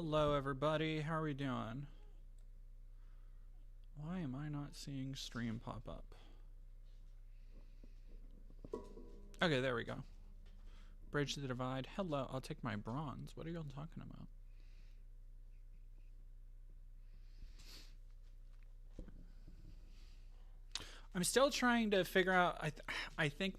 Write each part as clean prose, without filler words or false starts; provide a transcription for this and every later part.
Hello everybody, how are we doing? Why am I not seeing stream pop up? Okay, there we go. Bridge the divide. Hello, I'll take my bronze. What are y'all talking about? I'm still trying to figure out, I think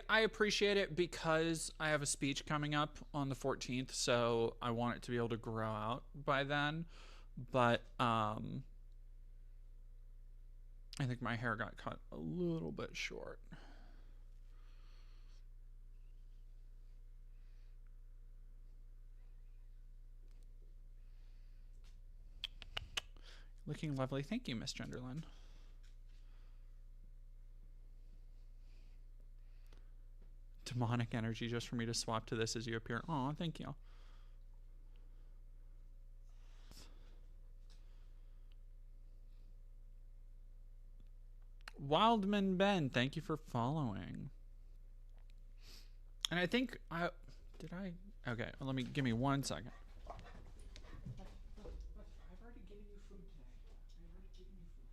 I appreciate it because I have a speech coming up on the 14th, so I want it to be able to grow out by then. But I think my hair got cut a little bit short. Looking lovely. Thank you, Miss Genderlin. Demonic energy just for me to swap to this as you appear. Aw, thank you. Wildman Ben, thank you for following. And I think okay, well, give me 1 second. I've already given you food today. I've already given you food.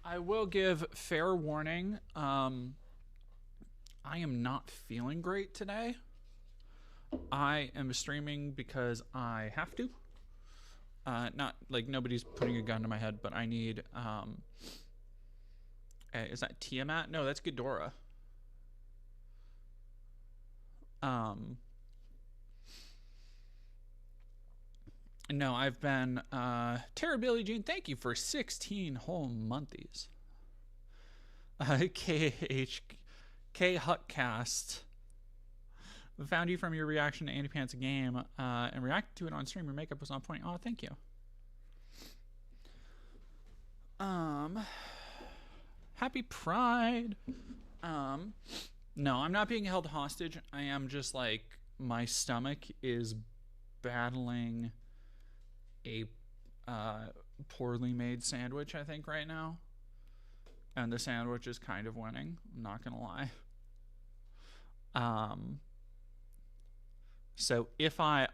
I will give fair warning. I am not feeling great today. I am streaming because I have to. Not like nobody's putting a gun to my head, but I need. Is that Tiamat? No, that's Ghidorah. No, I've been Tara Billie Jean, thank you for 16 whole months. K Hutcast found you from your reaction to Andy Pants game and reacted to it on stream. Your makeup was on point. Oh, thank you. Happy Pride. No, I'm not being held hostage. I am just like my stomach is battling a poorly made sandwich, I think, right now. And the sandwich is kind of winning. I'm not going to lie. So if I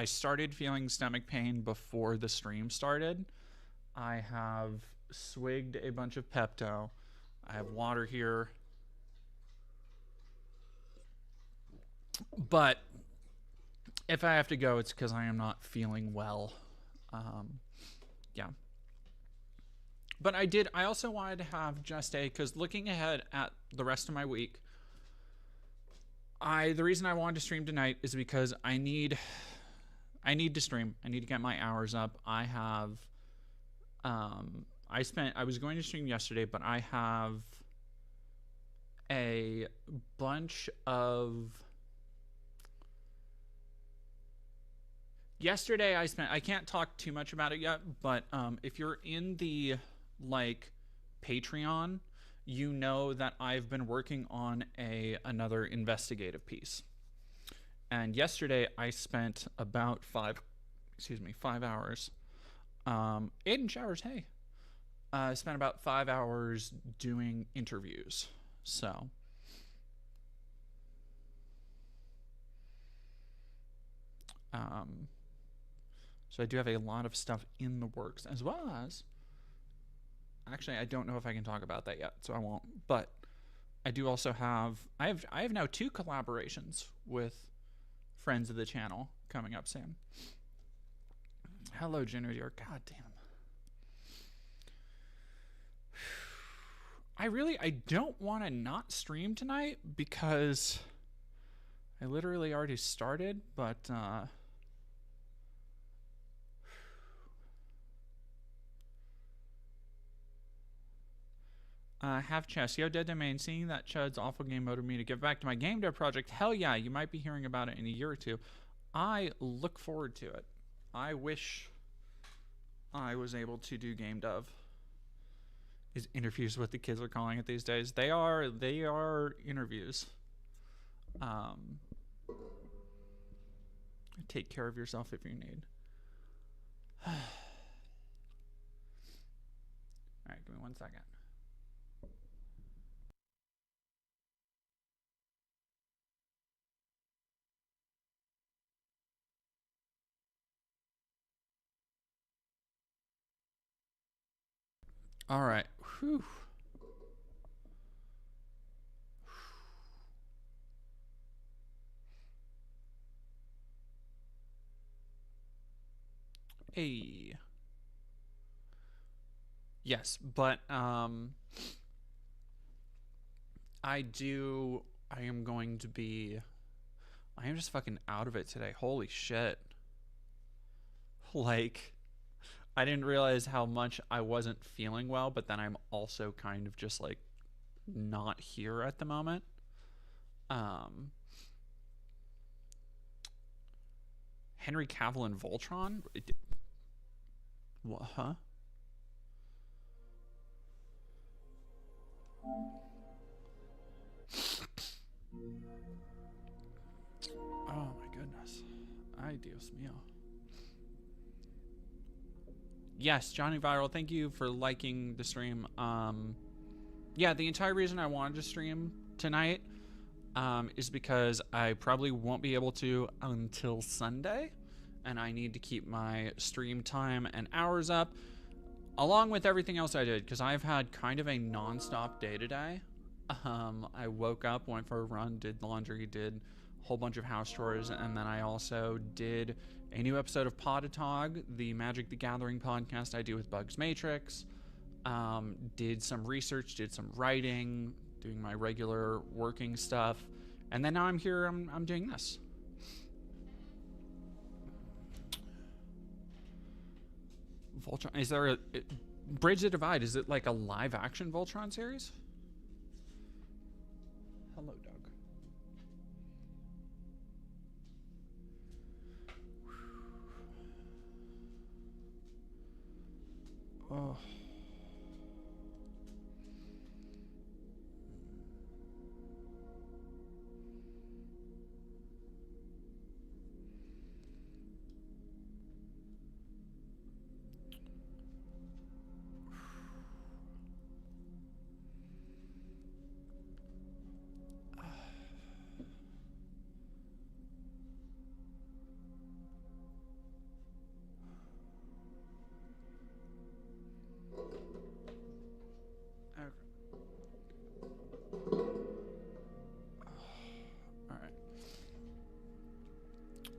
started feeling stomach pain before the stream started. I have swigged a bunch of Pepto. I have water here. But if I have to go, it's because I am not feeling well. Yeah. But I also wanted to have just because looking ahead at the rest of my week, the reason I wanted to stream tonight is because I need to stream. I need to get my hours up. I have, I was going to stream yesterday, but I have a bunch of, yesterday I can't talk too much about it yet, but if you're in the like Patreon, you know that I've been working on another investigative piece. And yesterday I spent about 5 hours. Aiden Showers, hey. I spent about 5 hours doing interviews. So I do have a lot of stuff in the works, as well as, actually, I don't know if I can talk about that yet, so I won't. But I do also have, I have now 2 collaborations with friends of the channel coming up soon. Hello, Jenner, dear. God damn. I don't want to not stream tonight because I literally already started, but have chess. Yo, Dead Domain, seeing that Chud's awful game motivated me to give back to my game dev project. Hell yeah, you might be hearing about it in a year or 2. I look forward to it. I wish I was able to do game dev Is interviews what the kids are calling it these days? They are interviews. Take care of yourself if you need. All right, give me 1 second. All right. Whew. Hey. Yes, but I am just fucking out of it today. Holy shit. Like, I didn't realize how much I wasn't feeling well, but then I'm also kind of just like not here at the moment. Henry Cavill and Voltron? What, huh? Oh my goodness. Ay, Dios mío. Yes, Johnny Viral, thank you for liking the stream. Yeah, the entire reason I wanted to stream tonight is because I probably won't be able to until Sunday, and I need to keep my stream time and hours up, along with everything else I did, because I've had kind of a non-stop day today. I woke up, went for a run, did laundry, did a whole bunch of house chores, and then I also did a new episode of Podatog, the Magic the Gathering podcast I do with Bugs Matrix. Did some research, did some writing, doing my regular working stuff, and then now I'm here, I'm doing this. Voltron, is there a Bridge the Divide? Is it like a live action Voltron series? Hello, Doug. Oh.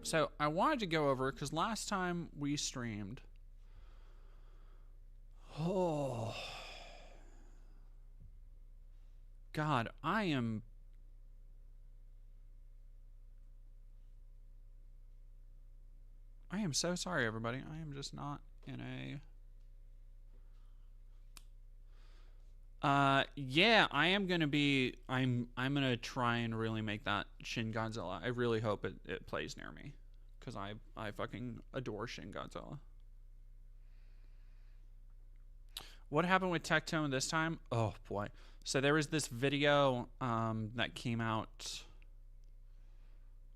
So I wanted to go over, because last time we streamed, oh God, I am so sorry, everybody. I am just not in a yeah, I am gonna be, I'm gonna try and really make that Shin Godzilla. I really hope it plays near me, because I fucking adore Shin Godzilla. What happened with Tectone this time? Oh boy. So there was this video that came out,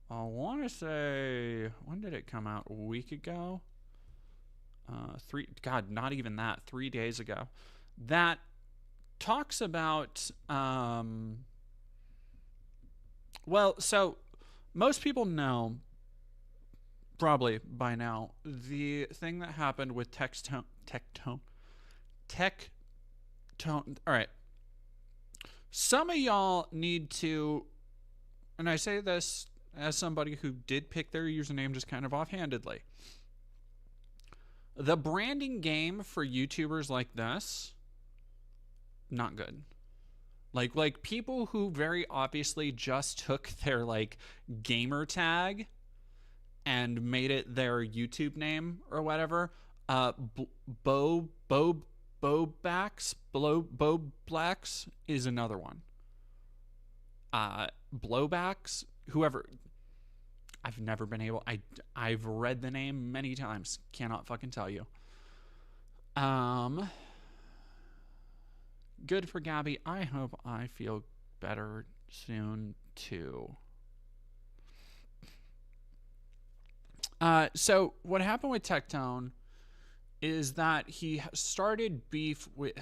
I want to say, when did it come out? A week ago? Not even that, 3 days ago. That talks about, well, so most people know, probably by now, the thing that happened with Tectone. All right. Some of y'all need to, and I say this as somebody who did pick their username just kind of offhandedly. The branding game for YouTubers like this, not good. Like people who very obviously just took their like gamer tag and made it their YouTube name or whatever. Blowbacks is another one. Blowbacks, whoever. I've never been able. I've read the name many times. Cannot fucking tell you. Good for Gabby. I hope I feel better soon too. So what happened with Tectone is that he started beef with...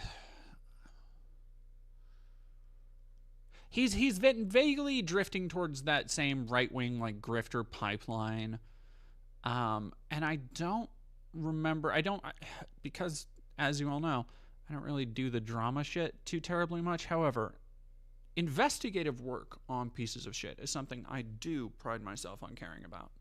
He's been vaguely drifting towards that same right-wing, like, grifter pipeline. And I don't remember... because, as you all know, I don't really do the drama shit too terribly much. However, investigative work on pieces of shit is something I do pride myself on caring about.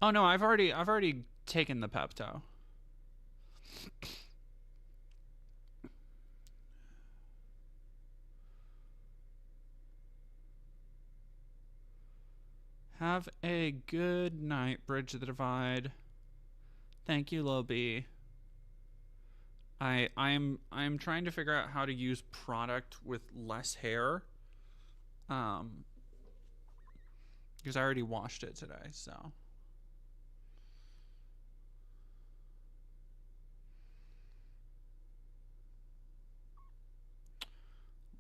Oh no, I've already taken the Pepto. Have a good night, Bridge the Divide. Thank you, Lil B. I'm trying to figure out how to use product with less hair. Because I already washed it today, so.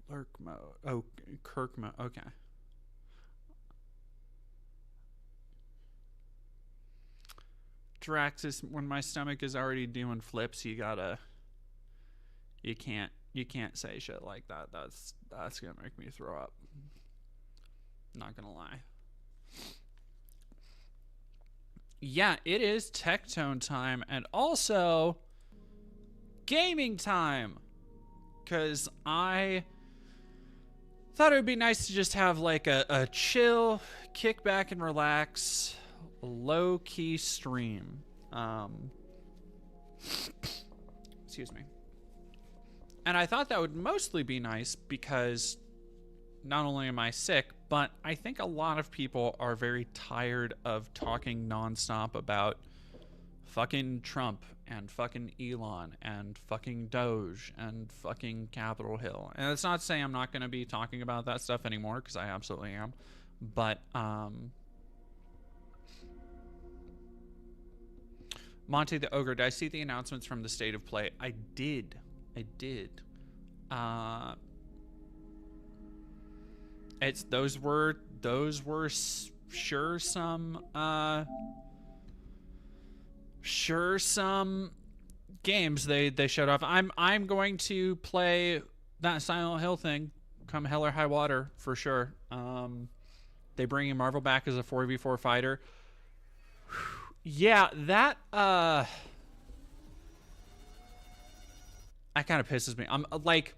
Lurk mode. Oh, Kirk mode. Okay. Draxus, when my stomach is already doing flips, you can't say shit like that. That's gonna make me throw up. Not gonna lie. Yeah, it is Tectone time and also gaming time. 'Cause I thought it would be nice to just have like a chill, kick back and relax, low-key stream. Excuse me. And I thought that would mostly be nice because not only am I sick, but I think a lot of people are very tired of talking nonstop about fucking Trump and fucking Elon and fucking Doge and fucking Capitol Hill. And it's not to say I'm not going to be talking about that stuff anymore, because I absolutely am. But, Monty the Ogre, did I see the announcements from the State of Play? I did. Those were sure some games they showed off. I'm going to play that Silent Hill thing come hell or high water for sure. They bringing Marvel back as a 4v4 fighter. Yeah, that kind of pisses me. I'm like,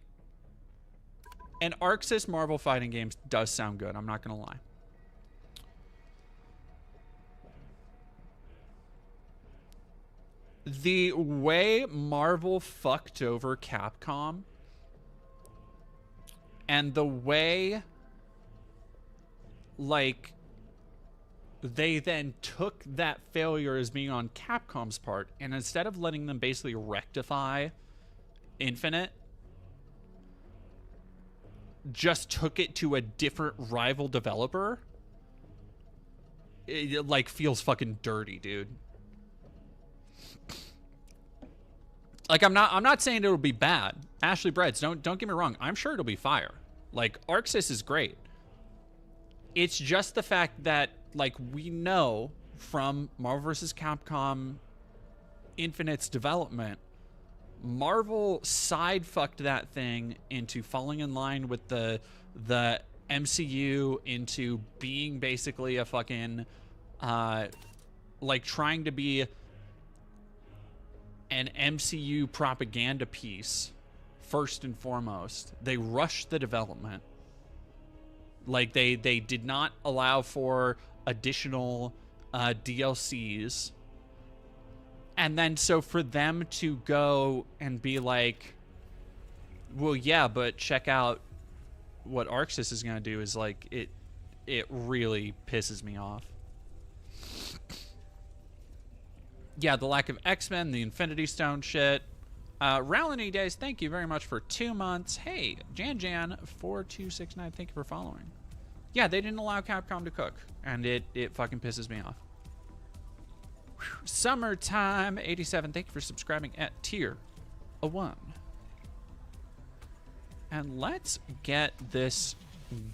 an Arxis Marvel fighting game does sound good. I'm not gonna lie. The way Marvel fucked over Capcom and the way, like, they then took that failure as being on Capcom's part, and instead of letting them basically rectify Infinite, just took it to a different rival developer. It like feels fucking dirty, dude. Like, I'm not saying it'll be bad. Ashley Breads, don't get me wrong. I'm sure it'll be fire. Like, Arxis is great. It's just the fact that, like, we know from Marvel vs. Capcom Infinite's development, Marvel side-fucked that thing into falling in line with the MCU, into being basically a fucking, like, trying to be an MCU propaganda piece first and foremost. They rushed the development. Like, they did not allow for additional DLCs. And then so for them to go and be like, well, yeah, but check out what Arxis is going to do, is like, it really pisses me off. Yeah, the lack of X-Men, the Infinity Stone shit. Ralany Days, thank you very much for 2 months. Hey, Jan4269, thank you for following. Yeah, they didn't allow Capcom to cook, and it fucking pisses me off. Whew. Summertime 87, thank you for subscribing at tier 1. And let's get this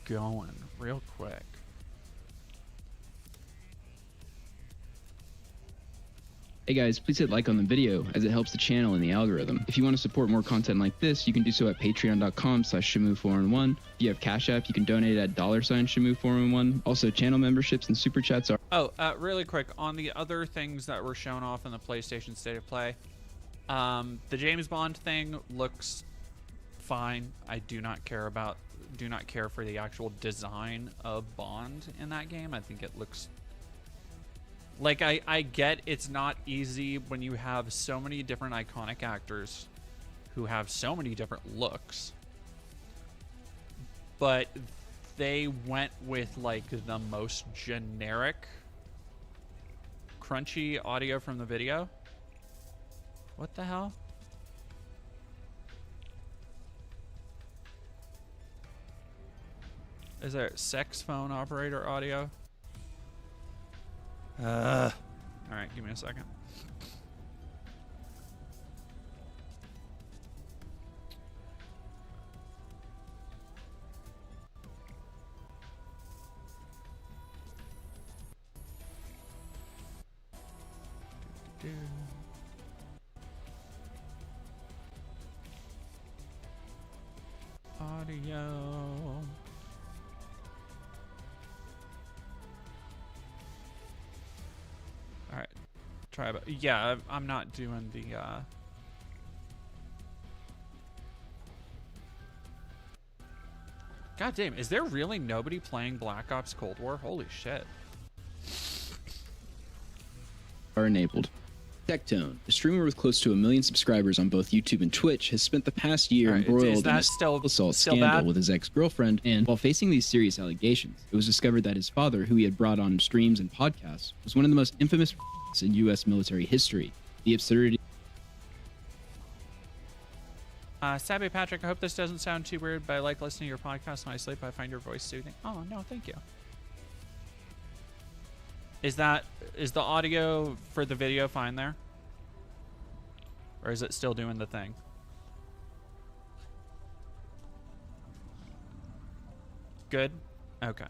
going real quick. Hey guys, please hit like on the video as it helps the channel and the algorithm. If you want to support more content like this, you can do so at patreon.com/Shamu411. If you have Cash App, you can donate at $Shamu411. Also, channel memberships and super chats are... Oh, really quick, on the other things that were shown off in the PlayStation State of Play, the James Bond thing looks fine. I do not care for the actual design of Bond in that game. I think it looks... Like, I get it's not easy when you have so many different iconic actors who have so many different looks. But they went with, like, the most generic, crunchy audio from the video. What the hell? Is there sex phone operator audio? All right, give me a second. Audio. All right, try about. Yeah, I'm not doing the. God damn, is there really nobody playing Black Ops Cold War? Holy shit. Are enabled. Tectone, a streamer with close to 1 million subscribers on both YouTube and Twitch, has spent the past year embroiled in a sexual assault scandal with his ex-girlfriend, and while facing these serious allegations, it was discovered that his father, who he had brought on streams and podcasts, was one of the most infamous in U.S. military history. The absurdity... Sabby Patrick, I hope this doesn't sound too weird, but I like listening to your podcast when I sleep. I find your voice soothing. Oh, no, thank you. Is the audio for the video fine there? Or is it still doing the thing? Good? Okay.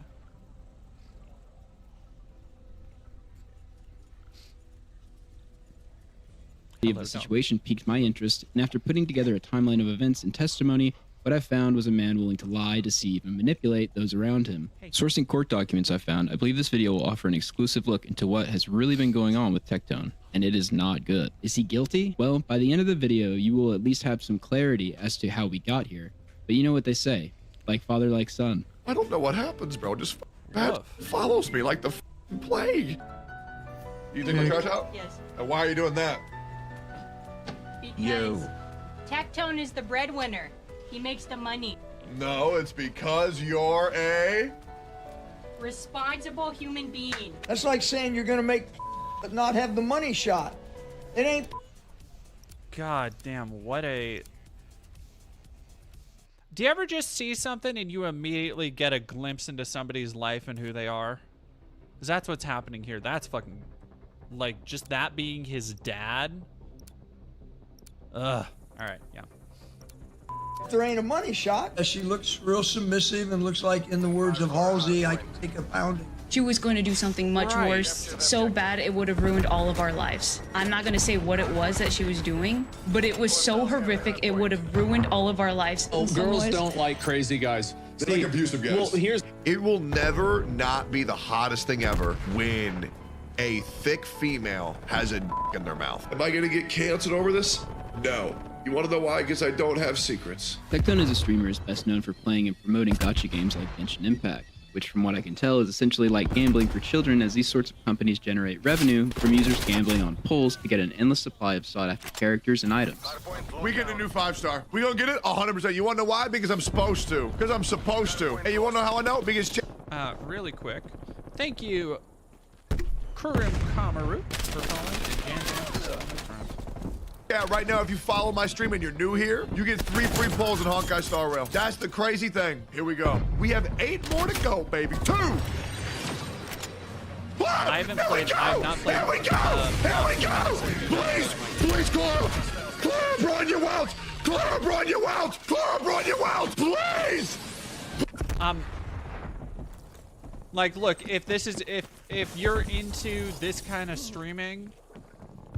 Of the situation piqued my interest, and after putting together a timeline of events and testimony, what I found was a man willing to lie, deceive, and manipulate those around him. Sourcing court documents I found, I believe this video will offer an exclusive look into what has really been going on with Tectone, and it is not good. Is he guilty? Well, by the end of the video, you will at least have some clarity as to how we got here. But you know what they say, like father, like son. I don't know what happens, bro. Just bad follows me like the plague. You take my trash out? Yes. And why are you doing that? Because Tectone is the breadwinner. He makes the money. No, it's because you're a responsible human being. That's like saying you're gonna make but not have the money shot. It ain't. God damn, what a... Do you ever just see something and you immediately get a glimpse into somebody's life and who they are? Because that's what's happening here. That's fucking... Like, just that being his dad? Ugh. Alright, yeah. There ain't a money shot. She looks real submissive and looks like, in the words of Halsey, I can take a pounding. She was going to do something much worse, so bad it would have ruined all of our lives. I'm not going to say what it was that she was doing, but it was so horrific it would have ruined all of our lives. Oh, girls don't like crazy guys. They like abusive guys. Well, it will never not be the hottest thing ever when a thick female has a in their mouth. Am I gonna get canceled over this? No. You want to know why? Because I don't have secrets. Tectone as a streamer is best known for playing and promoting gacha games like Genshin Impact, which from what I can tell is essentially like gambling for children, as these sorts of companies generate revenue from users gambling on pulls to get an endless supply of sought-after characters and items. We get a new 5-star. We gonna get it 100%. You wanna know why? Because I'm supposed to. Because I'm supposed to. Hey, you wanna know how I know? Because really quick. Thank you, Kurum Kamaru, for calling. out right now, if you follow my stream and you're new here, you get 3 free polls in Honkai Star Rail. That's the crazy thing. Here we go. We have 8 more to go, baby. 2. I haven't played. I've not played. Here we go. Here we go. Please, Clara. Clara, run you out. Clara, run you out. Clara, run you out. Please. Like, look, if this is if you're into this kind of streaming,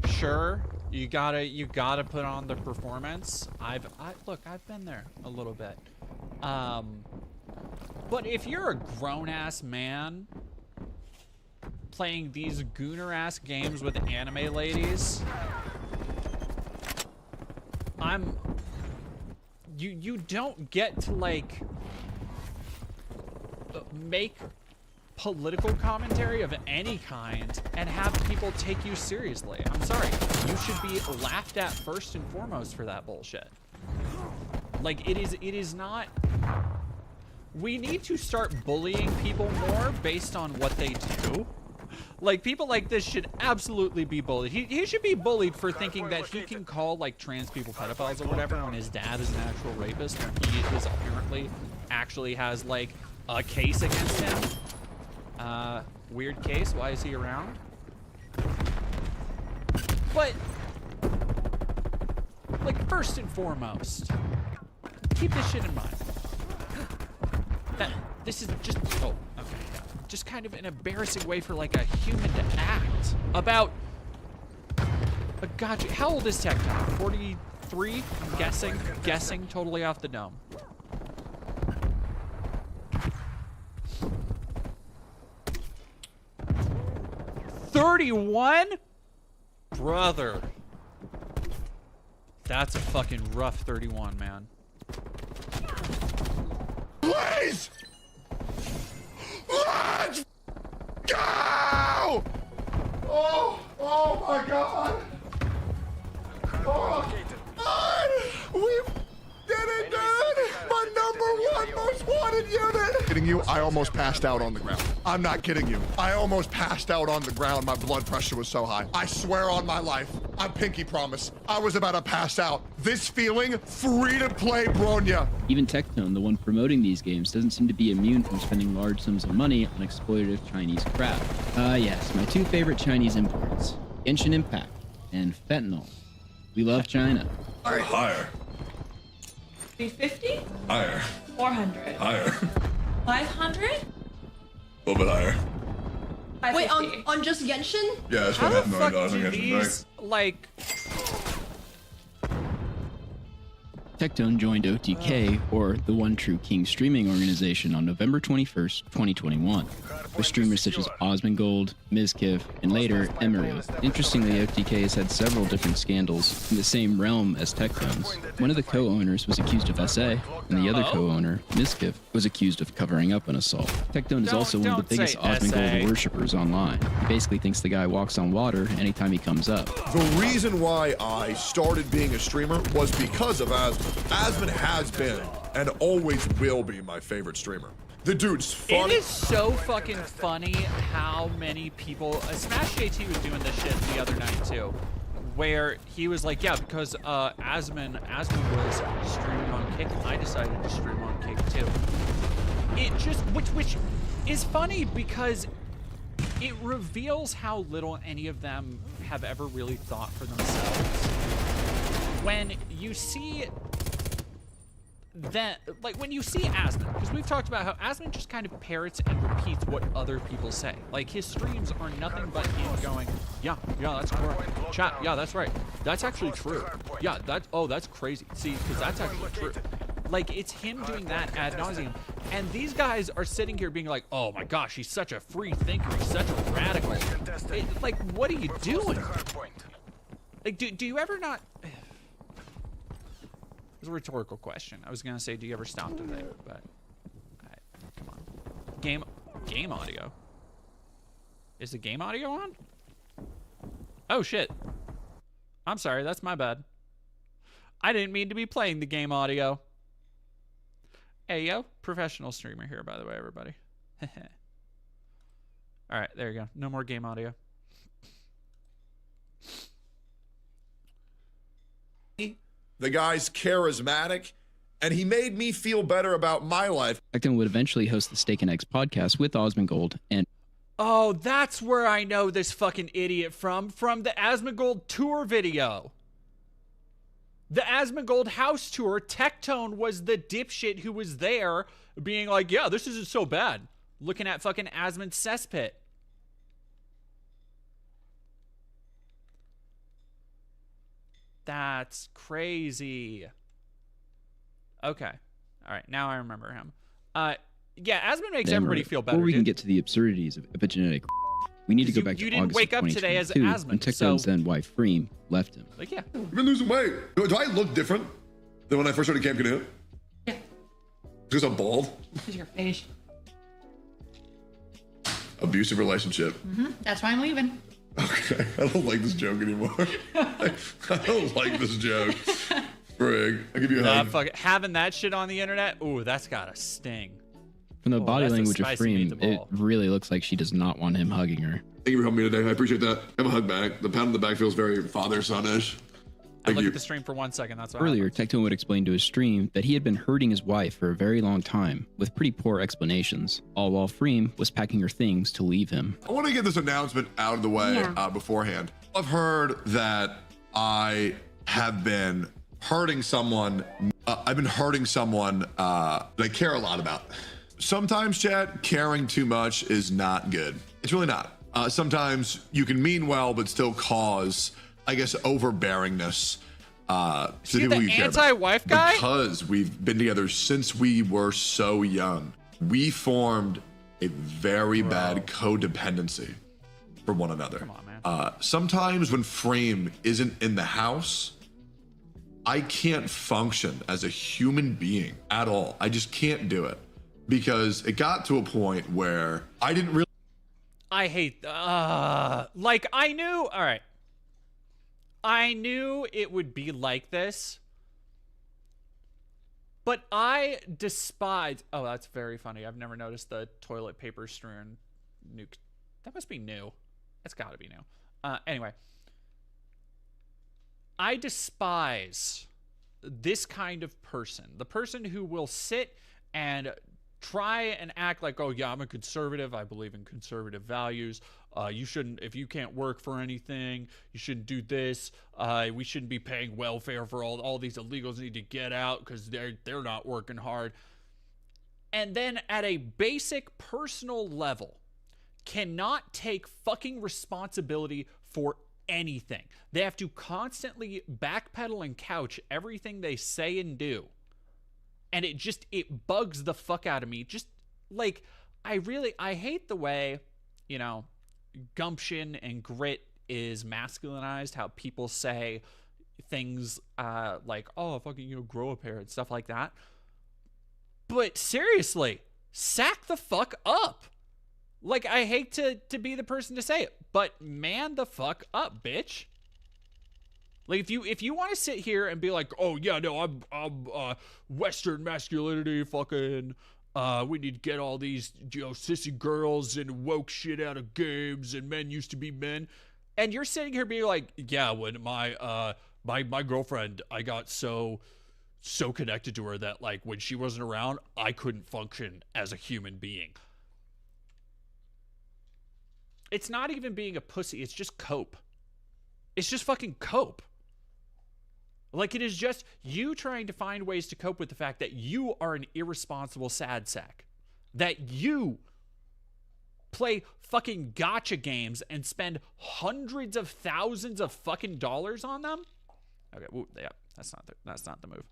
sure, you gotta put on the performance. Look, I've been there a little bit. But if you're a grown-ass man playing these gooner-ass games with anime ladies, you don't get to, like, make political commentary of any kind and have people take you seriously. I'm sorry. You should be laughed at first and foremost for that bullshit. Like, it is not... We need to start bullying people more based on what they do. Like, people like this should absolutely be bullied. He should be bullied for thinking that he can call, like, trans people pedophiles or whatever when his dad is an actual rapist, when he is apparently actually has, like, a case against him. Weird case. Why is he around? But, like, first and foremost, keep this shit in mind. That this is just, oh, okay, yeah. Just kind of an embarrassing way for, like, a human to act about a gacha. How old is Tectone? 43? I'm guessing totally off the dome. $31? Brother. That's a fucking rough 31, man. Please! Let's go! Oh my God! Oh, God! We did it, dude! My #1 most wanted unit! Kidding you? I almost passed out on the ground. I'm not kidding you. I almost passed out on the ground. My blood pressure was so high. I swear on my life. I pinky promise. I was about to pass out. This feeling, free to play Bronya. Even Tectone, the one promoting these games, doesn't seem to be immune from spending large sums of money on exploitative Chinese crap. Yes, my 2 favorite Chinese imports, Genshin Impact and fentanyl. We love China. Higher. 350? Higher. 400. Higher. 500? A little bit higher. Wait, on just Genshin? Yeah, that's How what the $500 fuck on do Genshin, these, like... Tectone joined OTK, or the One True King streaming organization, on November 21st, 2021, with streamers such as Osmongold, Mizkiff, and later Emery. Interestingly, OTK has had several different scandals in the same realm as Tectone's. One of the co-owners was accused of SA, and the other co-owner, Mizkiff, was accused of covering up an assault. Tectone is also one of the biggest Osmongold worshippers online. He basically thinks the guy walks on water anytime he comes up. The reason why I started being a streamer was because of Asmon. Asmon has been and always will be my favorite streamer. The dude's funny. It is so fucking funny how many people... Smash JT was doing this shit the other night too, where he was like, yeah, because Asmon was streaming on Kick, and I decided to stream on Kick too. It just, which is funny because it reveals how little any of them have ever really thought for themselves. When you see that, like, when you see Asmon, because we've talked about how Asmon just kind of parrots and repeats what other people say. Like, his streams are nothing but him going, yeah, that's correct. Chat, yeah, that's right. That's actually true. Yeah, that's crazy. See, because that's actually true. Like, it's him doing that ad nauseum. And these guys are sitting here being like, oh my gosh, he's such a free thinker. He's such a radical. Like, what are you doing? Like, do you ever not... It's a rhetorical question. I was gonna say, do you ever stop to think? But, alright, come on. Game audio. Is the game audio on? Oh shit. I'm sorry, that's my bad. I didn't mean to be playing the game audio. Hey yo, professional streamer here, by the way, everybody. Alright, there you go. No more game audio. The guy's charismatic, and he made me feel better about my life. Tectone would eventually host the Steak and Eggs podcast with Osmongold, and Oh, that's where I know this fucking idiot from the Asmongold tour video. The Asmongold house tour, Tectone was the dipshit who was there being like, yeah, this isn't so bad. Looking at fucking Asmund's cesspit. That's crazy. Okay. All right, now I remember him. Yeah, Asmund makes everybody feel better. Before we can get to the absurdities of epigenetic, we need to go back to you didn't August wake of up today as 2022, Asmund, when Tectone's then wife, Freem, left him. Like, yeah. You've been losing weight. Do I look different than when I first started Camp Canoe? Yeah. Because I'm bald? Because your face. Abusive relationship. That's why I'm leaving. Okay, I don't like this joke anymore. I don't like this joke. Frig. I'll give you a hug. Fuck it. Having that shit on the internet, ooh, that's gotta sting. From the body that's a language of spicy Freem, it meatball. really looks like she does not want him hugging her. Thank you for helping me today. I appreciate that. Have a hug back. The pound in the back feels very father-son-ish. I looked at the stream for 1 second, that's what Earlier, Tectone would explain to his stream that he had been hurting his wife for a very long time, with pretty poor explanations, all while Freem was packing her things to leave him. I want to get this announcement out of the way beforehand. I've heard that I have been hurting someone. I've been hurting someone that I care a lot about. Sometimes, chat, caring too much is not good. It's really not. Sometimes you can mean well, but still cause, I guess, overbearingness to the people you care about. Anti-wife guy? Because we've been together since we were so young. We formed a very bad codependency for one another. Come on, man. Sometimes when Freem isn't in the house, I can't function as a human being at all. I just can't do it. Because it got to a point where I didn't really. I hate, like, I knew, all right. I knew it would be like this, but I despise, oh, that's very funny. I've never noticed the toilet paper strewn nuke. That must be new. That's gotta be new. Anyway, I despise this kind of person, the person who will sit and try and act like, oh yeah, I'm a conservative, I believe in conservative values, you shouldn't, if you can't work for anything, you shouldn't do this, we shouldn't be paying welfare for all these illegals need to get out because they're not working hard. And then at a basic personal level, cannot take fucking responsibility for anything. They have to constantly backpedal and couch everything they say and do. And it bugs the fuck out of me. Just like, I hate the way, you know, gumption and grit is masculinized, how people say things like, oh, fucking, you know, grow a pair and stuff like that. But seriously, sack the fuck up. Like, I hate to be the person to say it, but man the fuck up, bitch. Like, if you want to sit here and be like, oh yeah, no, I'm Western masculinity, fucking, we need to get all these, you know, sissy girls and woke shit out of games, and men used to be men, and you're sitting here being like, yeah, when my girlfriend, I got so connected to her that, like, when she wasn't around, I couldn't function as a human being. It's not even being a pussy, it's just cope. It's just fucking cope. Like, it is just you trying to find ways to cope with the fact that you are an irresponsible sad sack. That you play fucking gacha games and spend hundreds of thousands of fucking dollars on them. Okay, ooh, yeah, that's not the move.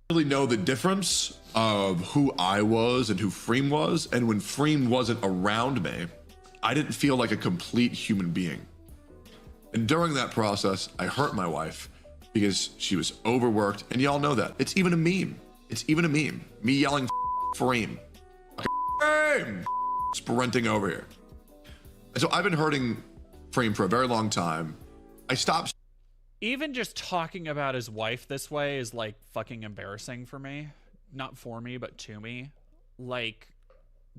Really know the difference of who I was and who Freem was, and when Freem wasn't around me, I didn't feel like a complete human being. And during that process, I hurt my wife because she was overworked, and y'all know that. It's even a meme. It's even a meme. Me yelling Freem. Freem! Sprinting over here. And so I've been hurting Freem for a very long time. I stopped. Even just talking about his wife this way is, like, fucking embarrassing for me. Not for me, but to me. Like,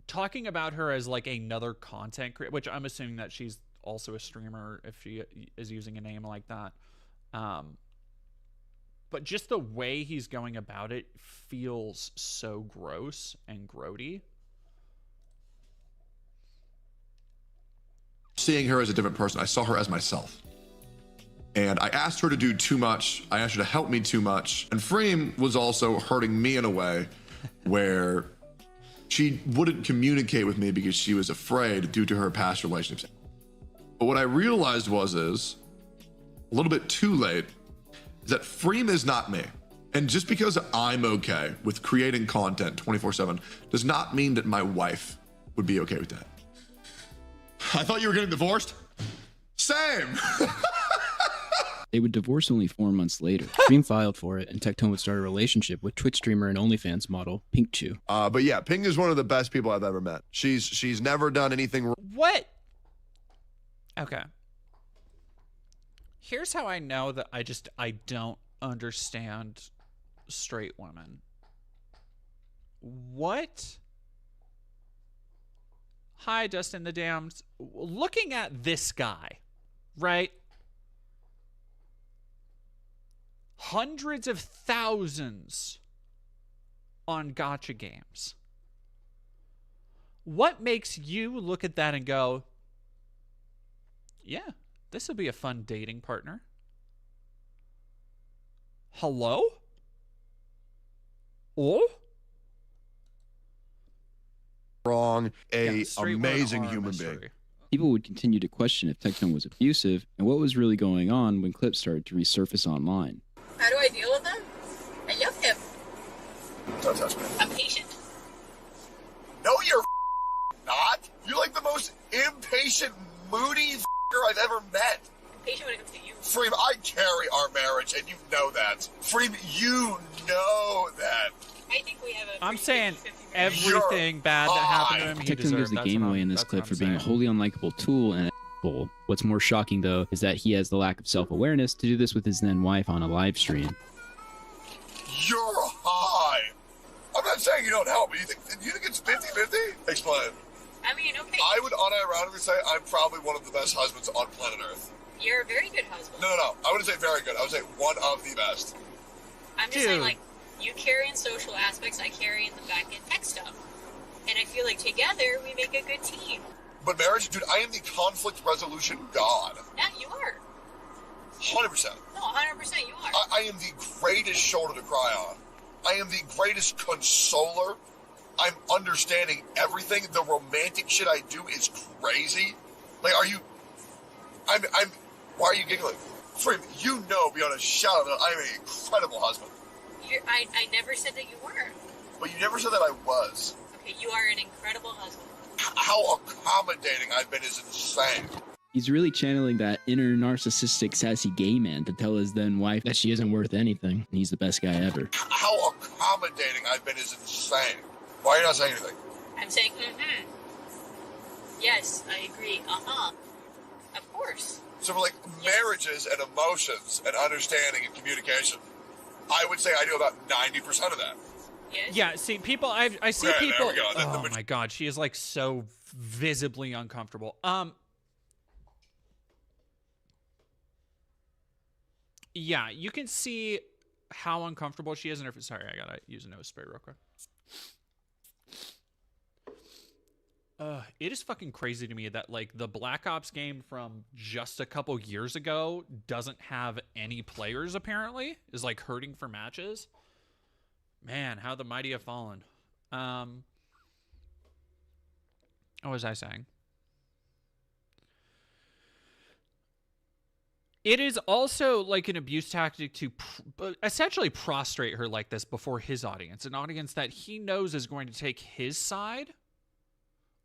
talking about her as, like, another content creator, which I'm assuming that she's also a streamer if she is using a name like that. But just the way he's going about it feels so gross and grody. Seeing her as a different person, I saw her as myself. And I asked her to do too much. I asked her to help me too much. And Frame was also hurting me in a way where she wouldn't communicate with me because she was afraid due to her past relationships. But what I realized is a little bit too late, is that Frame is not me. And just because I'm okay with creating content 24/7 does not mean that my wife would be okay with that. I thought you were getting divorced. Same. They would divorce only 4 months later. Dream filed for it, and Tectone would start a relationship with Twitch streamer and OnlyFans model Pink Chew. But yeah, Pink is one of the best people I've ever met. She's never done anything wrong. What? Okay. Here's how I know that I don't understand straight women. What? Hi, Dustin the Damned. Looking at this guy, right? Hundreds of thousands on gacha games. What makes you look at that and go, yeah, this would be a fun dating partner? Hello? Oh? Wrong, Yeah, straight women amazing are a human mystery. being. People would continue to question if Tectone was abusive and what was really going on when clips started to resurface online. How do I deal with them? I love him. Don't touch me. I'm patient. No, you're not. You're like the most impatient, moody I've ever met. Patient when it comes to you. Freem, I carry our marriage, and you know that. Freem, you know that. I think we have a. I'm saying 50-50 everything bad that happened to him, he Tectone deserved. gives the That's game what away I'm- in this that's clip what for I'm being a saying. wholly unlikable tool and an asshole. What's more shocking, though, is that he has the lack of self-awareness to do this with his then wife on a live stream. You're high. I'm not saying you don't help, but you think it's 50-50? Explain. I mean, okay. I would unironically say I'm probably one of the best husbands on planet Earth. You're a very good husband. No. I wouldn't say very good. I would say one of the best. I'm just saying, like, you carry in social aspects, I carry in the back end tech stuff. And I feel like together we make a good team. But marriage, dude, I am the conflict resolution god. Yeah, you are. 100%. No, 100% you are. I am the greatest shoulder to cry on. I am the greatest consoler. I'm understanding everything. The romantic shit I do is crazy. Like, why are you giggling? Freem, you know beyond a shadow of a doubt I'm an incredible husband. I never said that you weren't. But you never said that I was. Okay, you are an incredible husband. How accommodating I've been is insane. He's really channeling that inner narcissistic sassy gay man to tell his then wife that she isn't worth anything and he's the best guy ever. How accommodating I've been is insane. Why are you not saying anything? I'm saying, Yes, I agree. Of course. So for like marriages and emotions and understanding and communication, I would say I do about 90% of that. Yes. Yeah, see, people, I see Yeah, people. there we go. Oh my God, she is like so visibly uncomfortable. Yeah, you can see how uncomfortable she is in her. Sorry, I gotta use a nose spray real quick. It is fucking crazy to me that like the Black Ops game from just a couple years ago doesn't have any players apparently, is like hurting for matches. Man, how the mighty have fallen. What was I saying? It is also like an abuse tactic to essentially prostrate her like this before his audience, an audience that he knows is going to take his side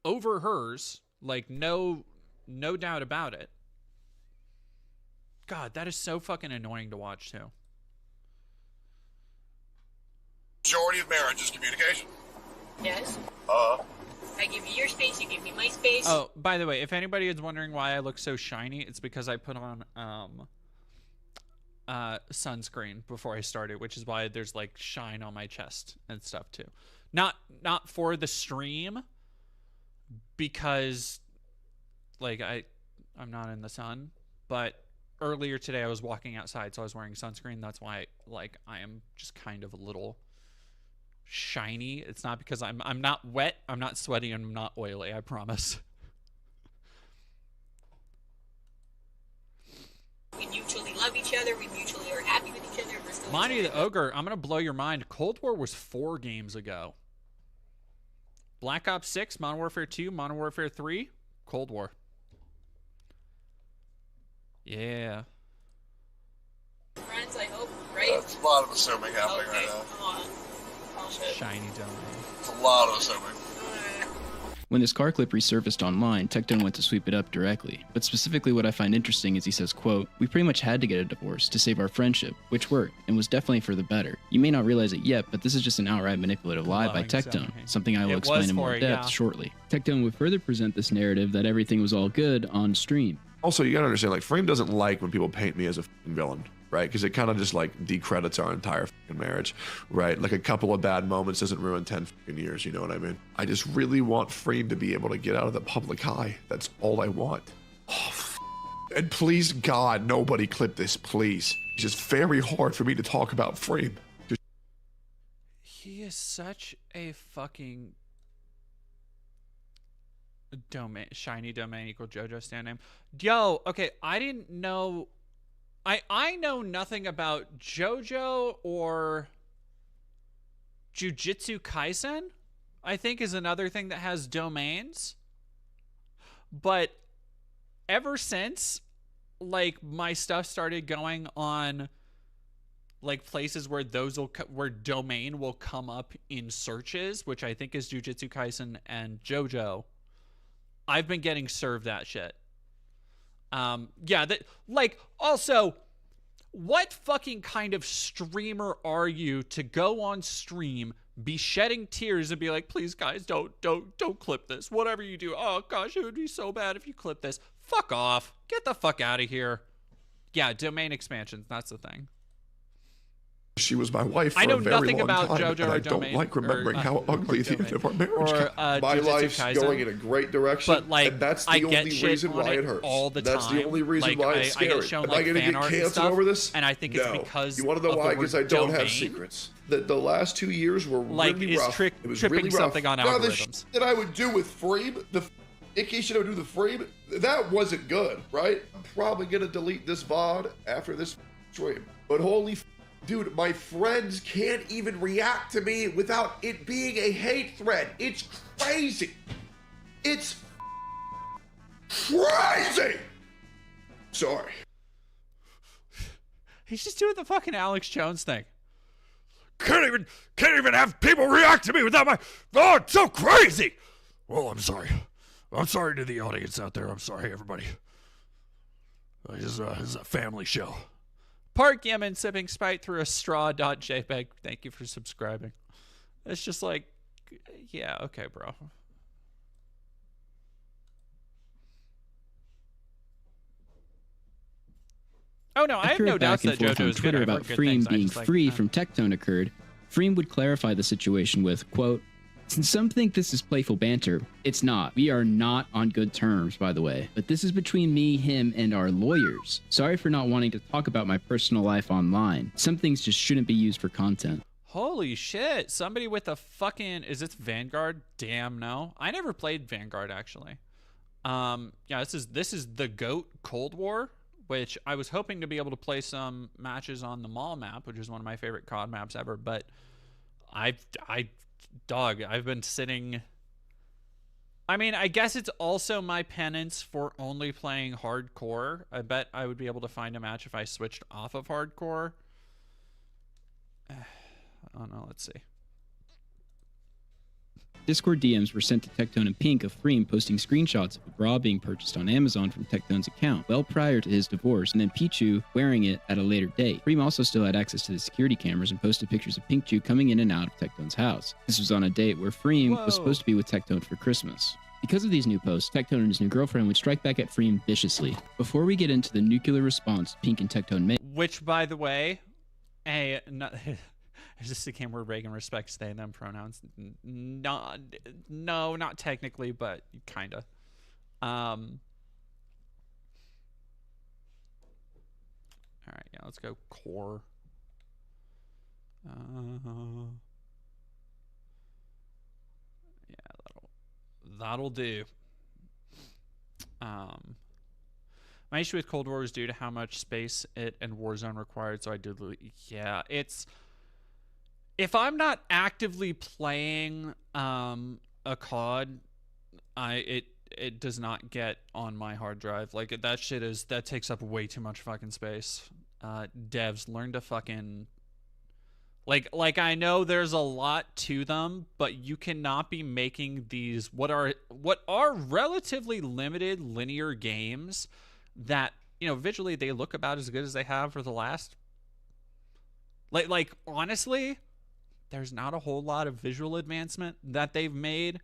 over hers, like no doubt about it. God, that is so fucking annoying to watch too. Majority of marriage is communication. Yes. I give you your space, you give me my space. Oh, by the way, if anybody is wondering why I look so shiny, it's because I put on sunscreen before I started, which is why there's like shine on my chest and stuff too. Not for the stream, because like I'm not in the sun, but earlier today I was walking outside, so I was wearing sunscreen. That's why, like, I am just kind of a little shiny. It's not because I'm not wet, I'm not sweaty, and I'm not oily, I promise. We mutually love each other. We mutually are happy with each other. We're still Monty the Ogre, I'm going to blow your mind. Cold War was 4 games ago. Black Ops 6, Modern Warfare 2, Modern Warfare 3, Cold War. Yeah. friends, I hope, right? That's a lot of assuming happening Okay, right now. come on. Oh, shit. Shiny domain. It's a lot of assuming. When this car clip resurfaced online, Tectone went to sweep it up directly. But specifically what I find interesting is he says, quote, "We pretty much had to get a divorce to save our friendship, which worked, and was definitely for the better. You may not realize it yet, but this is just an outright manipulative lie by Tectone, something I will explain in more depth shortly." Tectone would further present this narrative that everything was all good on stream. Also, you gotta understand, like, Frame doesn't like when people paint me as a f***ing villain, right? Because it kind of just, like, decredits our entire f***ing marriage, right? Like, a couple of bad moments doesn't ruin 10 f***ing years, you know what I mean? I just really want Frame to be able to get out of the public eye. That's all I want. Oh, and please, God, nobody clip this, please. It's just very hard for me to talk about Frame. He is such a fucking domain, shiny domain equal JoJo stand name. Yo, okay, I didn't know. I know nothing about JoJo or Jujutsu Kaisen, I think, is another thing that has domains. But ever since, like, my stuff started going on, like, places where where domain will come up in searches, which I think is Jujutsu Kaisen and JoJo, I've been getting served that shit. Yeah, that, like, also, what fucking kind of streamer are you to go on stream, be shedding tears, and be like, please, guys, don't clip this. Whatever you do, oh gosh, it would be so bad if you clip this. Fuck off. Get the fuck out of here. Yeah, domain expansions, that's the thing. She was my wife for I know a very nothing long about time, JoJo and or I don't domain, like remembering how ugly the end of our marriage or, got. My Jujutsu life's Kaisen. going in a great direction, But, like, and that's the I get only shit reason on why it hurts. all the That's time. the only reason Like, why it's I scary. get shown, Am like, I going to fan get art and canceled stuff, over this? and I think it's No. because You want to know of the why? Because I word don't have domain. secrets. The last 2 years were Like, really is rough. It was tripping really rough. something on Now, the algorithms. shit that I would do with Frame, the icky shit I would do with Frame, that wasn't good, right? I'm probably going to delete this VOD after this stream. But holy dude, my friends can't even react to me without it being a hate thread. It's crazy. It's crazy. Sorry. He's just doing the fucking Alex Jones thing. Can't even have people react to me without my. Oh, it's so crazy. Well, I'm sorry. I'm sorry to the audience out there. I'm sorry, everybody. This is a family show. Park Yemen sipping Spite through a straw.jpg. Thank you for subscribing. It's just like, yeah, okay, bro. Oh no, I have no doubts that JoJo is good. Twitter I've about heard good Freem things. I being just, like, free from Tectone occurred. Freem would clarify the situation with, quote, "Since some think this is playful banter, it's not. We are not on good terms, by the way. But this is between me, him, and our lawyers. Sorry for not wanting to talk about my personal life online. Some things just shouldn't be used for content." Holy shit. Somebody with a fucking... Is this Vanguard? Damn, no. I never played Vanguard, actually. Yeah, this is the GOAT Cold War, which I was hoping to be able to play some matches on the mall map, which is one of my favorite COD maps ever, but I've been sitting... I mean, I guess it's also my penance for only playing hardcore. I bet I would be able to find a match if I switched off of hardcore. I don't know, let's see. Discord DMs were sent to Tectone and Pink of Freem posting screenshots of a bra being purchased on Amazon from Tectone's account well prior to his divorce, and then Pichu wearing it at a later date. Freem also still had access to the security cameras and posted pictures of Pinkchu coming in and out of Tectone's house. This was on a date where Freem was supposed to be with Tectone for Christmas. Because of these new posts, Tectone and his new girlfriend would strike back at Freem viciously. Before we get into the nuclear response Pink and Tectone made... Which, by the way, is this the game where Reagan respects they and them pronouns? No, not technically, but kind of. let's go core. Yeah, that'll do. My issue with Cold War is due to how much space it and Warzone required, so I did. Yeah, it's if I'm not actively playing a COD, it does not get on my hard drive. Like that takes up way too much fucking space. Devs, learn to fucking like I know there's a lot to them, but you cannot be making these what are relatively limited linear games that, you know, visually they look about as good as they have for the last like honestly, there's not a whole lot of visual advancement that they've made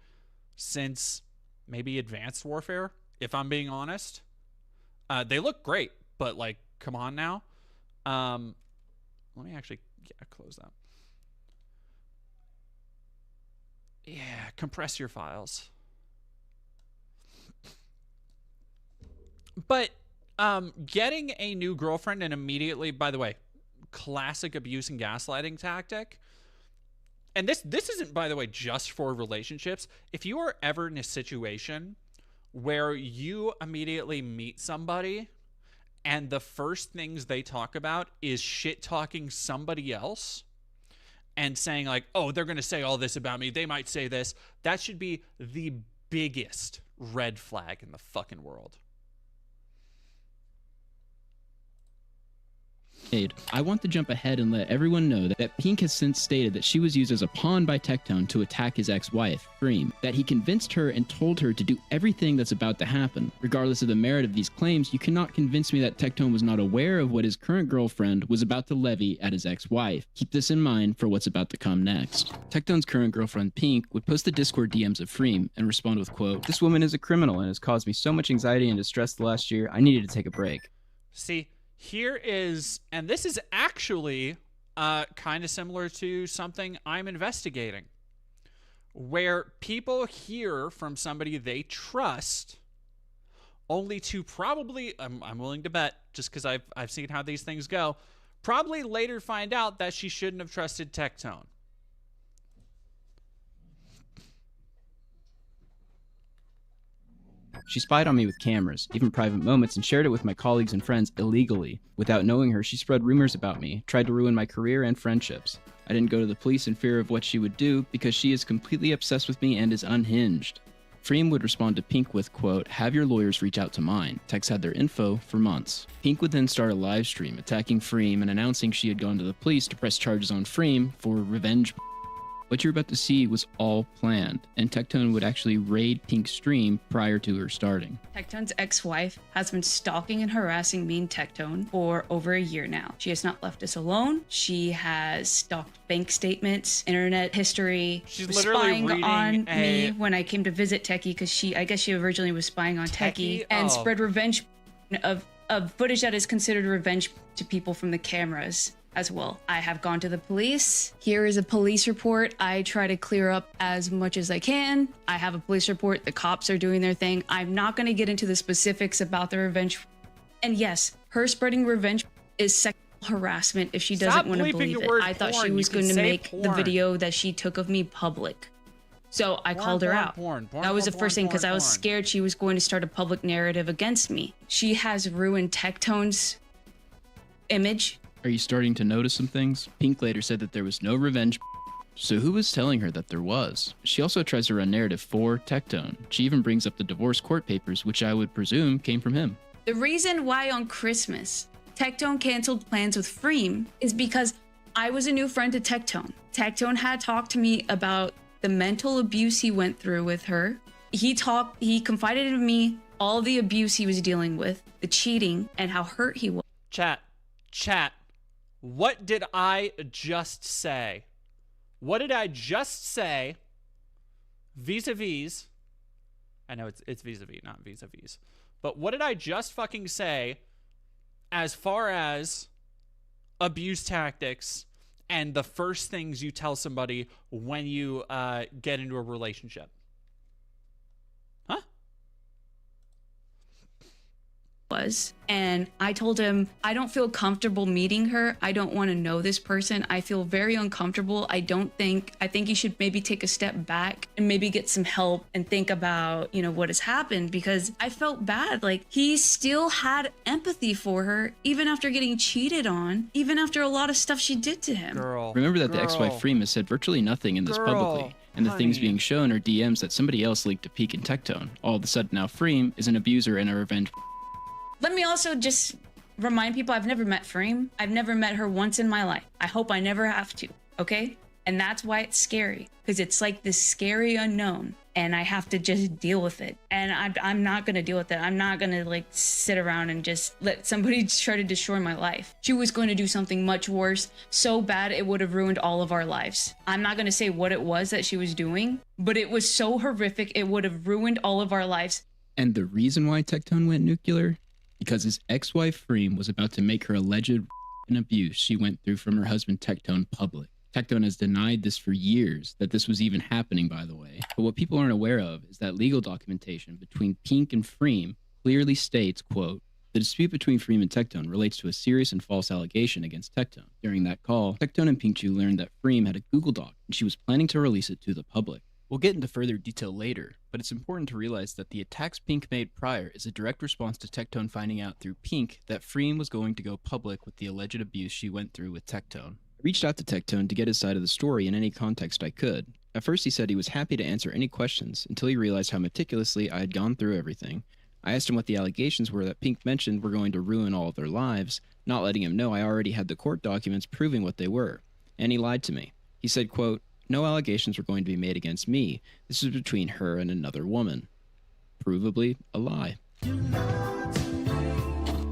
since maybe Advanced Warfare, if I'm being honest. They look great, but like, come on now. Let me actually close that. Yeah, compress your files. But getting a new girlfriend and immediately, by the way, classic abuse and gaslighting tactic. And this isn't, by the way, just for relationships. If you are ever in a situation where you immediately meet somebody and the first things they talk about is shit-talking somebody else and saying like, oh, they're going to say all this about me, they might say this, that should be the biggest red flag in the fucking world. I want to jump ahead and let everyone know that Pink has since stated that she was used as a pawn by Tectone to attack his ex-wife, Dream, that he convinced her and told her to do everything that's about to happen. Regardless of the merit of these claims, you cannot convince me that Tectone was not aware of what his current girlfriend was about to levy at his ex-wife. Keep this in mind for what's about to come next. Tectone's current girlfriend, Pink, would post the Discord DMs of Freem and respond with, quote, "This woman is a criminal and has caused me so much anxiety and distress the last year, I needed to take a break." See, here is, and this is actually kind of similar to something I'm investigating, where people hear from somebody they trust only to probably, I'm willing to bet, just because I've seen how these things go, probably later find out that she shouldn't have trusted Tectone. She spied on me with cameras, even private moments, and shared it with my colleagues and friends illegally. Without knowing her, she spread rumors about me, tried to ruin my career and friendships. I didn't go to the police in fear of what she would do because she is completely obsessed with me and is unhinged. Freem would respond to Pink with, quote, "Have your lawyers reach out to mine." Tex had their info for months. Pink would then start a live stream attacking Freem and announcing she had gone to the police to press charges on Freem for revenge. What you're about to see was all planned, and Tectone would actually raid Pink's stream prior to her starting. Tectone's ex-wife has been stalking and harassing me and Tectone for over a year now. She has not left us alone. She has stalked bank statements, internet history. She's was literally spying on a... me when I came to visit Techie, because I guess she originally was spying on Techie and spread revenge of footage that is considered revenge to people from the cameras as well. I have gone to the police. Here is a police report. I try to clear up as much as I can. I have a police report. The cops are doing their thing. I'm not going to get into the specifics about the revenge. And yes, her spreading revenge is sexual harassment if she doesn't want to believe it. I thought she was going to make the video that she took of me public. So I called her out. That was the first thing, because I was scared she was going to start a public narrative against me. She has ruined Tectone's image. Are you starting to notice some things? Pink later said that there was no revenge. So who was telling her that there was? She also tries to run narrative for Tectone. She even brings up the divorce court papers, which I would presume came from him. The reason why on Christmas Tectone canceled plans with Freem is because I was a new friend to Tectone. Tectone had talked to me about the mental abuse he went through with her. He confided in me all the abuse he was dealing with, the cheating, and how hurt he was. Chat. What did I just say? What did I just say vis-a-vis? I know it's vis-a-vis, not vis-a-vis. But what did I just fucking say as far as abuse tactics and the first things you tell somebody when you get into a relationship? Huh? was. And I told him, I don't feel comfortable meeting her. I don't want to know this person. I feel very uncomfortable. I think you should maybe take a step back and maybe get some help and think about, what has happened, because I felt bad. Like, he still had empathy for her, even after getting cheated on, even after a lot of stuff she did to him. Remember that the ex-wife Freem has said virtually nothing in this publicly, and the things being shown are DMs that somebody else leaked to Peak and Tectone. All of a sudden now Freem is an abuser and a revenge. Let me also just remind people, I've never met Freem. I've never met her once in my life. I hope I never have to, okay? And that's why it's scary, because it's like this scary unknown, and I have to just deal with it. And I'm not gonna deal with it. I'm not gonna like sit around and just let somebody try to destroy my life. She was going to do something much worse, so bad it would have ruined all of our lives. I'm not gonna say what it was that she was doing, but it was so horrific, it would have ruined all of our lives. And the reason why Tectone went nuclear? Because his ex-wife Freem was about to make her alleged and abuse she went through from her husband Tectone public. Tectone has denied this for years, that this was even happening, by the way. But what people aren't aware of is that legal documentation between Pink and Freem clearly states, quote, the dispute between Freem and Tectone relates to a serious and false allegation against Tectone. During that call, Tectone and Pinkchu learned that Freem had a Google Doc and she was planning to release it to the public. We'll get into further detail later, but it's important to realize that the attacks Pink made prior is a direct response to Tectone finding out through Pink that Freem was going to go public with the alleged abuse she went through with Tectone. I reached out to Tectone to get his side of the story in any context I could. At first he said he was happy to answer any questions until he realized how meticulously I had gone through everything. I asked him what the allegations were that Pink mentioned were going to ruin all of their lives, not letting him know I already had the court documents proving what they were. And he lied to me. He said, quote, no allegations were going to be made against me. This was between her and another woman. Provably a lie.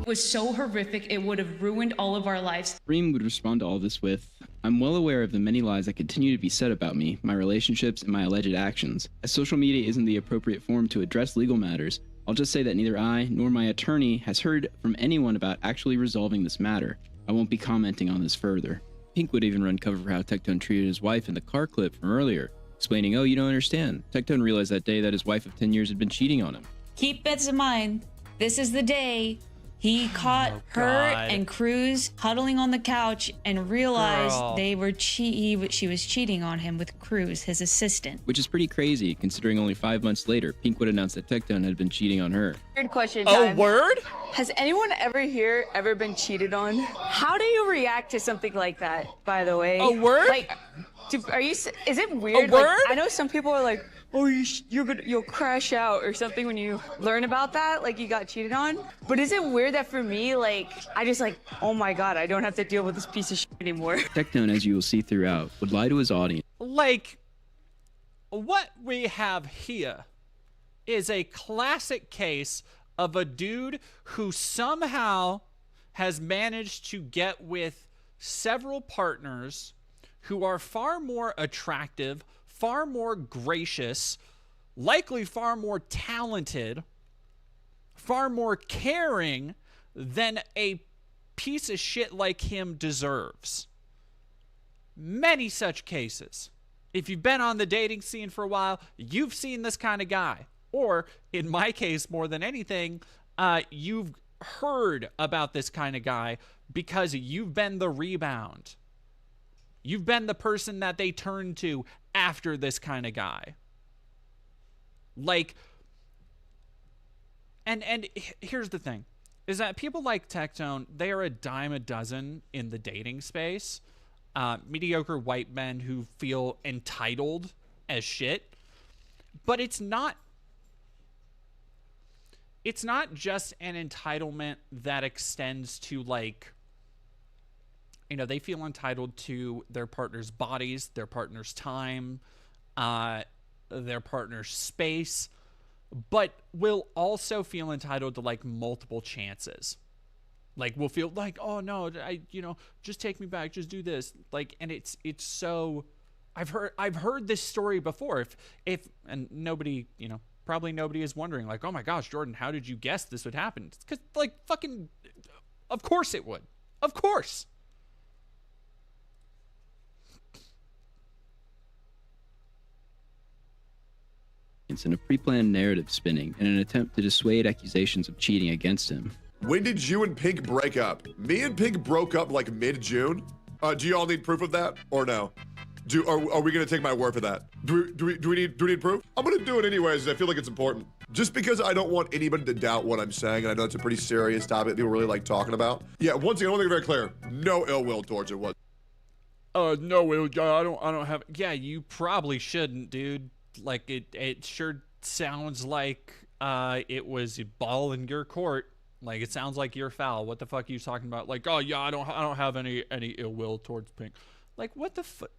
It was so horrific, it would have ruined all of our lives. Freem would respond to all this with, I'm well aware of the many lies that continue to be said about me, my relationships, and my alleged actions. As social media isn't the appropriate forum to address legal matters, I'll just say that neither I nor my attorney has heard from anyone about actually resolving this matter. I won't be commenting on this further. Pink would even run cover for how Tectone treated his wife in the car clip from earlier, explaining, oh, you don't understand. Tectone realized that day that his wife of 10 years had been cheating on him. Keep this in mind. This is the day he caught her and Cruz huddling on the couch and realized she was cheating on him with Cruz, his assistant. Which is pretty crazy, considering only 5 months later, Pink would announce that Tectone had been cheating on her. Weird question Oh, time. word? Has anyone ever been cheated on? How do you react to something like that, by the way? A word? Like, is it weird? A word? Like, I know some people are like, oh, you'll crash out or something when you learn about that, like you got cheated on. But is it weird that for me, like, I just like, oh my God, I don't have to deal with this piece of shit anymore. Tectone, as you will see throughout, would lie to his audience. Like, what we have here is a classic case of a dude who somehow has managed to get with several partners who are far more attractive, far more gracious, likely far more talented, far more caring than a piece of shit like him deserves. Many such cases. If you've been on the dating scene for a while, you've seen this kind of guy. Or, in my case, more than anything, you've heard about this kind of guy because you've been the rebound. You've been the person that they turn to after this kind of guy. Like, and here's the thing, is that people like Tectone, they are a dime a dozen in the dating space. Mediocre white men who feel entitled as shit. But it's not just an entitlement that extends to, like, you know, they feel entitled to their partner's bodies, their partner's time, their partner's space, but will also feel entitled to, like, multiple chances. Like, will feel like, oh no, just take me back, just do this. Like, and it's so, I've heard this story before. If and nobody, probably nobody is wondering, like, oh my gosh, Jordan, how did you guess this would happen? It's because, like, fucking, of course it would. Of course. In a pre-planned narrative spinning in an attempt to dissuade accusations of cheating against him. When did you and Pink break up? Me and Pink broke up like mid-June. Do y'all need proof of that or no? Are we gonna take my word for that? Do we need proof? I'm gonna do it anyways. I feel like it's important. Just because I don't want anybody to doubt what I'm saying, and I know it's a pretty serious topic people really like talking about. Yeah, once again, I want to make it very clear. No ill will towards it was. No, I don't have. Yeah, you probably shouldn't, dude. Like it sure sounds like it was a ball in your court. Like it sounds like you're foul. What the fuck are you talking about? Like, oh yeah, I don't have any ill will towards Pink. Like what the fuck?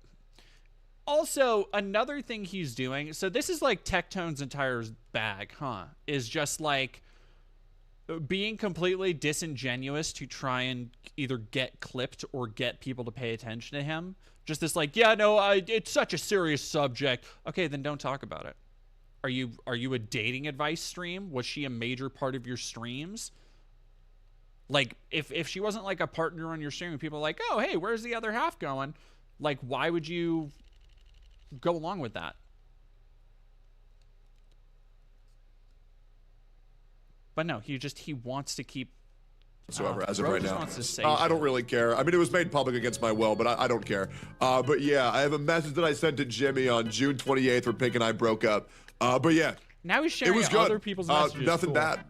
Also, another thing he's doing, so this is like Tectone's entire bag, huh? Is just like being completely disingenuous to try and either get clipped or get people to pay attention to him. Just this like, yeah, no, it's such a serious subject. Okay, then don't talk about it. Are you a dating advice stream? Was she a major part of your streams? Like, if she wasn't like a partner on your stream, people are like, oh, hey, where's the other half going? Like, why would you go along with that? But no, he wants to keep whatsoever as of right now. Say I don't really care. I mean, it was made public against my will, but I don't care. But yeah, I have a message that I sent to Jimmy on June 28th where Pink and I broke up. But yeah, now he's sharing it was good. Other people's messages. Nothing bad.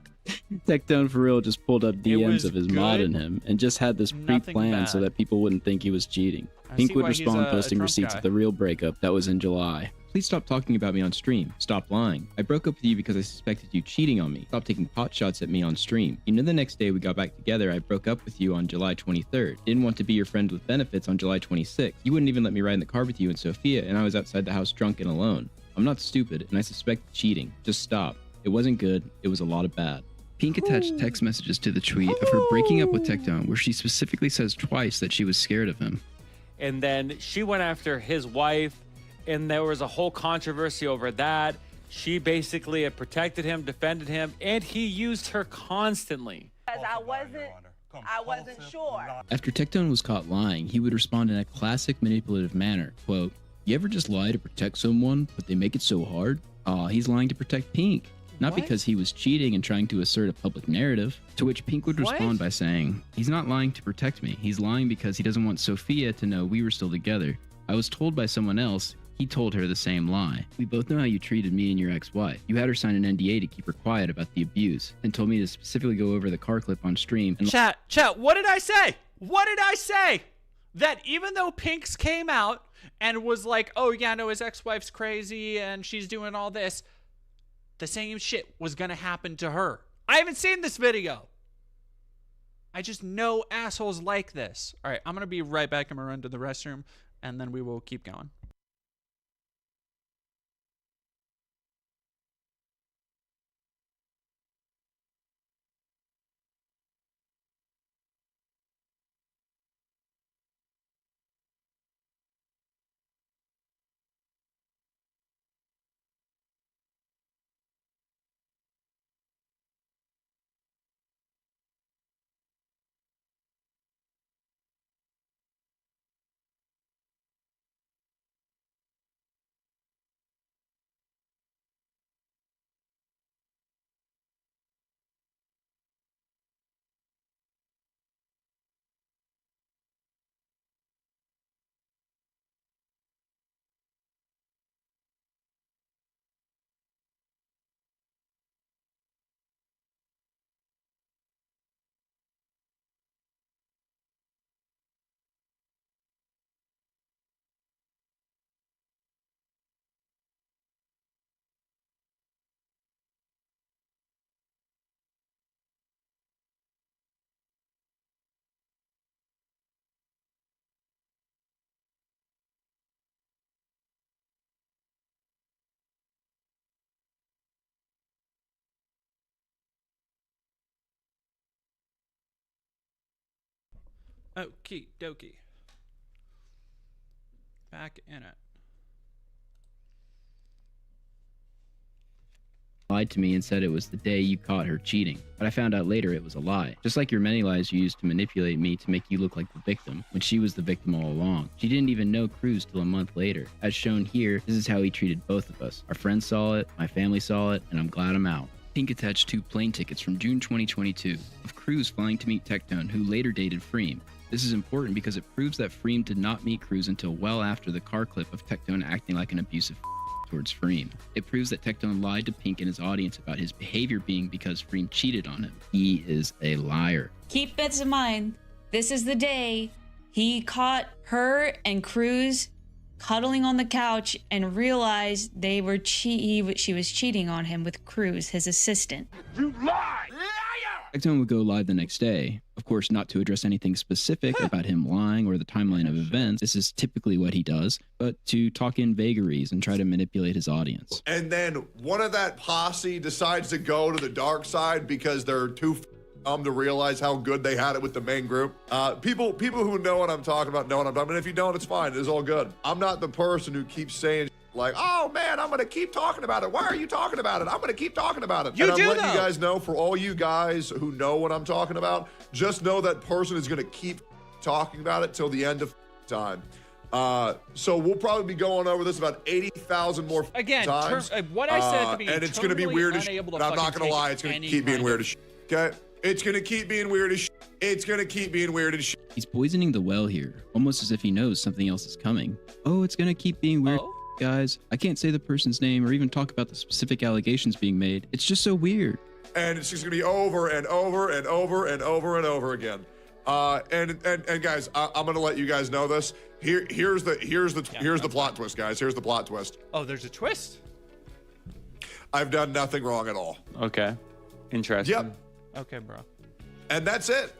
Tectone for real just pulled up DMs of his mod in him and just had this pre-planned so that people wouldn't think he was cheating. Pink would respond posting receipts of the real breakup that was in July. Please stop talking about me on stream. Stop lying. I broke up with you because I suspected you cheating on me. Stop taking pot shots at me on stream. You know the next day we got back together, I broke up with you on July 23rd. Didn't want to be your friend with benefits on July 26th. You wouldn't even let me ride in the car with you and Sophia, and I was outside the house drunk and alone. I'm not stupid, and I suspect cheating. Just stop. It wasn't good. It was a lot of bad. Pink attached text messages to the tweet of her breaking up with Tectone, where she specifically says twice that she was scared of him. And then she went after his wife, and there was a whole controversy over that. She basically had protected him, defended him, and he used her constantly. I wasn't sure. After Tectone was caught lying, he would respond in a classic manipulative manner. Quote, you ever just lie to protect someone, but they make it so hard? Aw, he's lying to protect Pink. Not because he was cheating and trying to assert a public narrative. To which Pink would respond by saying, he's not lying to protect me. He's lying because he doesn't want Sophia to know we were still together. I was told by someone else. He told her the same lie. We both know how you treated me and your ex-wife. You had her sign an NDA to keep her quiet about the abuse and told me to specifically go over the car clip on stream. And Chat, what did I say? What did I say? That even though Pink's came out and was like, oh yeah, no, his ex-wife's crazy and she's doing all this, the same shit was gonna happen to her. I haven't seen this video. I just know assholes like this. All right, I'm gonna be right back. I'm gonna run to the restroom and then we will keep going. Okie dokie. Back in it. lied to me and said it was the day you caught her cheating, but I found out later it was a lie. Just like your many lies you used to manipulate me to make you look like the victim, when she was the victim all along. She didn't even know Cruz till a month later. As shown here, this is how he treated both of us. Our friends saw it, my family saw it, and I'm glad I'm out. Pink attached 2 plane tickets from June 2022 of Cruz flying to meet Tectone, who later dated Freem. This is important because it proves that Freem did not meet Cruz until well after the car clip of Tectone acting like an abusive towards Freem. It proves that Tectone lied to Pink and his audience about his behavior being because Freem cheated on him. He is a liar. Keep this in mind. This is the day he caught her and Cruz cuddling on the couch and realized they were she was cheating on him with Cruz, his assistant. You lie! Tectone would go live the next day, of course not to address anything specific about him lying or the timeline of events. This is typically what he does, but to talk in vagaries and try to manipulate his audience. And then one of that posse decides to go to the dark side because they're too to realize how good they had it with the main group. People who know what I'm talking about know what I'm talking about. And if you don't, it's fine. It's all good. I'm not the person who keeps saying like, oh man, I'm gonna keep talking about it. Why are you talking about it? I'm gonna keep talking about it. And I'm letting you guys know, for all you guys who know what I'm talking about, just know that person is gonna keep talking about it till the end of time. So we'll probably be going over this about 80,000 more times. What I said at the beginning, and it's gonna be weird as shit. I'm not gonna lie, it's gonna keep being weird as shit. Okay? It's gonna keep being weird as shit. It's gonna keep being weird as shit. He's poisoning the well here, almost as if he knows something else is coming. Oh, it's gonna keep being weird. Guys, I can't say the person's name or even talk about the specific allegations being made. It's just so weird. And it's just gonna be over and over and over and over and over again. And guys, I'm gonna let you guys know this. Here's the plot twist, guys. Here's the plot twist. Oh, there's a twist? I've done nothing wrong at all. Okay. Interesting. Yep. Okay, bro. And that's it.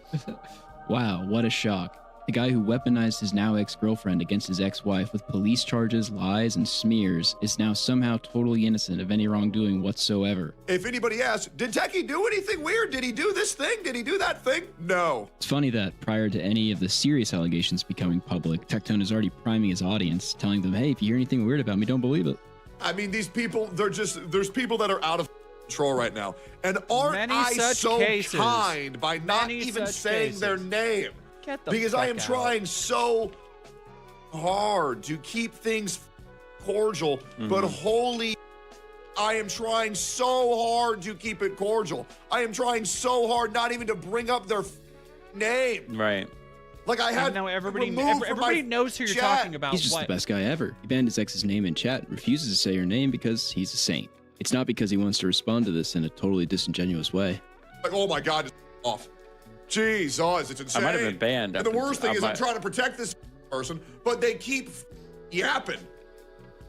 Wow, what a shock. The guy who weaponized his now ex-girlfriend against his ex-wife with police charges, lies, and smears is now somehow totally innocent of any wrongdoing whatsoever. If anybody asks, did Techie do anything weird? Did he do this thing? Did he do that thing? No. It's funny that prior to any of the serious allegations becoming public, Tectone is already priming his audience, telling them, hey, if you hear anything weird about me, don't believe it. I mean, these people, there's people that are out of control right now. And aren't I so kind by not even saying their name? Because I am trying so hard to keep things cordial, but holy, I am trying so hard to keep it cordial. I am trying so hard not even to bring up their name. Right. Like I had now everybody knows who you're talking about. He's just the best guy ever. He banned his ex's name in chat, refuses to say her name because he's a saint. It's not because he wants to respond to this in a totally disingenuous way. Like, oh my God, it's off. Jesus, it's insane. I might have been banned. And the worst thing is I'm trying to protect this person, but they keep yapping.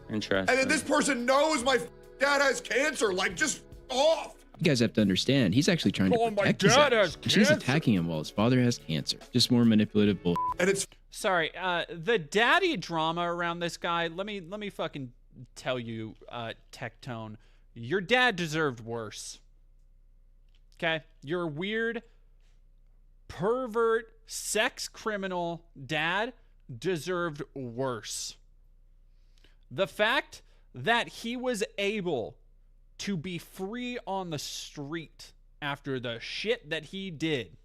Interesting. And then this person knows my dad has cancer. Like, just off. You guys have to understand, he's actually trying to protect his ex. She's attacking him while his father has cancer. Just more manipulative bull. And it's sorry, the daddy drama around this guy. Let me fucking tell you, Tectone, your dad deserved worse. Okay, you're weird. Pervert, sex criminal dad deserved worse. The fact that he was able to be free on the street after the shit that he did,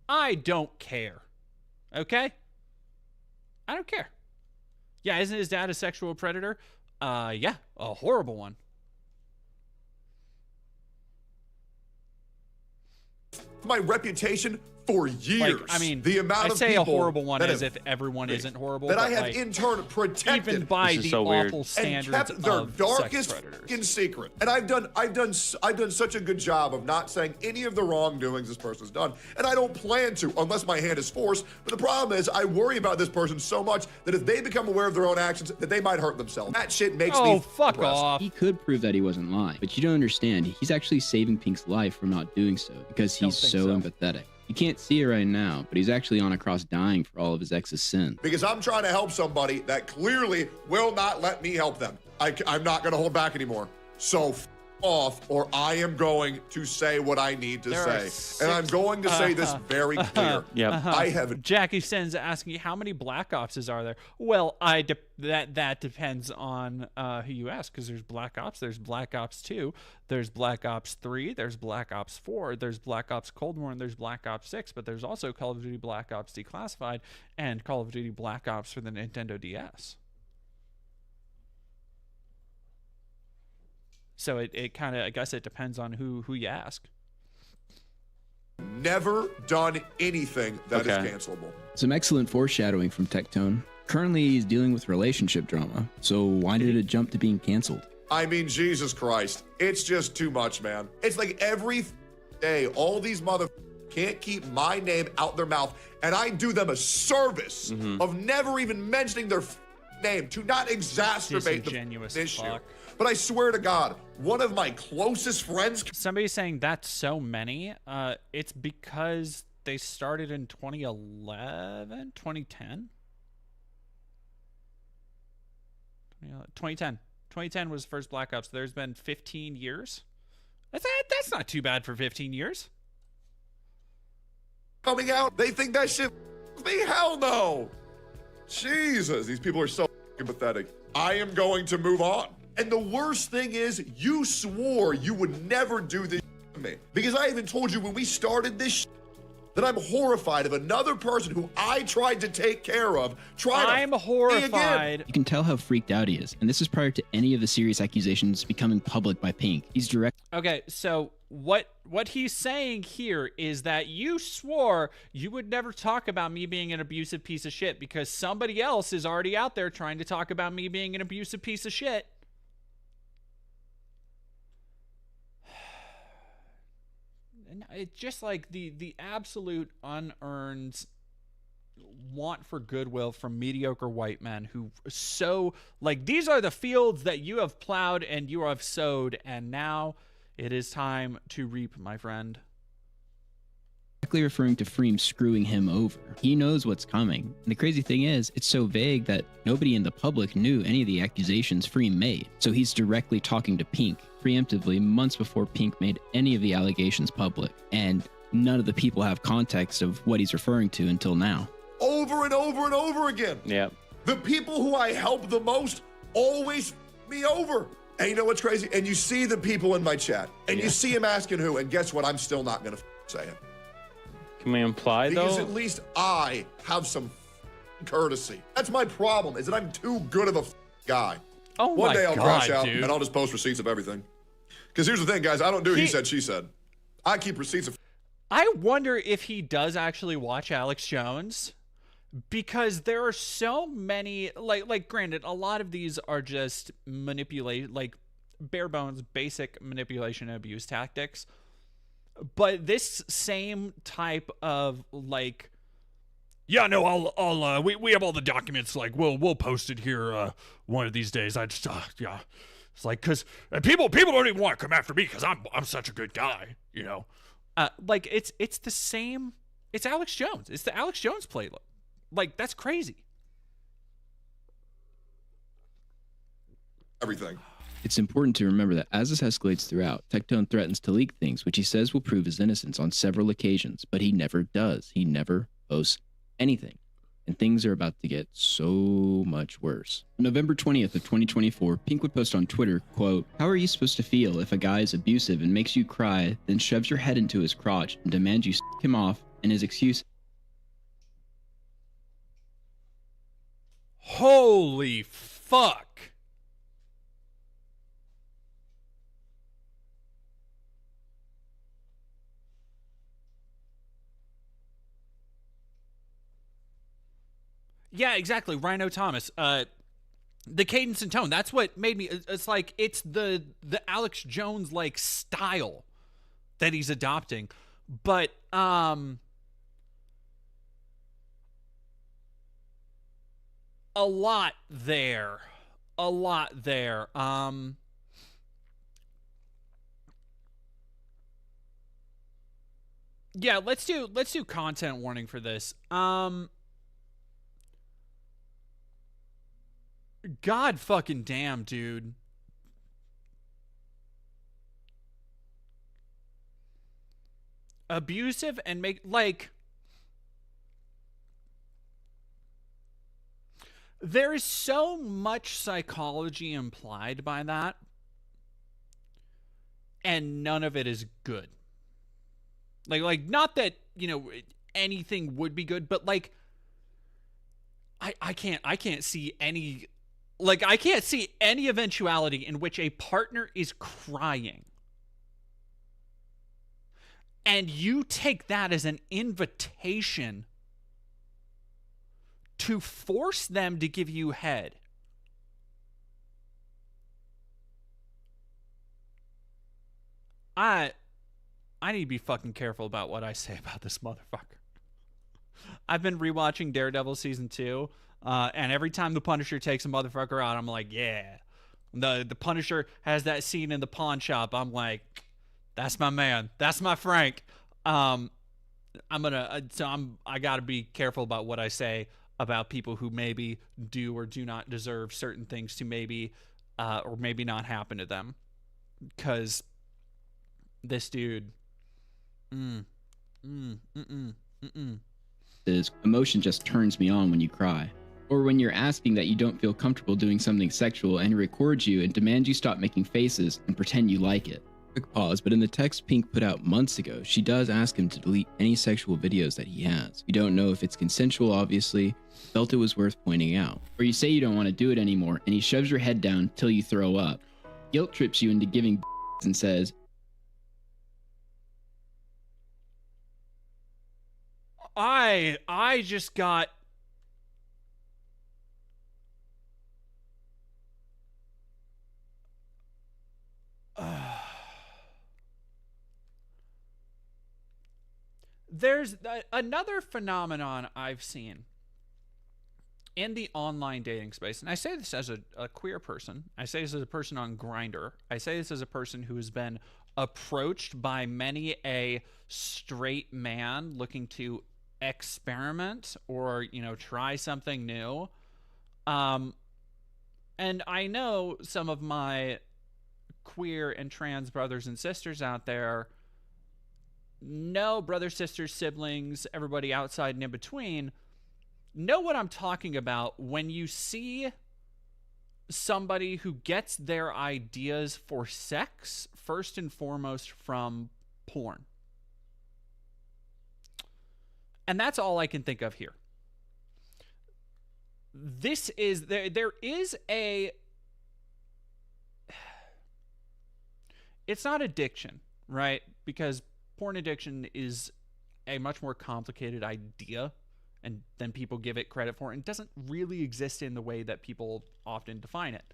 I don't care. Okay? I don't care. Yeah, isn't his dad a sexual predator? Yeah, a horrible one. My reputation for years. Like, I mean, the amount I of say people a horrible one that as have, if everyone isn't horrible. That but I have like, in turn protected, even by the so awful standards and kept their of darkest sex predators. in secret. And I've done such a good job of not saying any of the wrongdoings this person's done, and I don't plan to unless my hand is forced. But the problem is, I worry about this person so much that if they become aware of their own actions, that they might hurt themselves. That shit makes me fuck depressed. off. He could prove that he wasn't lying, but you don't understand. He's actually saving Pink's life from not doing so because he's so empathetic. You can't see it right now, but he's actually on a cross dying for all of his ex's sin. Because I'm trying to help somebody that clearly will not let me help them. I'm not going to hold back anymore. So off, or I am going to say what I need to say. And I'm going to say this very clear. I have Jackie Sens asking how many Black Opses are there? Well, that depends on who you ask, because there's Black Ops, there's Black Ops 2, there's Black Ops 3, there's Black Ops 4, there's Black Ops Cold War, and there's Black Ops 6, but there's also Call of Duty Black Ops Declassified and Call of Duty Black Ops for the Nintendo DS. So it kind of, I guess it depends on who you ask. Never done anything that is cancelable. Some excellent foreshadowing from Tectone. Currently, he's dealing with relationship drama, so why did it jump to being canceled? I mean, Jesus Christ. It's just too much, man. It's like every day, all these can't keep my name out their mouth, and I do them a service of never even mentioning their name to not exacerbate the issue. But I swear to God, one of my closest friends... Somebody's saying that's so many. It's because they started in 2011, 2010? 2010. 2010 was first Black Ops. There's been 15 years. That's not too bad for 15 years. Coming out, they think that shit me? Hell no. Jesus, these people are so pathetic. I am going to move on. And the worst thing is, you swore you would never do this to me. Because I even told you when we started this that I'm horrified of another person who I tried to take care of. I'm horrified. You can tell how freaked out he is, and this is prior to any of the serious accusations becoming public by Pink. He's direct. Okay, so what he's saying here is that you swore you would never talk about me being an abusive piece of shit because somebody else is already out there trying to talk about me being an abusive piece of shit. It's just like the absolute unearned want for goodwill from mediocre white men who sow, like, these are the fields that you have plowed and you have sowed, and now it is time to reap, my friend. Directly referring to Freem screwing him over. He knows what's coming. And the crazy thing is, it's so vague that nobody in the public knew any of the accusations Freem made. So he's directly talking to Pink preemptively months before Pink made any of the allegations public. And none of the people have context of what he's referring to until now. Over and over and over again. Yeah. The people who I help the most always me over. And you know what's crazy? And you see the people in my chat, and you see him asking who, and guess what? I'm still not going to say it. Can we imply, because though? At least I have some courtesy. That's my problem, is that I'm too good of a guy. Oh One day I'll crash out, dude. and I'll just post receipts of everything. Because here's the thing, guys. I don't do he said, she said. I keep receipts of... I wonder if he does actually watch Alex Jones, because there are so many, like granted, a lot of these are just like bare bones, basic manipulation and abuse tactics. But this same type of, like, yeah, no, we have all the documents, like, we'll post it here one of these days. I just, yeah. It's like, because people don't even want to come after me because I'm such a good guy, you know? Like, it's the same, it's Alex Jones. It's the Alex Jones playbook. Like, that's crazy. Everything. It's important to remember that as this escalates throughout, Tectone threatens to leak things which he says will prove his innocence on several occasions, but he never does. He never posts anything. And things are about to get so much worse. On November 20th of 2024, Pink would post on Twitter, quote, "How are you supposed to feel if a guy is abusive and makes you cry, then shoves your head into his crotch and demands you suck him off, and his excuse..." Holy fuck. Yeah, exactly. Rhino Thomas. The cadence and tone. That's what made me. It's like it's the Alex Jones like style that he's adopting, but a lot there. Yeah, let's do content warning for this. God fucking damn, dude. Abusive and make, like, there is so much psychology implied by that, and none of it is good. Like not that, you know, anything would be good, but like I can't see any Like, I can't see any eventuality in which a partner is crying and you take that as an invitation to force them to give you head. I need to be fucking careful about what I say about this motherfucker. I've been rewatching Daredevil season 2. And every time the Punisher takes a motherfucker out, I'm like, yeah. The Punisher has that scene in the pawn shop. I'm like, that's my man. That's my Frank. I gotta be careful about what I say about people who maybe do or do not deserve certain things to maybe or maybe not happen to them. Because this dude, Emotion just turns me on when you cry. Or when you're asking that you don't feel comfortable doing something sexual and he records you and demands you stop making faces and pretend you like it. Quick pause, but in the text Pink put out months ago, she does ask him to delete any sexual videos that he has. You don't know if it's consensual, obviously, felt it was worth pointing out. Or you say you don't want to do it anymore and he shoves your head down till you throw up. Guilt trips you into giving and says, I just got there's another phenomenon I've seen in the online dating space, and I say this as a queer person. I say this as a person on Grindr. I say this as a person who has been approached by many a straight man looking to experiment or, you know, try something new. And I know some of my queer and trans brothers and sisters out there, brothers, sisters, siblings, everybody outside and in between, know what I'm talking about when you see somebody who gets their ideas for sex first and foremost from porn. And that's all I can think of here. This is there is a, it's not addiction, right? Because porn addiction is a much more complicated idea and than people give it credit for, and doesn't really exist in the way that people often define it.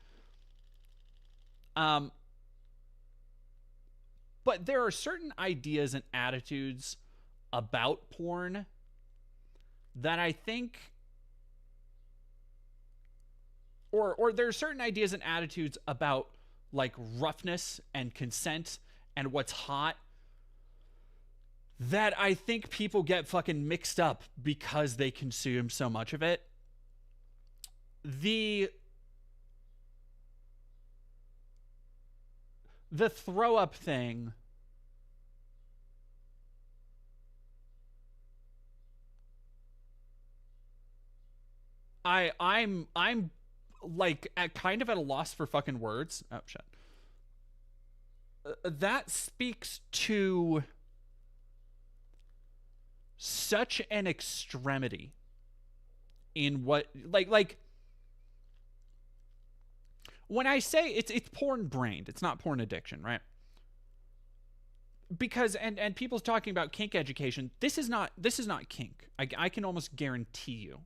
But there are certain ideas and attitudes about porn that I think, or there are certain ideas and attitudes about like roughness and consent and what's hot that I think people get fucking mixed up because they consume so much of it. The throw up thing, I'm like kind of at a loss for fucking words. Oh shit. That speaks to such an extremity in what like when I say it's porn brained, it's not porn addiction, right? Because and people's talking about kink education, this is not kink. I can almost guarantee you.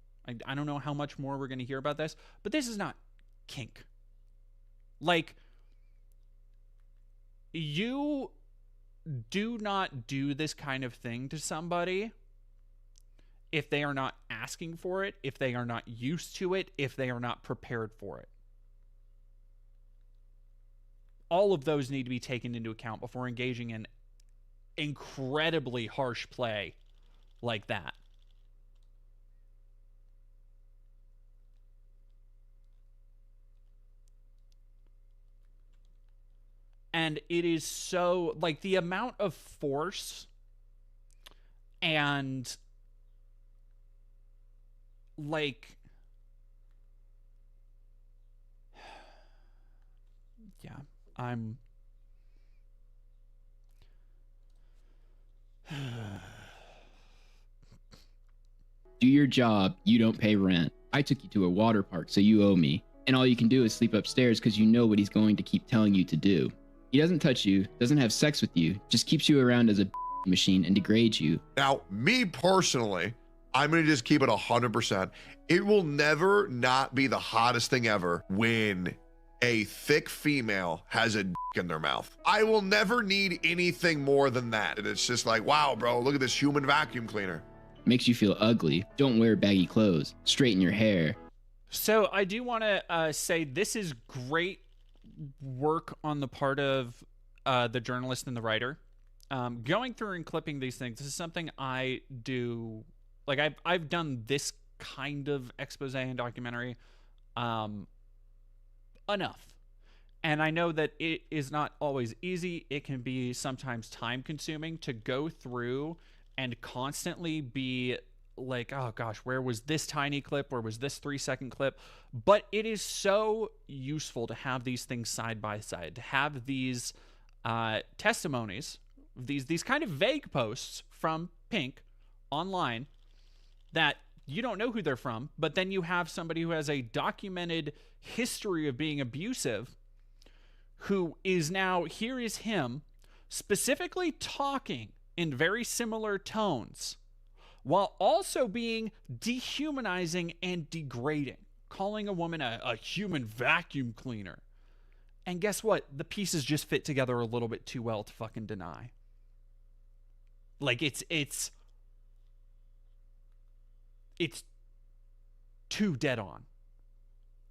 I don't know how much more we're going to hear about this, but this is not kink. Like, you do not do this kind of thing to somebody if they are not asking for it, if they are not used to it, if they are not prepared for it. All of those need to be taken into account before engaging in incredibly harsh play like that. And it is so, like, the amount of force and, like, yeah, I'm... Do your job, you don't pay rent. I took you to a water park, so you owe me. And all you can do is sleep upstairs because you know what he's going to keep telling you to do. He doesn't touch you, doesn't have sex with you, just keeps you around as a machine and degrades you. Now, me personally, I'm going to just keep it 100%. It will never not be the hottest thing ever when a thick female has a in their mouth. I will never need anything more than that. And it's just like, wow, bro, look at this human vacuum cleaner. Makes you feel ugly. Don't wear baggy clothes. Straighten your hair. So I do want to say this is great work on the part of the journalist and the writer. Going through and clipping these things, this is something I do. Like I've done this kind of expose and documentary enough. And I know that it is not always easy. It can be sometimes time consuming to go through and constantly be like, oh gosh, where was this tiny clip? Where was this 3-second clip? But it is so useful to have these things side by side, to have these testimonies, these kind of vague posts from Pink online that you don't know who they're from, but then you have somebody who has a documented history of being abusive, who is now, here is him specifically talking in very similar tones while also being dehumanizing and degrading, calling a woman a human vacuum cleaner. And guess what? The pieces just fit together a little bit too well to fucking deny. Like it's too dead on.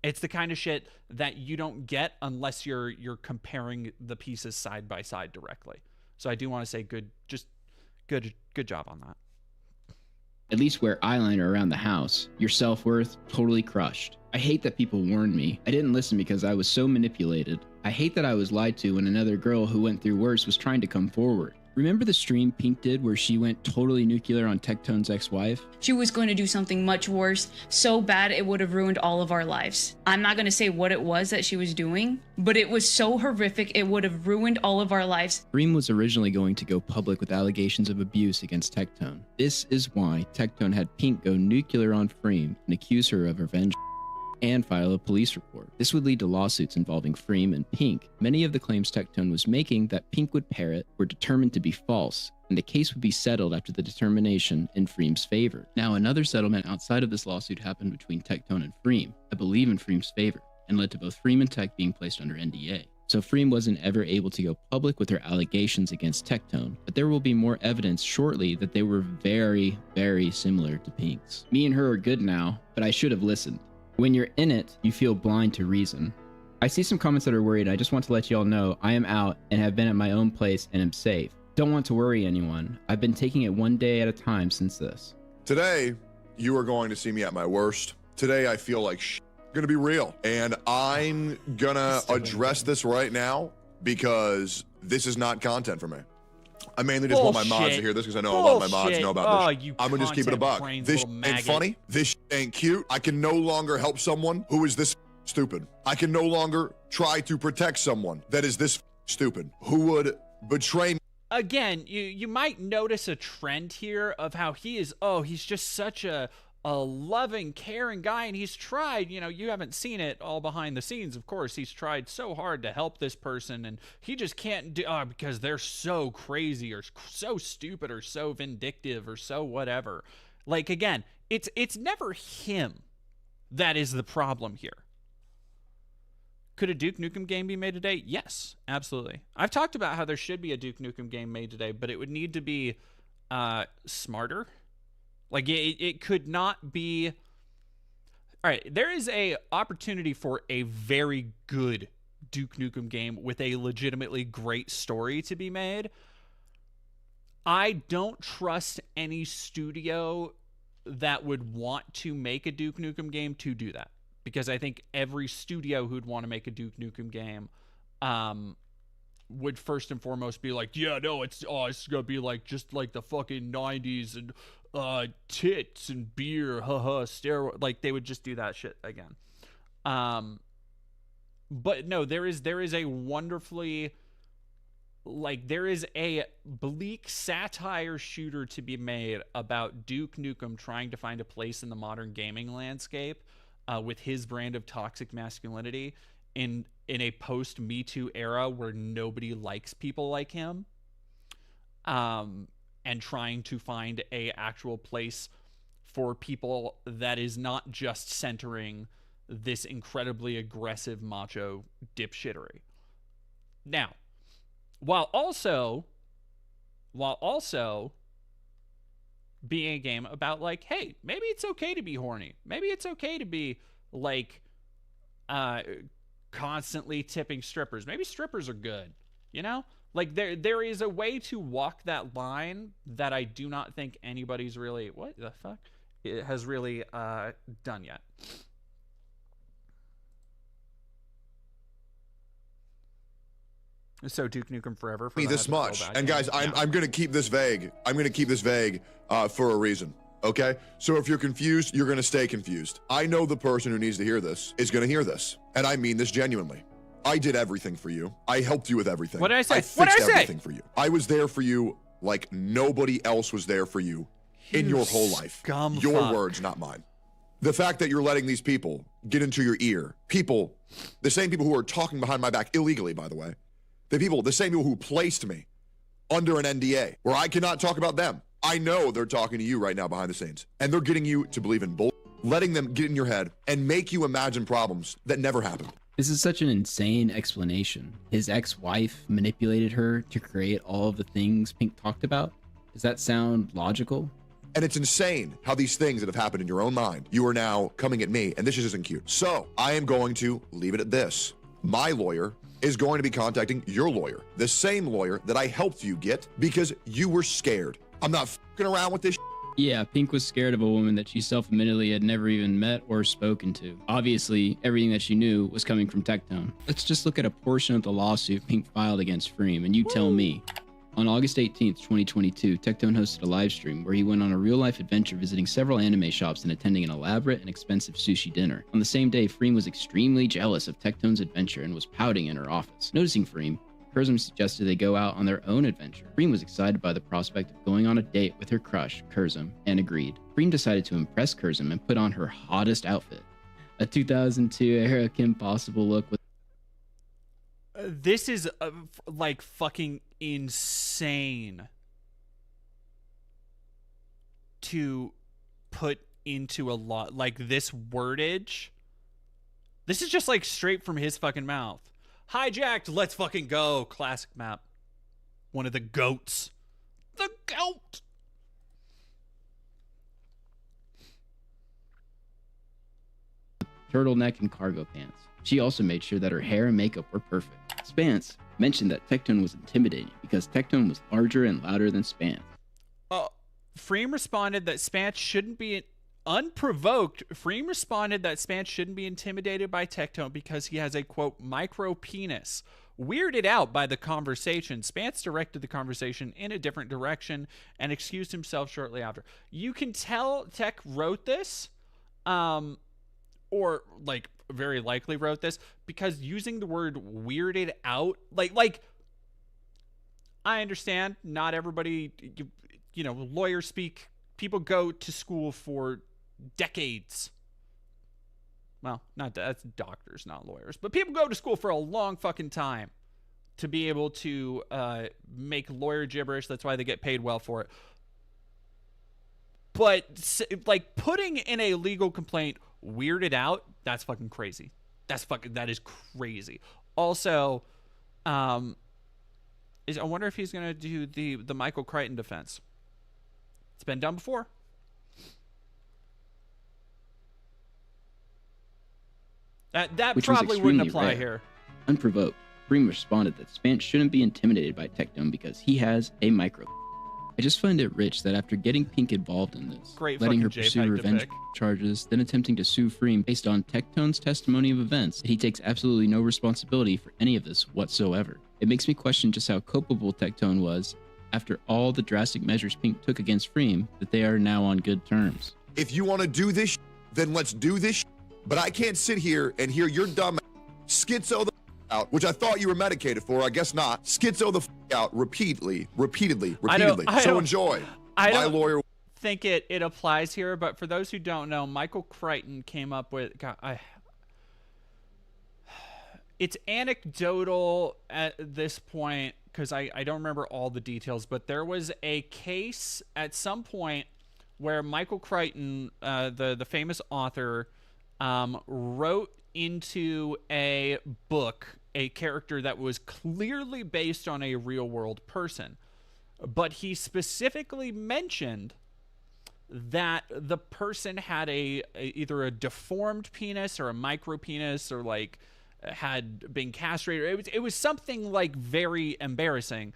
It's the kind of shit that you don't get unless you're comparing the pieces side by side directly. So I do want to say good job on that. At least wear eyeliner around the house. Your self-worth totally crushed. I hate that people warned me. I didn't listen because I was so manipulated. I hate that I was lied to when another girl who went through worse was trying to come forward. Remember the stream Pink did where she went totally nuclear on Tectone's ex-wife? She was going to do something much worse, so bad it would have ruined all of our lives. I'm not going to say what it was that she was doing, but it was so horrific it would have ruined all of our lives. Freem was originally going to go public with allegations of abuse against Tectone. This is why Tectone had Pink go nuclear on Freem and accuse her of revenge and file a police report. This would lead to lawsuits involving Freem and Pink. Many of the claims Tectone was making that Pink would parrot were determined to be false, and the case would be settled after the determination in Freem's favor. Now, another settlement outside of this lawsuit happened between Tectone and Freem, I believe in Freem's favor, and led to both Freem and Tech being placed under NDA. So Freem wasn't ever able to go public with her allegations against Tectone, but there will be more evidence shortly that they were very, very similar to Pink's. Me and her are good now, but I should have listened. When you're in it, you feel blind to reason. I see some comments that are worried. I just want to let you all know I am out and have been at my own place and am safe. Don't want to worry anyone. I've been taking it one day at a time since this. Today, you are going to see me at my worst. Today, I feel like gonna be real. And I'm gonna address this right now because this is not content for me. I mainly just want my mods to hear this because I know a lot of my mods know about this. I'm gonna just keep it a buck. This ain't funny. This ain't cute. I can no longer help someone who is this stupid. I can no longer try to protect someone that is this stupid, who would betray me. Again, you might notice a trend here of how he's just such a loving, caring guy, and he's tried, you haven't seen it all behind the scenes, of course, he's tried so hard to help this person, and he just can't do because they're so crazy or so stupid or so vindictive or so whatever. Like, again, it's never him that is the problem here. Could a Duke Nukem game be made today? Yes, absolutely. I've talked about how there should be a Duke Nukem game made today, but it would need to be smarter. Like, it could not be... All right, there is a opportunity for a very good Duke Nukem game with a legitimately great story to be made. I don't trust any studio that would want to make a Duke Nukem game to do that. Because I think every studio who'd want to make a Duke Nukem game would first and foremost be like, yeah, no, it's going to be like just like the fucking 90s and tits and beer, steroid. Like, they would just do that shit again. But no, there is a wonderfully, like, there is a bleak satire shooter to be made about Duke Nukem trying to find a place in the modern gaming landscape. with his brand of toxic masculinity in a post Me Too era where nobody likes people like him, and trying to find a actual place for people that is not just centering this incredibly aggressive macho dipshittery. Now, while also being a game about like, hey, maybe it's okay to be horny. Maybe it's okay to be like constantly tipping strippers. Maybe strippers are good, you know? Like there is a way to walk that line that I do not think anybody's really, what the fuck? It has really done yet. So Duke Nukem Forever for this much. And guys, I'm going to keep this vague. I'm going to keep this vague for a reason. Okay? So if you're confused, you're going to stay confused. I know the person who needs to hear this is going to hear this. And I mean this genuinely. I did everything for you. I helped you with everything. What did I say? I fixed everything for you. I was there for you like nobody else was there for you in your whole life. Your words, not mine. The fact that you're letting these people get into your ear, people, the same people who are talking behind my back illegally, by the way, the same people who placed me under an NDA where I cannot talk about them. I know they're talking to you right now behind the scenes, and they're getting you to believe in bull, letting them get in your head and make you imagine problems that never happened. This is such an insane explanation. His ex-wife manipulated her to create all of the things Pink talked about. Does that sound logical? And it's insane how these things that have happened in your own mind, you are now coming at me, and this just isn't cute. So I am going to leave it at this. My lawyer is going to be contacting your lawyer, the same lawyer that I helped you get because you were scared. I'm not fucking around with this. Yeah, Pink was scared of a woman that she self-admittedly had never even met or spoken to. Obviously, everything that she knew was coming from Tectone. Let's just look at a portion of the lawsuit Pink filed against Freem, and you tell me. On August 18th, 2022, Tectone hosted a live stream where he went on a real-life adventure visiting several anime shops and attending an elaborate and expensive sushi dinner. On the same day, Freem was extremely jealous of Tectone's adventure and was pouting in her office. Noticing Freem, Curzon suggested they go out on their own adventure. Freem was excited by the prospect of going on a date with her crush, Curzon, and agreed. Freem decided to impress Curzon and put on her hottest outfit, a 2002-era Kim Possible look with this is like fucking insane to put into a lot, like this wordage. This is just like straight from his fucking mouth. Hijacked, let's fucking go. Classic map. One of the goats. The goat. turtleneck and cargo pants. She also made sure that her hair and makeup were perfect. Spance mentioned that Tectone was intimidating because Tectone was larger and louder than Spance. Freem responded that Spance shouldn't be unprovoked. Freem responded that Spance shouldn't be intimidated by Tectone because he has a quote micro penis. Weirded out by the conversation, Spance directed the conversation in a different direction and excused himself shortly after. You can tell Tech wrote this, or like very likely wrote this, because using the word weirded out, like I understand not everybody, you know, lawyer speak, people go to school for decades. Well, not that's doctors, not lawyers, but people go to school for a long fucking time to be able to make lawyer gibberish. That's why they get paid well for it. But like putting in a legal complaint weirded out, that's fucking crazy. That is crazy. Also, I wonder if he's gonna do the Michael Crichton defense. It's been done before. That Which probably wouldn't apply rare. here. Unprovoked, Bream responded that Spance shouldn't be intimidated by Tectone because he has a micro. I just find it rich that after getting Pink involved in this, letting her pursue revenge charges, then attempting to sue Freem based on Tectone's testimony of events, that he takes absolutely no responsibility for any of this whatsoever. It makes me question just how culpable Tectone was after all the drastic measures Pink took against Freem, that they are now on good terms. If you want to do this, then let's do this. But I can't sit here and hear your dumb schizo the out, which I thought you were medicated for. I guess not. Schizo the out repeatedly. So enjoy. My lawyer. think it applies here, but for those who don't know, Michael Crichton came up with... God, it's anecdotal at this point because I don't remember all the details, but there was a case at some point where Michael Crichton, the famous author, wrote into a book a character that was clearly based on a real-world person. But he specifically mentioned that the person had either a deformed penis or a micro penis or like had been castrated. It was something like very embarrassing.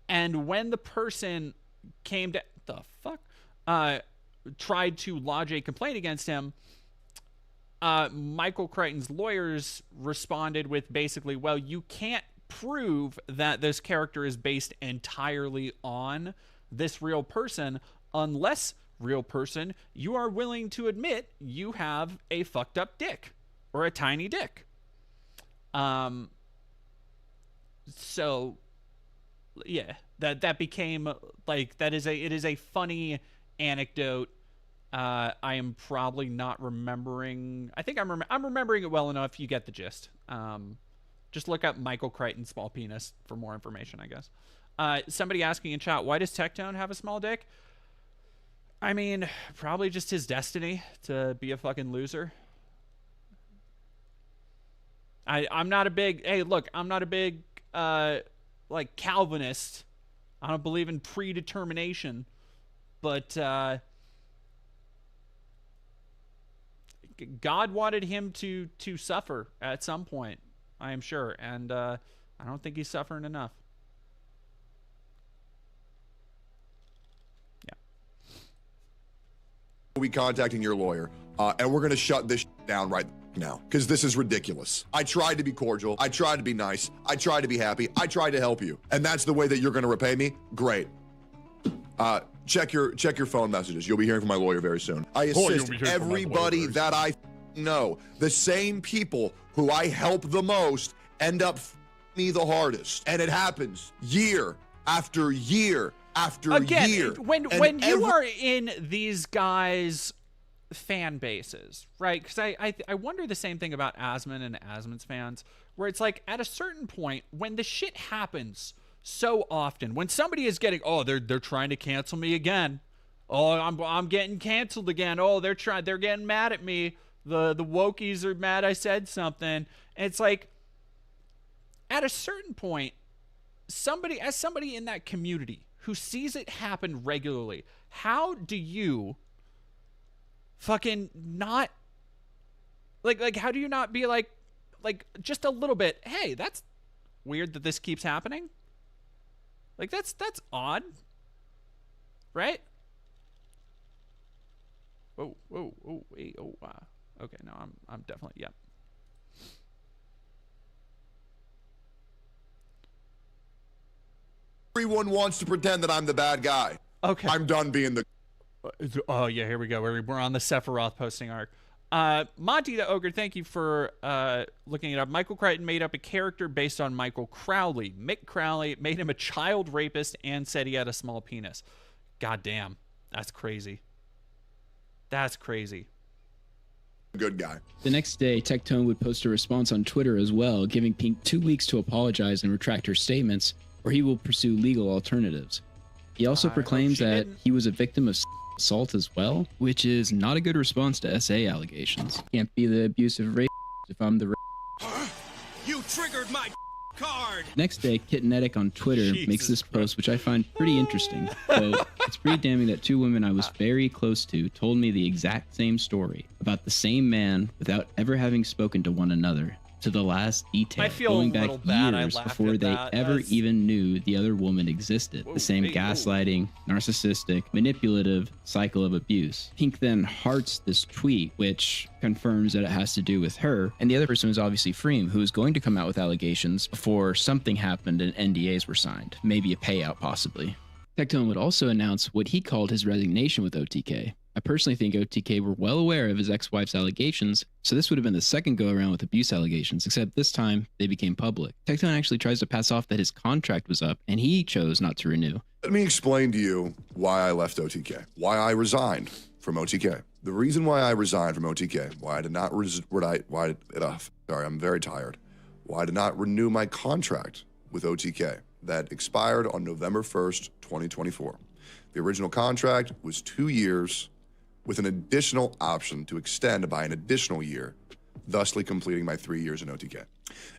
And when the person came to tried to lodge a complaint against him, Michael Crichton's lawyers responded with basically, well, you can't prove that this character is based entirely on this real person unless, real person, you are willing to admit you have a fucked up dick or a tiny dick. So yeah, that became like, it is a funny anecdote. I am probably not remembering. I think I'm remembering it well enough. You get the gist. Just look up Michael Crichton small penis for more information, I guess. Somebody asking in chat, why does Tectone have a small dick? I mean, probably just his destiny to be a fucking loser. I'm not a big, hey, look, I'm not a big, like, Calvinist. I don't believe in predetermination. But, God wanted him to suffer at some point, I am sure. And, I don't think he's suffering enough. We'll be contacting your lawyer, and we're going to shut this down right now because this is ridiculous. I tried to be cordial. I tried to be nice. I tried to be happy. I tried to help you. And that's the way that you're going to repay me? Great. Check your phone messages. You'll be hearing from my lawyer very soon. I assist everybody that I know. The same people who I help the most end up me the hardest. And it happens year after year after year. When you are in these guys' fan bases, right? Because I wonder the same thing about Asmon and Asmon's fans, where it's like at a certain point when the shit happens so often, when somebody is getting, oh, they're trying to cancel me again. Oh, I'm getting canceled again. Oh, they're getting mad at me. The wokies are mad I said something. And it's like at a certain point, somebody in that community who sees it happen regularly, how do you fucking not like how do you not be like just a little bit, hey, that's weird that this keeps happening? Like that's odd. Right? Oh, wait, wow. Okay, no, I'm definitely, yep. Everyone wants to pretend that I'm the bad guy. Okay. I'm done being the... Oh, yeah, here we go. We're on the Sephiroth posting arc. Monty the Ogre, thank you for looking it up. Michael Crichton made up a character based on Michael Crowley. Mick Crowley made him a child rapist and said he had a small penis. God damn. That's crazy. That's crazy. Good guy. The next day, Tectone would post a response on Twitter as well, giving Pink 2 weeks to apologize and retract her statements, or he will pursue legal alternatives. He also proclaims that he was a victim of assault as well, which is not a good response to SA allegations. Can't be the abusive rape if I'm the You triggered my card! Next day, Kitnetic on Twitter makes this post, which I find pretty interesting. Quote, it's pretty damning that two women I was very close to told me the exact same story about the same man without ever having spoken to one another, to the last detail, going back years before they ever even knew the other woman existed. The same gaslighting, narcissistic, manipulative cycle of abuse. Pink then hearts this tweet, which confirms that it has to do with her, and the other person was obviously Freem, who was going to come out with allegations before something happened and NDAs were signed. Maybe a payout, possibly. Tectone would also announce what he called his resignation with OTK. I personally think OTK were well aware of his ex-wife's allegations, so this would have been the second go-around with abuse allegations, except this time they became public. Tectone actually tries to pass off that his contract was up, and he chose not to renew. Let me explain to you why I left OTK, why I resigned from OTK. The reason why I resigned from OTK, why I did not sorry, I'm very tired. Why I did not renew my contract with OTK that expired on November 1st, 2024. The original contract was 2 years with an additional option to extend by an additional year, thusly completing my 3 years in OTK.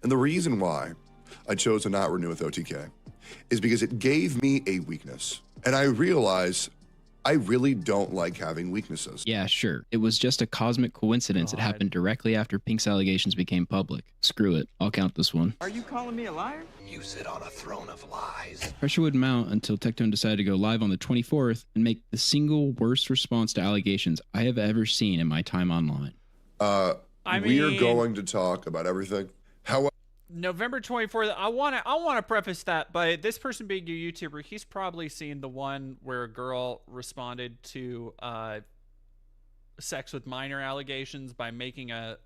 And the reason why I chose to not renew with OTK is because it gave me a weakness. And I realized I really don't like having weaknesses. Yeah, sure. It was just a cosmic coincidence that happened directly after Pink's allegations became public. Screw it. I'll count this one. Are you calling me a liar? You sit on a throne of lies. Pressure would mount until Tectone decided to go live on the 24th and make the single worst response to allegations I have ever seen in my time online. We are going to talk about everything. However, November 24th, I want to preface that by this person being a YouTuber, he's probably seen the one where a girl responded to sex with minor allegations by making a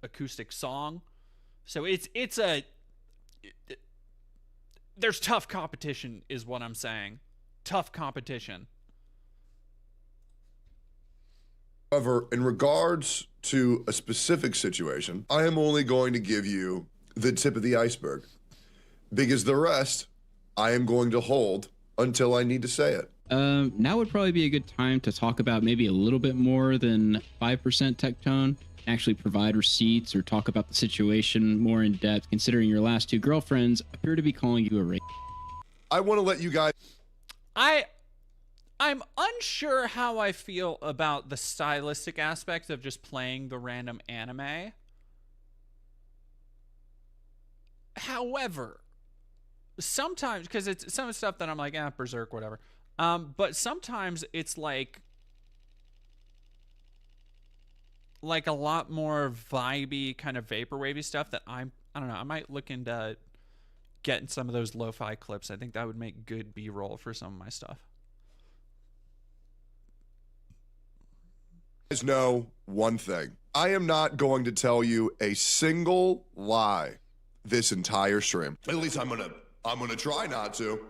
acoustic song. So there's tough competition is what I'm saying. Tough competition. However, in regards to a specific situation, I am only going to give you the tip of the iceberg, because the rest I am going to hold until I need to say it. Now would probably be a good time to talk about maybe a little bit more than 5% Tectone, actually provide receipts or talk about the situation more in depth, considering your last two girlfriends appear to be calling you a rape. I want to let you guys... I'm unsure how I feel about the stylistic aspect of just playing the random anime. However, sometimes, because it's some stuff that I'm like, Berserk, whatever. But sometimes it's like a lot more vibey, kind of vaporwavy stuff that I don't know. I might look into getting some of those lo-fi clips. I think that would make good B-roll for some of my stuff. Guys know one thing. I am not going to tell you a single lie this entire stream. At least I'm gonna try not to.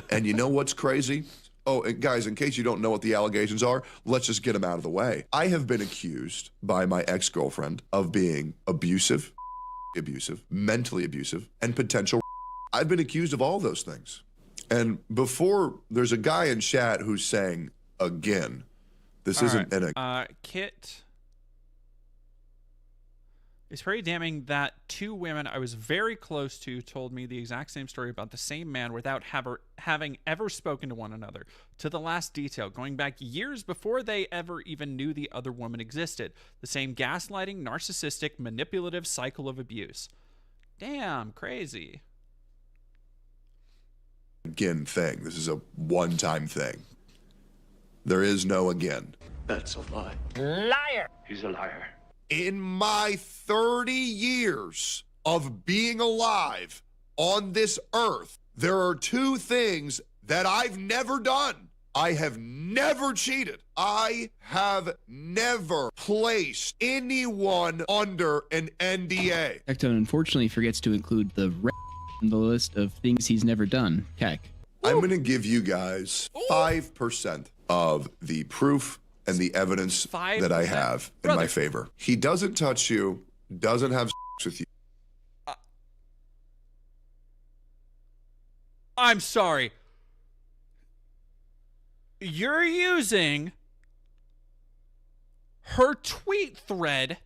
And you know what's crazy? Oh, and guys, in case you don't know what the allegations are, let's just get them out of the way. I have been accused by my ex-girlfriend of being abusive, mentally abusive, and potential. I've been accused of all those things. And before, there's a guy in chat who's saying, again, this all isn't right. an... Kit... It's very damning that two women I was very close to told me the exact same story about the same man without having ever spoken to one another, to the last detail, going back years before they ever even knew the other woman existed. The same gaslighting, narcissistic, manipulative cycle of abuse. Damn, crazy. Again thing. This is a one-time thing. There is no again. That's a lie. Liar! He's a liar. In my 30 years of being alive on this earth, there are two things that I've never done. I have never cheated. I have never placed anyone under an NDA. Tectone unfortunately forgets to include the in the list of things he's never done. Tech. I'm going to give you guys 5% of the proof and the evidence 5%? that I have in my favor. He doesn't touch you, doesn't have sex with you. I'm sorry. You're using her tweet thread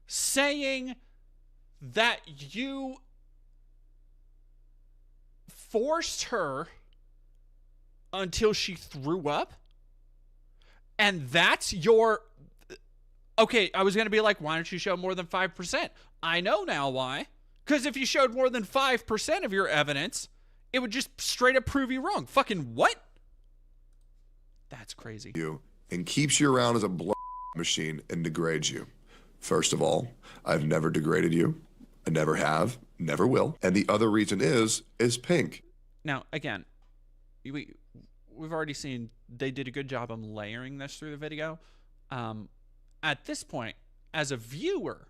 saying that you forced her until she threw up? And that's your... Okay, I was going to be like, why don't you show more than 5%? I know now why. Because if you showed more than 5% of your evidence, it would just straight up prove you wrong. Fucking what? That's crazy. You and keeps you around as a blood machine and degrades you. First of all, I've never degraded you. I never have, never will. And the other reason is Pink. Now, again, we've already seen they did a good job of layering this through the video. At this point, as a viewer,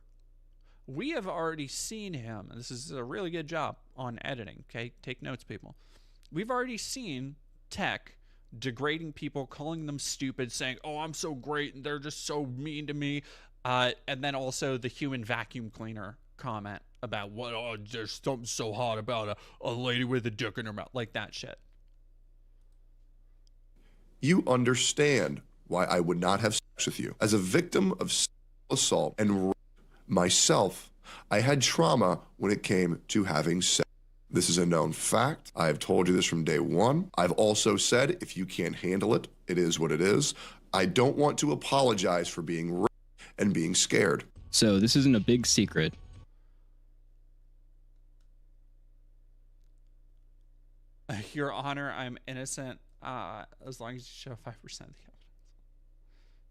we have already seen him, and this is a really good job on editing, okay? Take notes, people. We've already seen Tech degrading people, calling them stupid, saying, oh, I'm so great, and they're just so mean to me. And then also the human vacuum cleaner comment about, what, oh, there's something so hot about a lady with a dick in her mouth, like that shit. You understand why I would not have sex with you. As a victim of sexual assault and rape myself, I had trauma when it came to having sex. This is a known fact. I have told you this from day one. I've also said, if you can't handle it, it is what it is. I don't want to apologize for being raped and being scared. So this isn't a big secret. Your Honor, I'm innocent, as long as you show 5% of the evidence.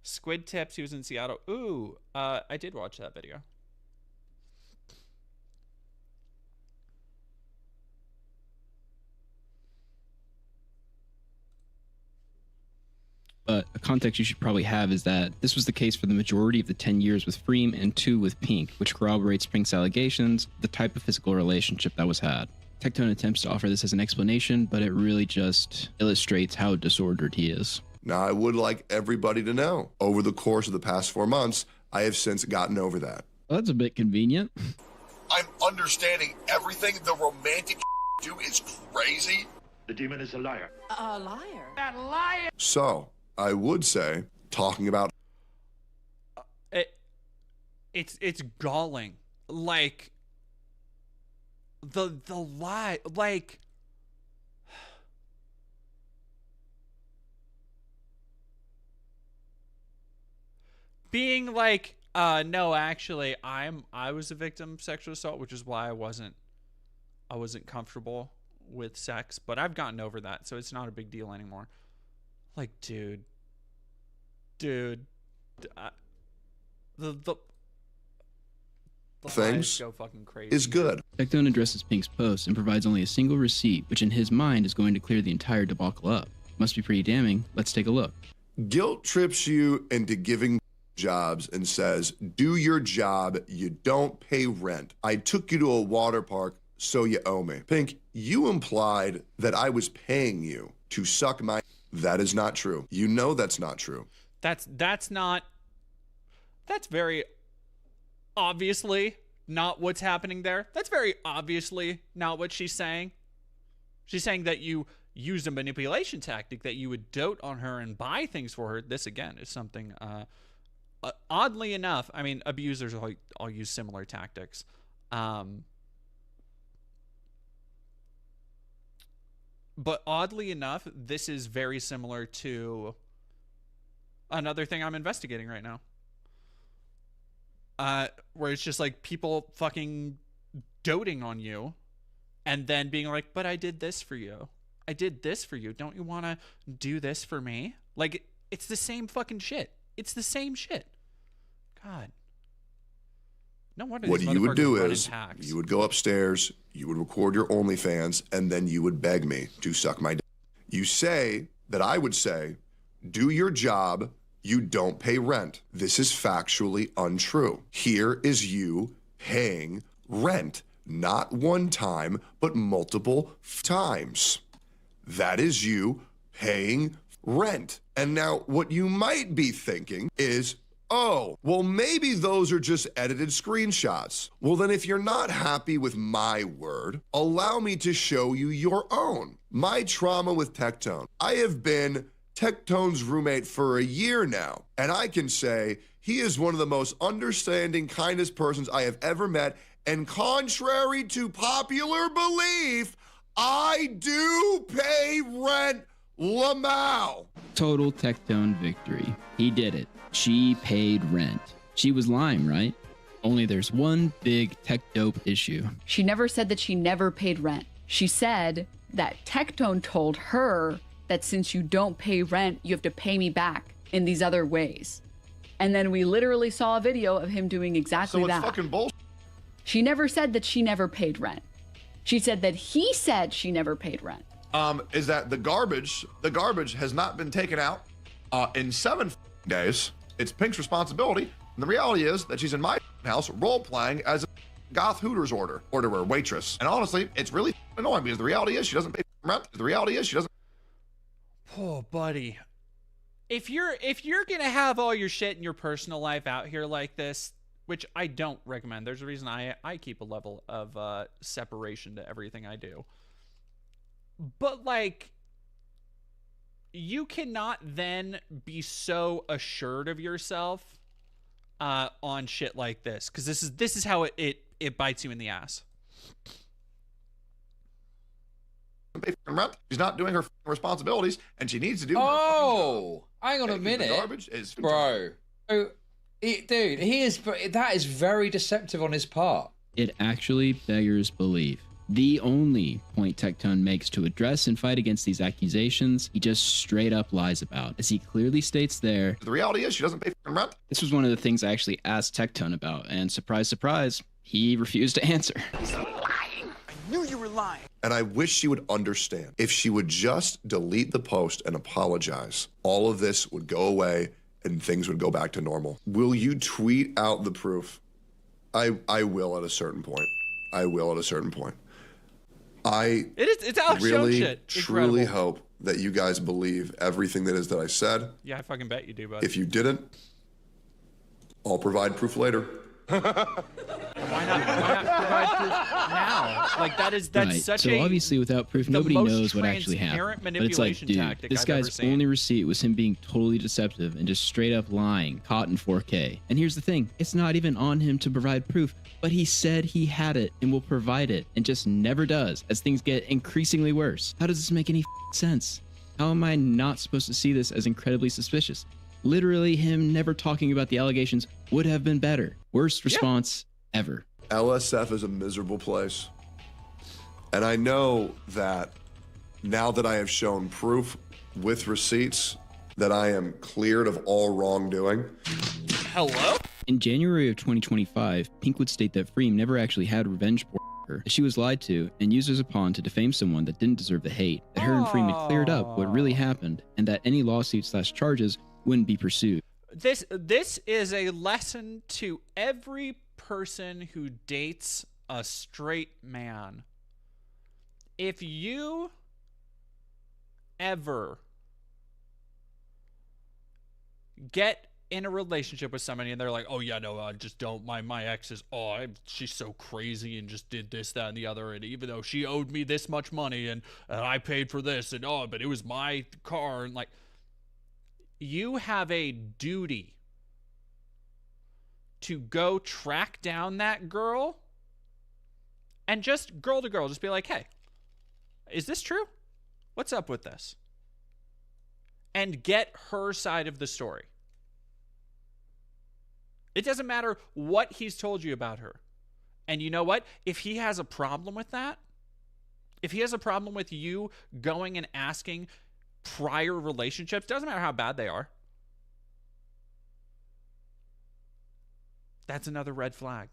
Squid Tips, he was in Seattle. Ooh, I did watch that video. But a context you should probably have is that this was the case for the majority of the 10 years with Freem and 2 with Pink, which corroborates Pink's allegations, the type of physical relationship that was had. Tectone attempts to offer this as an explanation, but it really just illustrates how disordered he is. Now, I would like everybody to know, over the course of the past 4 months, I have since gotten over that. Well, that's a bit convenient. I'm understanding everything the romantic do is crazy. The demon is a liar. A liar? That liar! So, I would say, talking about... It's galling. Like, the lie, like... being like, no, actually, I was a victim of sexual assault, which is why I wasn't comfortable with sex, but I've gotten over that, so it's not a big deal anymore. Like, dude, the things go fucking crazy. Is good. Tectone addresses Pink's post and provides only a single receipt, which in his mind is going to clear the entire debacle up. Must be pretty damning. Let's take a look. Guilt trips you into giving jobs and says, do your job, you don't pay rent. I took you to a water park, so you owe me. Pink, you implied that I was paying you to suck my... That is not true. You know that's not true. That's very obviously not what's happening there. That's very obviously not what she's saying. She's saying that you used a manipulation tactic, that you would dote on her and buy things for her. This, again, is something, oddly enough, I mean, abusers all use similar tactics. But oddly enough, this is very similar to another thing I'm investigating right now. Where it's just like people fucking doting on you and then being like, but I did this for you. I did this for you. Don't you want to do this for me? Like, it's the same fucking shit. It's the same shit. God. No wonder what you would do is hacks. You would go upstairs, you would record your OnlyFans, and then you would beg me to suck my dick. You say that I would say, do your job, you don't pay rent. This is factually untrue. Here is you paying rent, not one time, but multiple times. That is you paying rent. And now what you might be thinking is, oh, well, maybe those are just edited screenshots. Well, then if you're not happy with my word, allow me to show you your own. My trauma with Tectone. I have been Tectone's roommate for a year now, and I can say he is one of the most understanding, kindest persons I have ever met, and contrary to popular belief, I do pay rent, Lamau. Total Tectone victory. He did it. She paid rent. She was lying, right? Only there's one big tech dope issue. She never said that she never paid rent. She said that Tectone told her that since you don't pay rent, you have to pay me back in these other ways. And then we literally saw a video of him doing exactly that. So it's fucking bullshit. She never said that she never paid rent. She said that he said she never paid rent. is that the garbage has not been taken out in 7 days. It's Pink's responsibility. And the reality is that she's in my house role-playing as a goth Hooters orderer, waitress. And honestly, it's really annoying because the reality is she doesn't pay rent. The reality is she doesn't. Oh, buddy. If you're gonna have all your shit in your personal life out here like this, which I don't recommend. There's a reason I keep a level of separation to everything I do. But like, you cannot then be so assured of yourself on shit like this, because this is how it bites you in the ass. She's not doing her responsibilities, and she needs to do. Oh, hang on a minute, garbage is bro. Dude, that is very deceptive on his part. It actually beggars belief. The only point Tectone makes to address and fight against these accusations, he just straight up lies about, as he clearly states there. The reality is she doesn't pay rent. This was one of the things I actually asked Tectone about, and surprise, surprise, he refused to answer. I knew you were lying. And I wish she would understand. If she would just delete the post and apologize, all of this would go away and things would go back to normal. Will you tweet out the proof? I will at a certain point. I will at a certain point. It's Alex Jones really, shit. truly Incredible. hope that you guys believe everything that is that I said. Yeah, I fucking bet you do, bud. If you didn't, I'll provide proof later. Why not provide proof now? Like that's right. such so a obviously without proof, nobody knows what actually transparent happened. But it's like, dude, tactic this I've guy's ever seen. only receipt was him being totally deceptive and just straight up lying, caught in 4K. And here's the thing, it's not even on him to provide proof, but he said he had it and will provide it and just never does as things get increasingly worse. How does this make any sense? How am I not supposed to see this as incredibly suspicious? Literally, him never talking about the allegations would have been better. Worst response ever. LSF is a miserable place. And I know that now that I have shown proof with receipts that I am cleared of all wrongdoing. Hello? In January of 2025, Pink would state that Freem never actually had revenge for her, that she was lied to and used as a pawn to defame someone that didn't deserve the hate, that her and Freem had cleared up what really happened, and that any lawsuits/charges wouldn't be pursued. This is a lesson to every person who dates a straight man. If you ever get in a relationship with somebody and they're like, oh yeah, no, I just don't, my ex is, she's so crazy and just did this, that, and the other, and even though she owed me this much money and I paid for this, and but it was my car, and like, you have a duty to go track down that girl and just girl to girl, just be like, hey, is this true? What's up with this? And get her side of the story. It doesn't matter what he's told you about her. And you know what? If he has a problem with that, if he has a problem with you going and asking prior relationships, doesn't matter how bad they are, that's another red flag.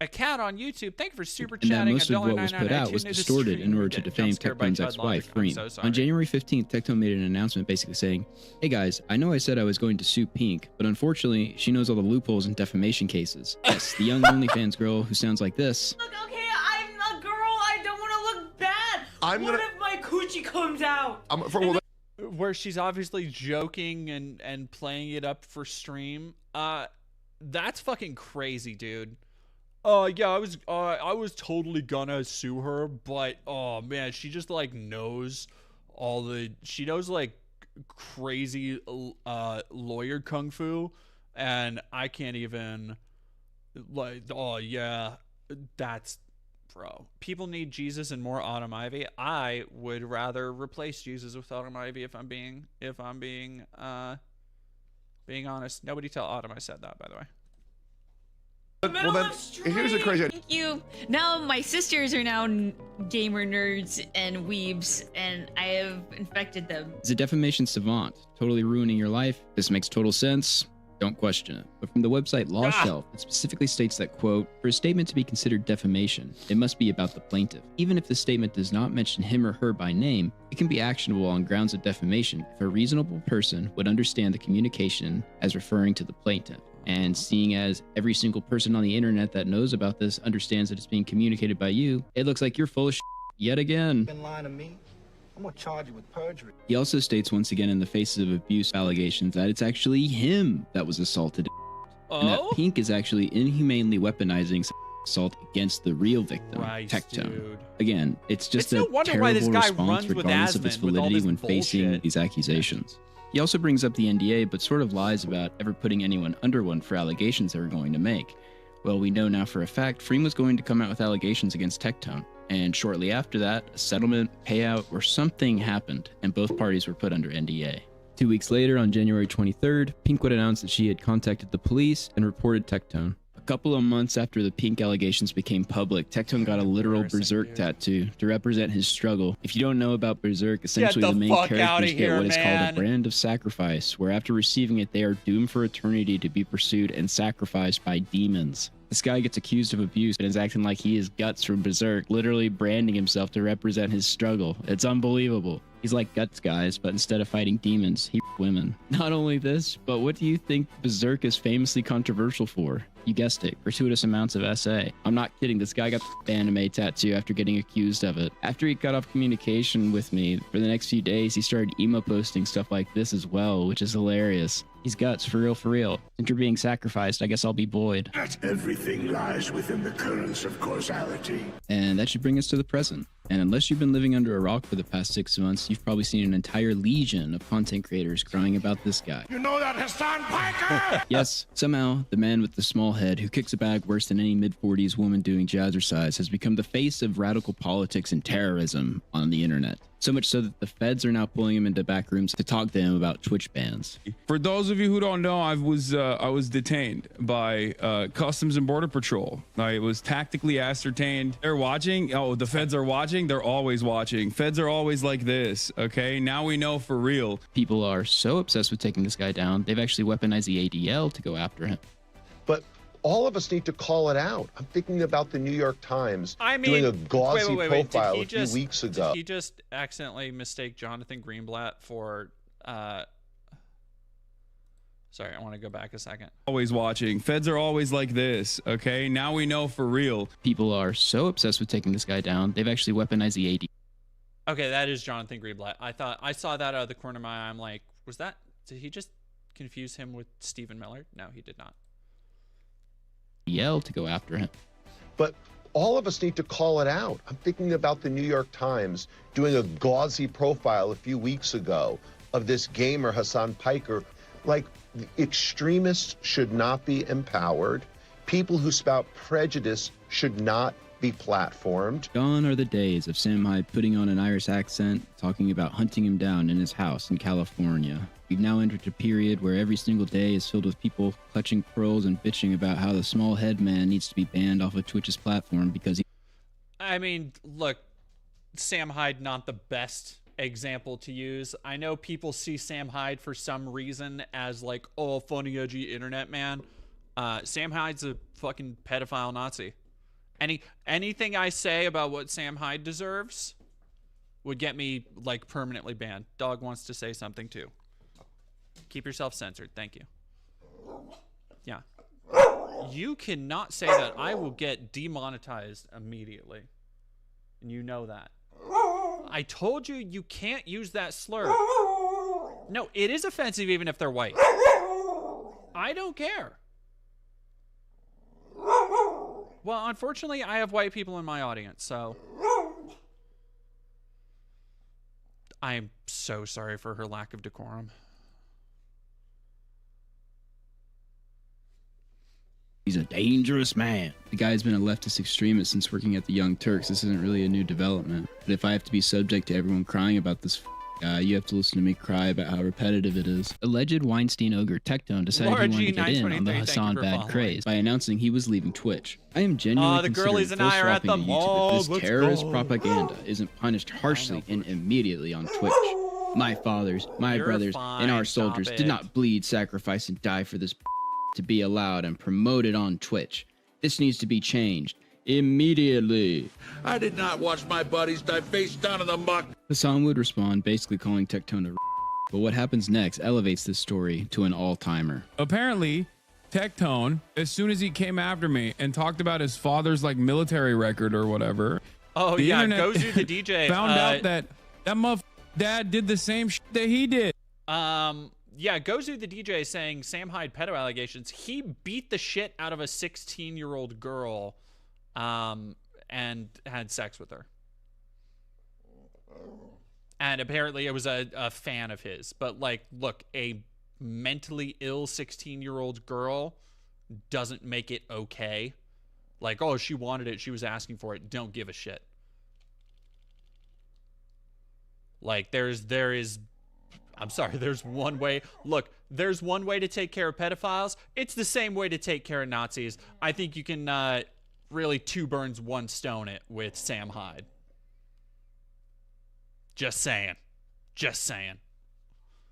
A cat on YouTube, thank you for super And that chatting. most of what was put out was distorted in order to defame Tectone's ex-wife, Freem. On January 15th, Tectone made an announcement basically saying, hey guys, I know I said I was going to sue Pink, but unfortunately, she knows all the loopholes in defamation cases. Yes, the young OnlyFans girl who sounds like this. Look, okay, I'm a girl. I don't want to look bad. What if my coochie comes out? Where she's obviously joking and playing it up for stream. That's fucking crazy, dude. Yeah, I was totally gonna sue her, but oh man, she just like knows she knows like crazy lawyer kung fu, and I can't even like, oh yeah, that's, bro. People need Jesus and more Autumn Ivy. I would rather replace Jesus with Autumn Ivy if I'm being honest. Nobody tell Autumn I said that, by the way. Well then, here's a crazy idea. Thank you. Now my sisters are now gamer nerds and weebs, and I have infected them. As a defamation savant, totally ruining your life, this makes total sense. Don't question it. But from the website Law Shelf, it specifically states that, quote, for a statement to be considered defamation, it must be about the plaintiff. Even if the statement does not mention him or her by name, it can be actionable on grounds of defamation if a reasonable person would understand the communication as referring to the plaintiff. And seeing as every single person on the internet that knows about this understands that it's being communicated by you, it looks like you're full of shit yet again. Been lying to me. I'm gonna charge you with perjury. He also states once again in the face of abuse allegations that it's actually him that was assaulted. And that Pink is actually inhumanely weaponizing assault against the real victim, Tectone. Dude. Again, it's just a wonder why this terrible guy response runs with regardless of its Asmund with all validity this when bullshit. facing these accusations. He also brings up the NDA, but sort of lies about ever putting anyone under one for allegations they were going to make. Well, we know now for a fact Freem was going to come out with allegations against Tectone. And shortly after that, a settlement, payout, or something happened, and both parties were put under NDA. 2 weeks later, on January 23rd, Pink would announce that she had contacted the police and reported Tectone. A couple of months after the Pink allegations became public, Tectone got a literal Berserk tattoo to represent his struggle. If you don't know about Berserk, essentially the main characters get what is called a brand of sacrifice, where after receiving it, they are doomed for eternity to be pursued and sacrificed by demons. This guy gets accused of abuse and is acting like he is Guts from Berserk, literally branding himself to represent his struggle. It's unbelievable. He's like Guts, guys, but instead of fighting demons, he women. Not only this, but what do you think Berserk is famously controversial for? You guessed it, gratuitous amounts of SA. I'm not kidding, this guy got the anime tattoo after getting accused of it. After he cut off communication with me, for the next few days, he started emo posting stuff like this as well, which is hilarious. He's Guts, for real, for real. Since you're being sacrificed, I guess I'll be Boyd. Everything lies within the currents of causality. And that should bring us to the present. And unless you've been living under a rock for the past 6 months, you've probably seen an entire legion of content creators crying about this guy. You know that Hassan Piker? Yes, somehow, the man with the small head who kicks a bag worse than any mid-40s woman doing jazzercise has become the face of radical politics and terrorism on the internet. So much so that the feds are now pulling him into back rooms to talk to him about Twitch bans. For those of you who don't know, I was detained by Customs and Border Patrol. I was tactically ascertained. They're watching. Oh, the feds are watching. They're always watching. Feds are always like this. Okay, now we know for real. People are so obsessed with taking this guy down, they've actually weaponized the ADL to go after him. But all of us need to call it out. I'm thinking about the New York Times doing a gauzy profile a few weeks ago. Did he just accidentally mistake Jonathan Greenblatt for... Sorry, I want to go back a second. Always watching. Feds are always like this. Okay, now we know for real. People are so obsessed with taking this guy down, they've actually weaponized the ADL. Okay, that is Jonathan Greenblatt. I saw that out of the corner of my eye. I'm like, did he just confuse him with Stephen Miller? No, he did not. To go after him. But all of us need to call it out. I'm thinking about the New York Times doing a gauzy profile a few weeks ago of this gamer, Hassan Piker. Like, extremists should not be empowered. People who spout prejudice should not be platformed. Gone are the days of Sam Hyde putting on an Irish accent, talking about hunting him down in his house in California. We've now entered a period where every single day is filled with people clutching pearls and bitching about how the small head man needs to be banned off of Twitch's platform because he... I mean, look, Sam Hyde, not the best example to use. I know people see Sam Hyde for some reason as like, oh, funny, edgy internet man. Sam Hyde's a fucking pedophile Nazi. Anything I say about what Sam Hyde deserves would get me like permanently banned. Dog wants to say something too. Keep yourself censored. Thank you. Yeah. You cannot say that. I will get demonetized immediately. And you know that. I told you you can't use that slur. No, it is offensive even if they're white. I don't care. Well, unfortunately, I have white people in my audience, so... I am so sorry for her lack of decorum. He's a dangerous man. The guy's been a leftist extremist since working at the Young Turks. This isn't really a new development. But if I have to be subject to everyone crying about this guy, you have to listen to me cry about how repetitive it is. Alleged Weinstein ogre Tectone decided he wanted to get in on the Hassan bad craze by announcing he was leaving Twitch. I am genuinely considering full swapping to YouTube if this terrorist propaganda isn't punished harshly and immediately on Twitch. My fathers, my You're brothers, and our fine, stop soldiers it. did not bleed, sacrifice, and die for this to be allowed and promoted on Twitch. This needs to be changed immediately. I did not watch my buddies die face down in the muck. Hassan would respond, basically calling Tectone a but what happens next elevates this story to an all-timer. Apparently, Tectone, as soon as he came after me and talked about his father's like military record or whatever. Oh the yeah, internet Gozu the DJ found out that motherfucker dad did the same shit that he did. Yeah, Gozu the DJ saying Sam Hyde pedo allegations. He beat the shit out of a 16-year-old girl, and had sex with her. And apparently it was a fan of his. But like, look, a mentally ill 16-year-old girl doesn't make it okay. Like, oh, she wanted it, she was asking for it. Don't give a shit. Like, there's one way. Look, there's one way to take care of pedophiles. It's the same way to take care of Nazis. I think you can really two birds, one stone it with Sam Hyde. Just saying. Just saying.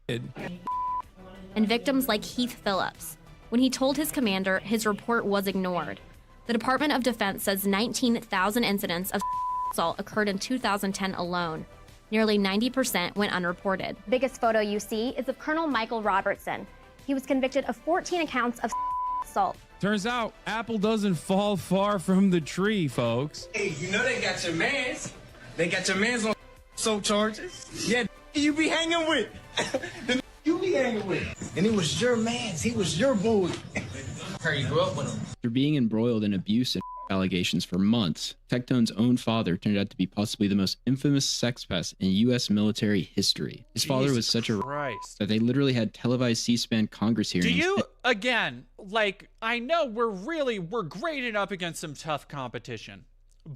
And victims like Heath Phillips. When he told his commander, his report was ignored. The Department of Defense says 19,000 incidents of assault occurred in 2010 alone. Nearly 90% went unreported. Biggest photo you see is of Colonel Michael Robertson. He was convicted of 14 accounts of assault. Turns out Apple doesn't fall far from the tree, folks. Hey, you know they got your mans. They got your mans on assault charges. Yeah, you be hanging with. The you be hanging with. And it was your mans. He was your boy. How you grew up with him. After being embroiled in abuse and allegations for months, Tectone's own father turned out to be possibly the most infamous sex pest in U.S. military history. His father was such a that they literally had televised C-SPAN Congress hearings. Do you, again, like, I know we're graded up against some tough competition,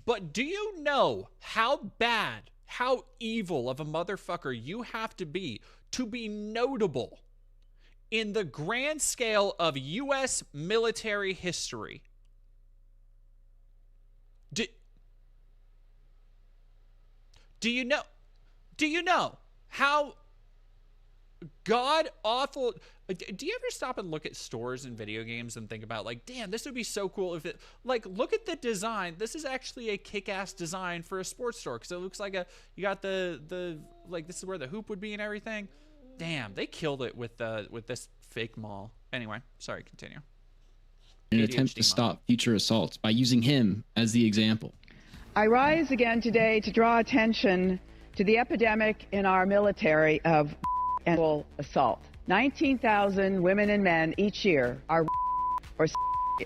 but do you know how bad, how evil of a motherfucker you have to be notable in the grand scale of U.S. military history? Do you know how god awful? Do you ever stop and look at stores and video games and think about, like, damn, this would be so cool if it, like, look at the design. This is actually a kick-ass design for a sports store, because it looks like you got the like, this is where the hoop would be and everything. Damn, they killed it with this fake mall. Anyway, sorry, continue. In an attempt to stop future assaults by using him as the example. I rise again today to draw attention to the epidemic in our military of sexual assault. 19,000 women and men each year are or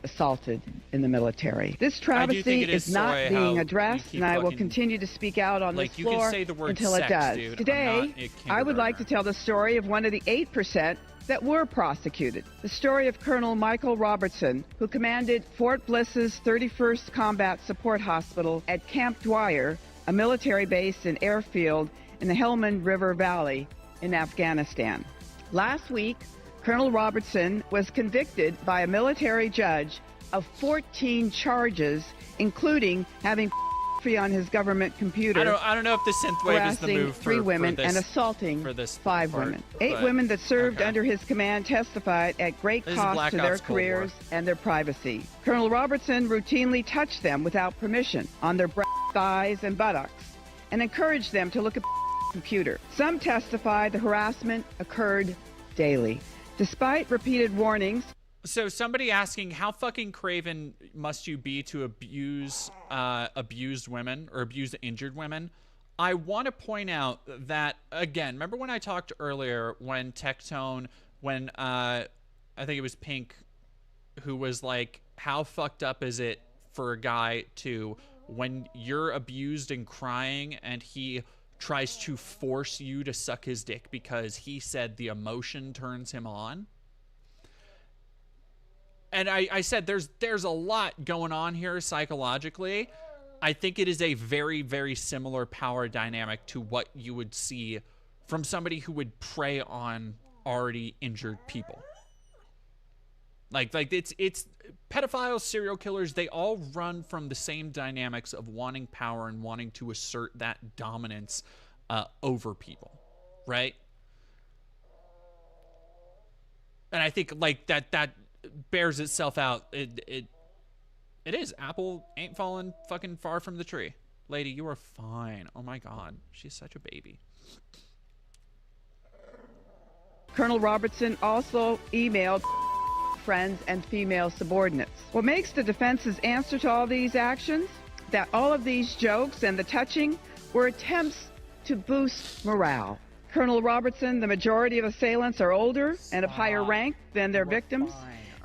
assaulted in the military. This travesty is not being addressed, and I will continue to speak out on this floor until it does. Dude. Today, I would like to tell the story of one of the 8% that were prosecuted. The story of Colonel Michael Robertson, who commanded Fort Bliss's 31st Combat Support Hospital at Camp Dwyer, a military base and airfield in the Helmand River Valley in Afghanistan. Last week, Colonel Robertson was convicted by a military judge of 14 charges, including having on his government computer. I don't know if the synthwave is the move for 3 women this, and assaulting for this 5 part, women. 8 women that served under his command testified at great This is cost Black to their Ops Cold careers War. and their privacy. Colonel Robertson routinely touched them without permission on their breasts, thighs, and buttocks and encouraged them to look at the computer. Some testified the harassment occurred daily. Despite repeated warnings, So somebody asking, how fucking craven must you be to abuse abused women or abuse injured women? I want to point out that, again, remember when I talked earlier when Tectone, when I think it was Pink, who was like, how fucked up is it for a guy to, when you're abused and crying and he tries to force you to suck his dick because he said the emotion turns him on? And I said there's a lot going on here psychologically. I think it is a very, very similar power dynamic to what you would see from somebody who would prey on already injured people. Like it's pedophiles, serial killers, they all run from the same dynamics of wanting power and wanting to assert that dominance over people. right? And I think like that bears itself out. It is. Apple ain't falling fucking far from the tree. Lady, you are fine. Oh my God. She's such a baby. Colonel Robertson also emailed friends and female subordinates. What makes the defense's answer to all these actions? That all of these jokes and the touching were attempts to boost morale. Colonel Robertson, the majority of assailants are older and of higher rank than their victims.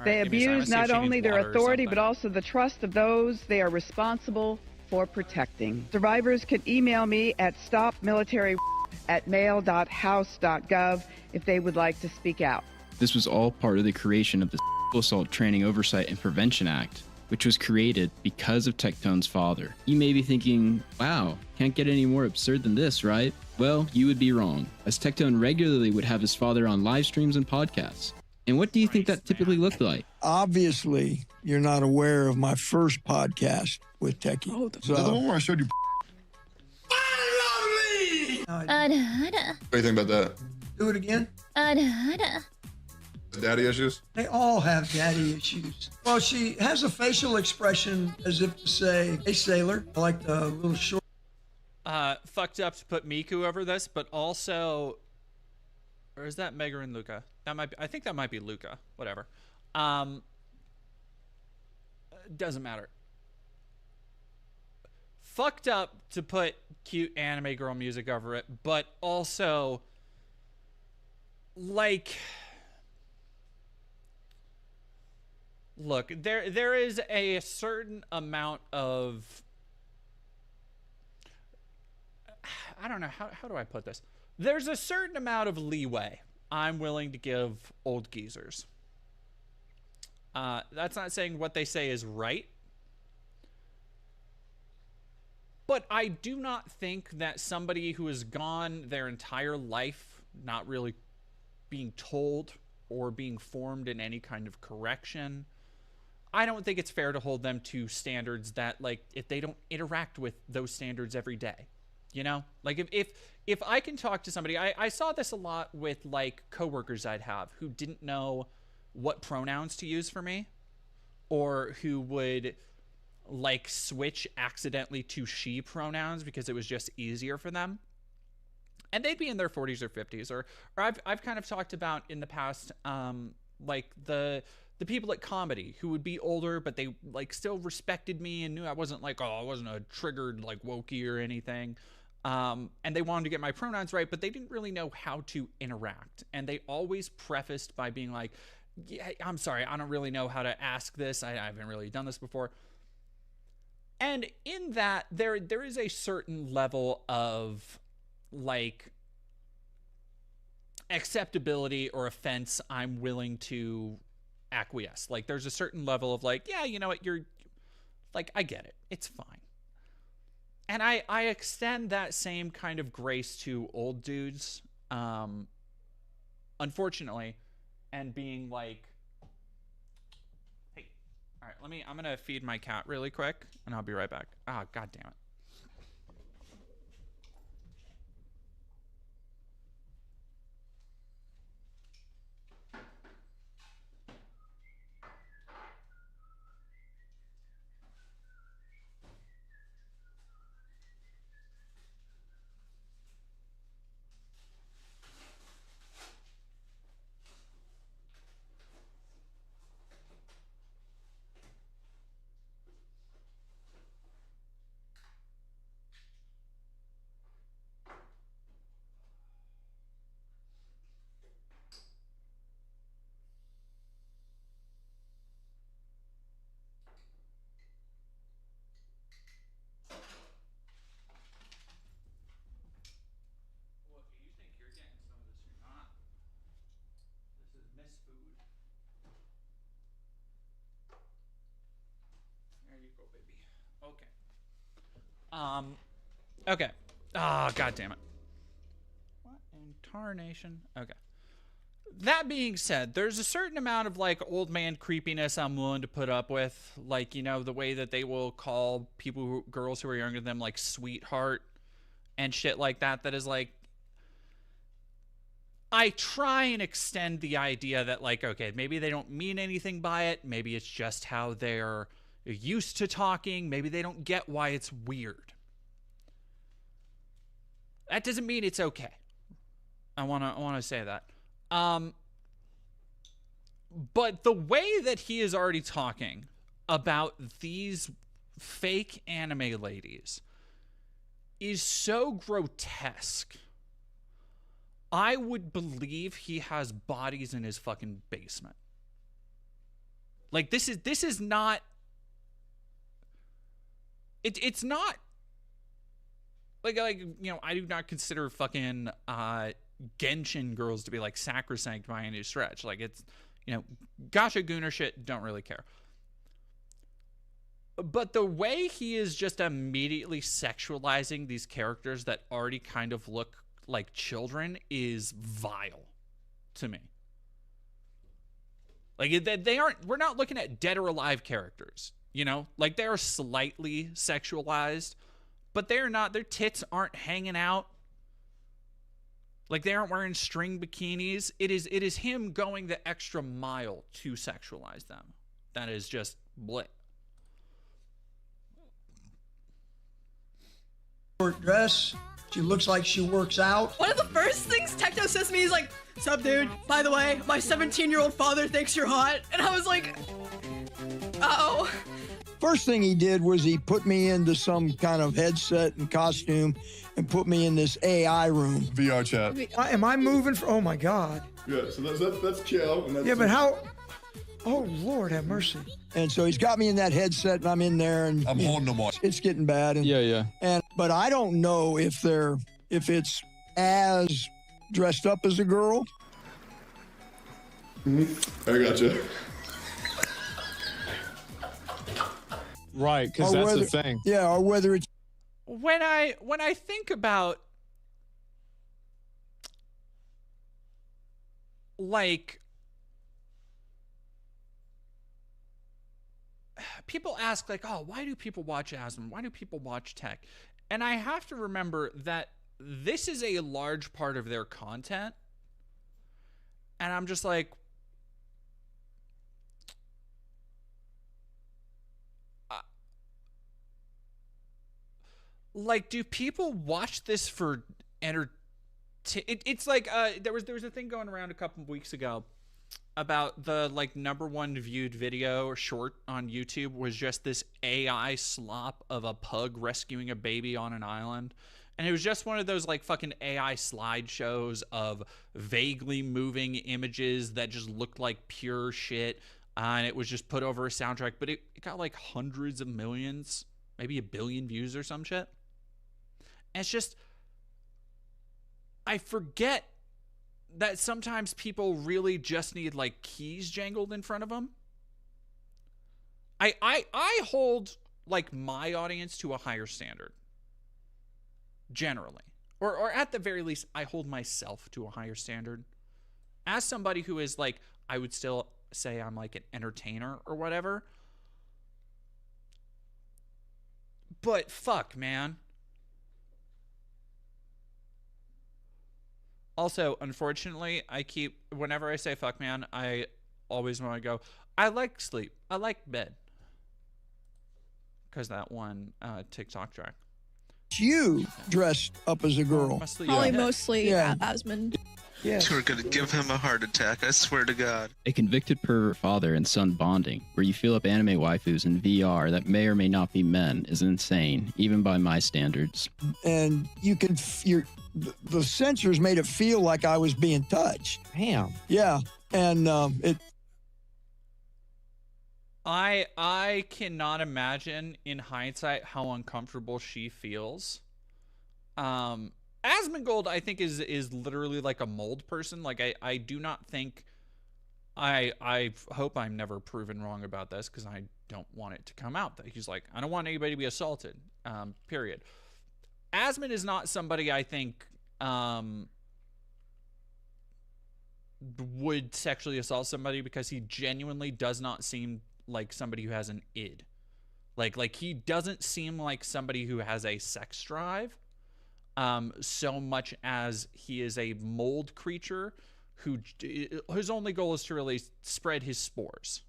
They abuse not only their authority but also the trust of those they are responsible for protecting. Survivors can email me at stopmilitary@mail.house.gov if they would like to speak out. This was all part of the creation of the Sexual Assault Training Oversight and Prevention Act, which was created because of Tectone's father. You may be thinking, wow, can't get any more absurd than this, right? Well, you would be wrong, as Tectone regularly would have his father on live streams and podcasts. And what do you think that typically looked like? Obviously, you're not aware of my first podcast with Techie. Oh, the one where I showed you. What do you think about that? Do it again. Daddy issues? They all have daddy issues. Well, she has a facial expression as if to say, hey, sailor. I like the little short. Fucked up to put Miku over this, but also, or is that Mega and Luca? That might be, I think that might be Luca. Whatever. Doesn't matter. Fucked up to put cute anime girl music over it, but also, like, look, there is a certain amount of, I don't know, how do I put this? There's a certain amount of leeway I'm willing to give old geezers. That's not saying what they say is right. But I do not think that somebody who has gone their entire life not really being told or being formed in any kind of correction, I don't think it's fair to hold them to standards that, like, if they don't interact with those standards every day, you know? Like, if I can talk to somebody, I saw this a lot with, like, coworkers I'd have who didn't know what pronouns to use for me, or who would, like, switch accidentally to she pronouns because it was just easier for them. And they'd be in their 40s or 50s, or I've kind of talked about in the past, like the people at comedy who would be older, but they, like, still respected me and knew I wasn't like, oh, I wasn't a triggered, like, wokey or anything. And they wanted to get my pronouns right, but they didn't really know how to interact. And they always prefaced by being like, yeah, I'm sorry, I don't really know how to ask this. I haven't really done this before. And in that, there is a certain level of, like, acceptability or offense I'm willing to acquiesce. Like, there's a certain level of, like, yeah, you know what, you're, like, I get it. It's fine. And I extend that same kind of grace to old dudes, unfortunately, and being like, hey, all right, I'm going to feed my cat really quick, and I'll be right back. Ah, God damn it. Okay. Ah, God damn it. What in tarnation? Okay. That being said, there's a certain amount of, like, old man creepiness I'm willing to put up with. Like, you know, the way that they will call people, girls who are younger than them, like, sweetheart and shit like that. That is like, I try and extend the idea that, like, okay, maybe they don't mean anything by it. Maybe it's just how they're used to talking. Maybe they don't get why it's weird. That doesn't mean it's okay. I wanna say that. But the way that he is already talking about these fake anime ladies is so grotesque. I would believe he has bodies in his fucking basement. Like, this is not... It's not... Like, you know, I do not consider fucking Genshin girls to be, like, sacrosanct by any stretch. Like, it's, you know, gacha gooner shit, don't really care. But the way he is just immediately sexualizing these characters that already kind of look like children is vile to me. Like, they aren't, we're not looking at dead or alive characters, you know? Like, they are slightly sexualized, but they're not, their tits aren't hanging out. Like, they aren't wearing string bikinis. It is him going the extra mile to sexualize them. That is just bleh. Short dress. She looks like she works out. One of the first things Tectone says to me is like, "Sup, dude? By the way, my 17-year-old father thinks you're hot." And I was like, uh-oh. First thing he did was he put me into some kind of headset and costume and put me in this AI room. VR chat. Am I moving? Oh my God. Yeah, so that's chill. And that's Yeah, but how? Oh, Lord have mercy. And so he's got me in that headset, and I'm in there, and I'm holding them on. It's getting bad. And, Yeah. But I don't know if it's as dressed up as a girl. I gotcha. Right, because that's the thing. Yeah, or whether it's... When I think about, like, people ask, like, oh, why do people watch Asmund? Why do people watch tech? And I have to remember that this is a large part of their content. And I'm just like, do people watch this for it's like there was a thing going around a couple of weeks ago about the, like, #1 viewed video or short on YouTube was just this AI slop of a pug rescuing a baby on an island. And it was just one of those, like, fucking AI slideshows of vaguely moving images that just looked like pure shit. And it was just put over a soundtrack, but it got like hundreds of millions, maybe 1 billion views or some shit. And it's just, I forget that sometimes people really just need, like, keys jangled in front of them. I hold, like, my audience to a higher standard. Generally. Or at the very least, I hold myself to a higher standard. As somebody who is, like, I would still say I'm, like, an entertainer or whatever. But fuck, man. Also, unfortunately, whenever I say fuck, man, I always want to go, I like sleep. I like bed. Because that one TikTok track. You dressed up as a girl. Probably mostly Asmund. Yes. We're gonna give him a heart attack, I swear to God. A convicted pervert father and son bonding, where you feel up anime waifus in VR that may or may not be men, is insane, even by my standards. And you can, the sensors made it feel like I was being touched. Damn. Yeah, and I cannot imagine in hindsight how uncomfortable she feels. Asmongold, I think, is literally like a mold person. Like, I do not think, I hope I'm never proven wrong about this, because I don't want it to come out that he's like, I don't want anybody to be assaulted, period. Asmund is not somebody I think would sexually assault somebody, because he genuinely does not seem like somebody who has an id. Like he doesn't seem like somebody who has a sex drive. so much as he is a mold creature whose only goal is to really spread his spores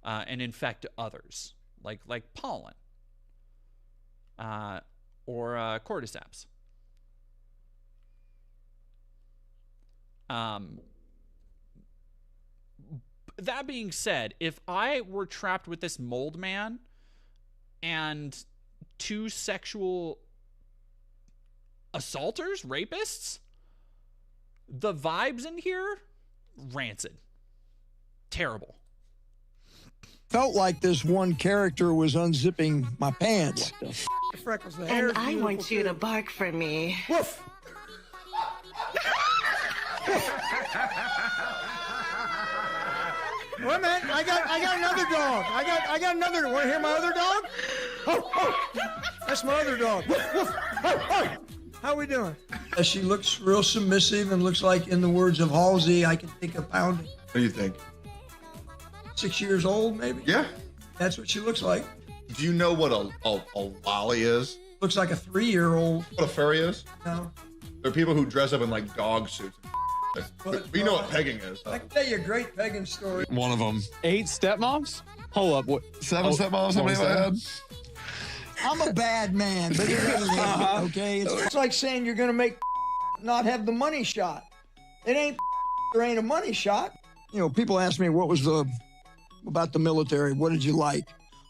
and infect others, like pollen or cordyceps. That being said, if I were trapped with this mold man and 2 sexual assaulters, rapists, the vibes in here, rancid. Terrible. Felt like this one character was unzipping my pants. Freckles, the hair. And I want you to bark for me. Woof. Wait a minute, I got another dog. I got another. Want to hear my other dog? Oh, oh. That's my other dog. Woof, woof. Oh, oh. How we doing? She looks real submissive and looks like, in the words of Halsey, I can take a pounding. What do you think? 6 years old, maybe? Yeah. That's what she looks like. Do you know what a lolly is? Looks like a 3-year-old. What a furry is? No. There are people who dress up in like dog suits. But you know what pegging is. I can tell you a great pegging story. One of them. 8 stepmoms? Hold up. What? 7 stepmoms? How many have I had? I'm a bad man, but it really ain't, okay? It's like saying you're going to make not have the money shot. It ain't there ain't a money shot. You know, people ask me what was about the military. What did you like?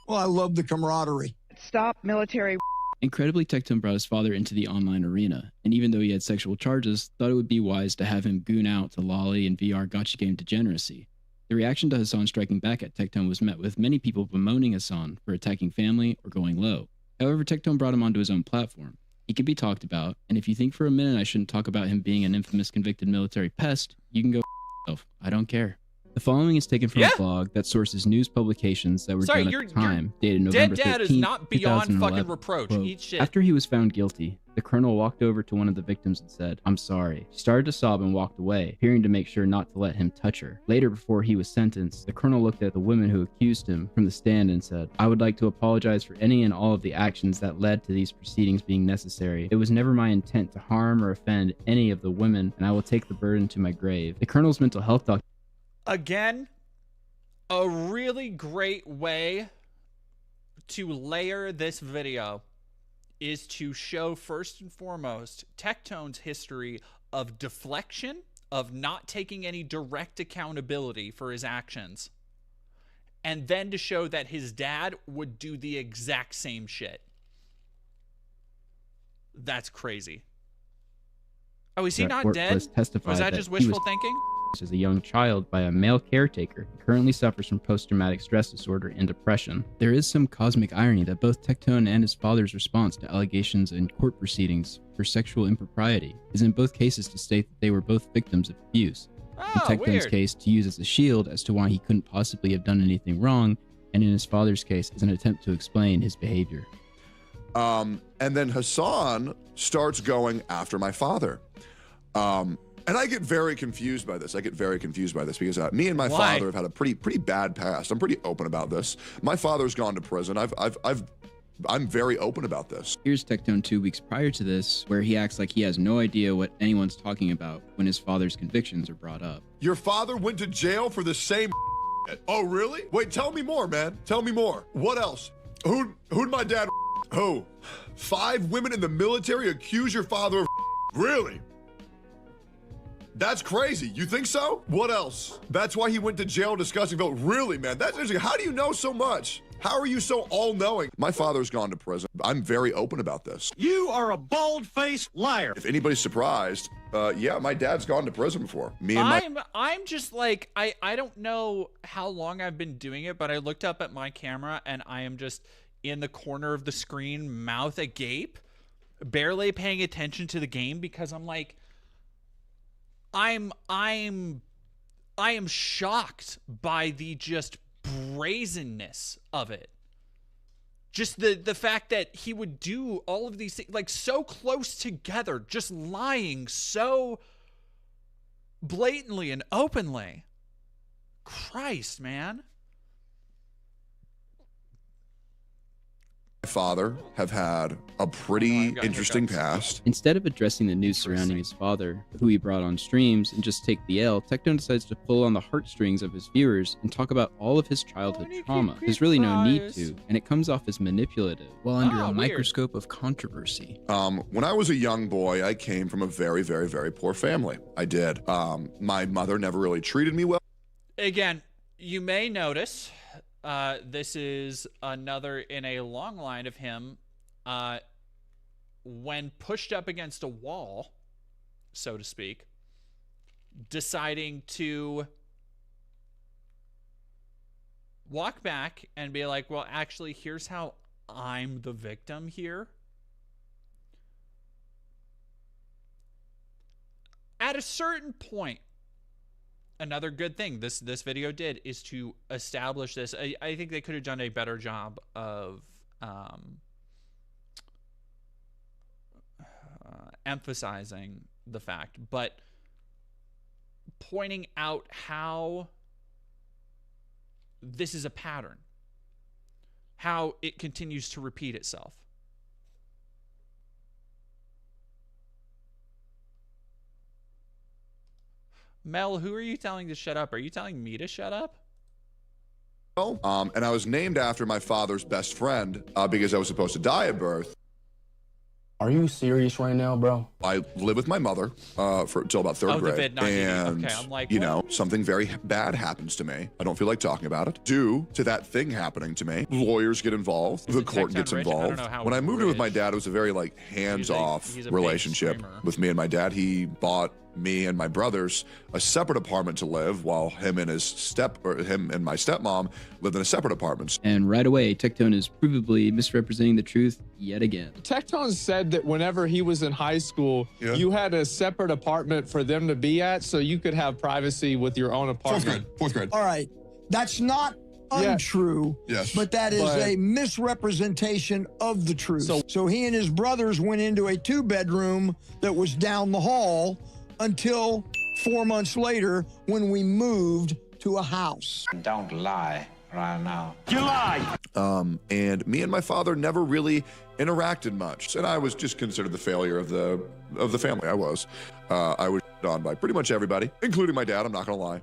Well, I love the camaraderie. Stop military. Incredibly, Tectone brought his father into the online arena, and even though he had sexual charges, thought it would be wise to have him goon out to lolly and VR gacha game degeneracy. The reaction to Hassan striking back at Tectone was met with many people bemoaning Hassan for attacking family or going low. However, Tectone brought him onto his own platform. He can be talked about, and if you think for a minute I shouldn't talk about him being an infamous convicted military pest, you can go yourself. I don't care. The following is taken from a blog that sources news publications that were done at the time, dated November 13th, Dead Dad is not beyond 2011. fucking reproach. Quote, Eat shit. After he was found guilty, the colonel walked over to one of the victims and said, "I'm sorry." She started to sob and walked away, appearing to make sure not to let him touch her. Later, before he was sentenced, the colonel looked at the women who accused him from the stand and said, "I would like to apologize for any and all of the actions that led to these proceedings being necessary. It was never my intent to harm or offend any of the women, and I will take the burden to my grave." The colonel's mental health doctor. Again, a really great way to layer this video is to show first and foremost Tectone's history of deflection, of not taking any direct accountability for his actions, and then to show that his dad would do the exact same shit. That's crazy. Oh, is he not dead? Was that just wishful thinking? As a young child by a male caretaker, he currently suffers from post-traumatic stress disorder and depression. There is some cosmic irony that both Tectone and his father's response to allegations in court proceedings for sexual impropriety is in both cases to state that they were both victims of abuse. In Tectone's case, to use as a shield as to why he couldn't possibly have done anything wrong, and in his father's case, as an attempt to explain his behavior. And then Hassan starts going after my father. And I get very confused by this. Because me and my father have had a pretty bad past. I'm pretty open about this. My father's gone to prison. I'm very open about this. Here's Tectone 2 weeks prior to this, where he acts like he has no idea what anyone's talking about when his father's convictions are brought up. Your father went to jail for the same Oh, really? Wait, tell me more, man. Tell me more. What else? Who'd my dad Who? 5 women in the military accuse your father of Really? That's crazy. You think so? What else? That's why he went to jail discussing vote. Really, man? That's interesting. How do you know so much? How are you so all-knowing? My father's gone to prison. I'm very open about this. You are a bald-faced liar. If anybody's surprised, yeah, my dad's gone to prison before. I'm just like, I don't know how long I've been doing it, but I looked up at my camera and I am just in the corner of the screen, mouth agape, barely paying attention to the game because I'm like, I am shocked by the just brazenness of it. Just the fact that he would do all of these things like so close together, just lying so blatantly and openly. Christ, man. father have had a pretty interesting past. Instead of addressing the news surrounding his father, who he brought on streams, and just take the L, Tectone decides to pull on the heartstrings of his viewers and talk about all of his childhood trauma. There's really no need to, and it comes off as manipulative, while under a microscope of controversy. When I was a young boy, I came from a very, very, very poor family. I did. My mother never really treated me well. Again, you may notice this is another in a long line of him when pushed up against a wall, so to speak, deciding to walk back and be like, well, actually, here's how I'm the victim here. At a certain point, another good thing this video did is to establish this. I think they could have done a better job of emphasizing the fact, but pointing out how this is a pattern, how it continues to repeat itself. Mel, who are you telling to shut up? Are you telling me to shut up? And I was named after my father's best friend because I was supposed to die at birth. Are you serious right now, bro? I lived with my mother until about third grade. And, okay, I'm like, you know, something very bad happens to me. I don't feel like talking about it. Due to that thing happening to me, lawyers get involved, the court gets involved. When I moved in with my dad, it was a very, like, hands-off relationship with me and my dad. He bought me and my brothers a separate apartment to live, while him and my stepmom lived in a separate apartment. And right away, Tectone is provably misrepresenting the truth yet again. Tectone said that whenever he was in high school, you had a separate apartment for them to be at, so you could have privacy with your own apartment. Fourth grade. All right, that's not untrue, but that is a misrepresentation of the truth. So he and his brothers went into a 2-bedroom that was down the hall until 4 months later when we moved to a house. Don't lie right now. You lie! And me and my father never really interacted much, and I was just considered the failure of the family. I was on by pretty much everybody, including my dad. I'm not gonna lie.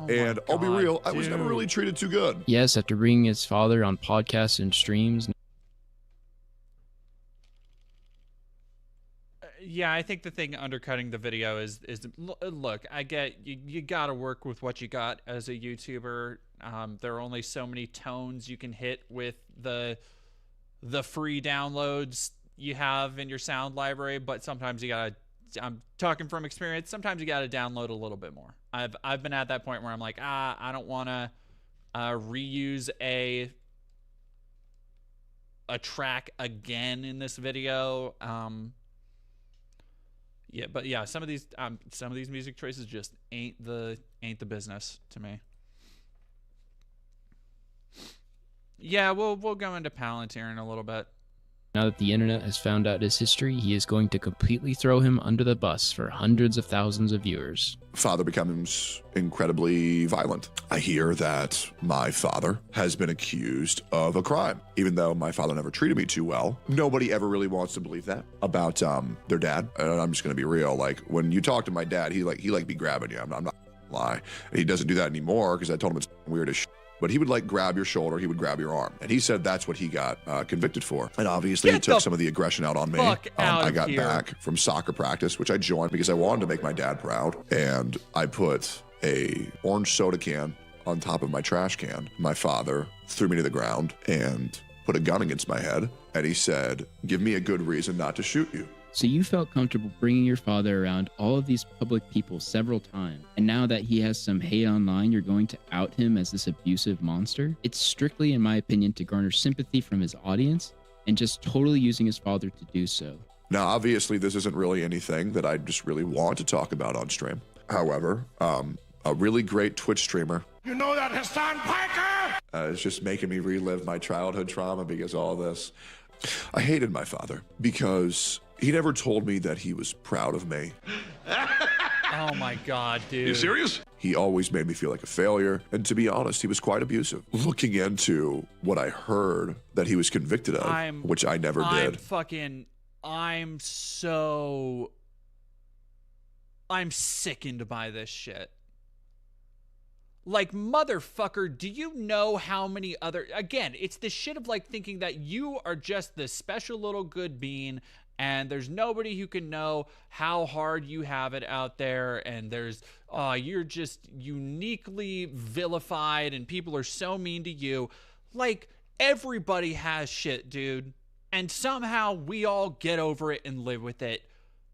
And I'll be real, I was never really treated too good. Yes, after bringing his father on podcasts and streams. Yeah, I think the thing undercutting the video is look, I get you got to work with what you got as a YouTuber. There are only so many tones you can hit with the free downloads you have in your sound library, but sometimes you gotta, I'm talking from experience, sometimes you gotta download a little bit more. I've been at that point where I'm like, I don't want to reuse a track again in this video. Yeah, but yeah, some of these music choices just ain't the business to me. Yeah, we'll go into Palantir in a little bit. Now that the internet has found out his history, he is going to completely throw him under the bus for hundreds of thousands of viewers. Father becomes incredibly violent. I hear that my father has been accused of a crime, even though my father never treated me too well. Nobody ever really wants to believe that about their dad. And I'm just gonna be real. Like, when you talk to my dad, he be grabbing you. I'm not gonna lie. He doesn't do that anymore because I told him it's weird as shit. But he would like grab your shoulder, he would grab your arm. And he said that's what he got convicted for. And obviously he took some of the aggression out on me. I got back from soccer practice, which I joined because I wanted to make my dad proud. And I put a orange soda can on top of my trash can. My father threw me to the ground and put a gun against my head. And he said, give me a good reason not to shoot you. So you felt comfortable bringing your father around all of these public people several times, and now that he has some hate online, you're going to out him as this abusive monster? It's strictly, in my opinion, to garner sympathy from his audience, and just totally using his father to do so. Now, obviously, this isn't really anything that I just really want to talk about on stream. However, a really great Twitch streamer. You know that, Hassan Piker? It's just making me relive my childhood trauma because of all this. I hated my father because he never told me that he was proud of me. Oh my God, dude. You serious? He always made me feel like a failure. And to be honest, he was quite abusive. Looking into what I heard that he was convicted of, which I never did. I'm sickened by this shit. Like, motherfucker, do you know how many other... Again, it's the shit of, like, thinking that you are just this special little good bean and there's nobody who can know how hard you have it out there, and there's... you're just uniquely vilified and people are so mean to you. Like, everybody has shit, dude. And somehow we all get over it and live with it.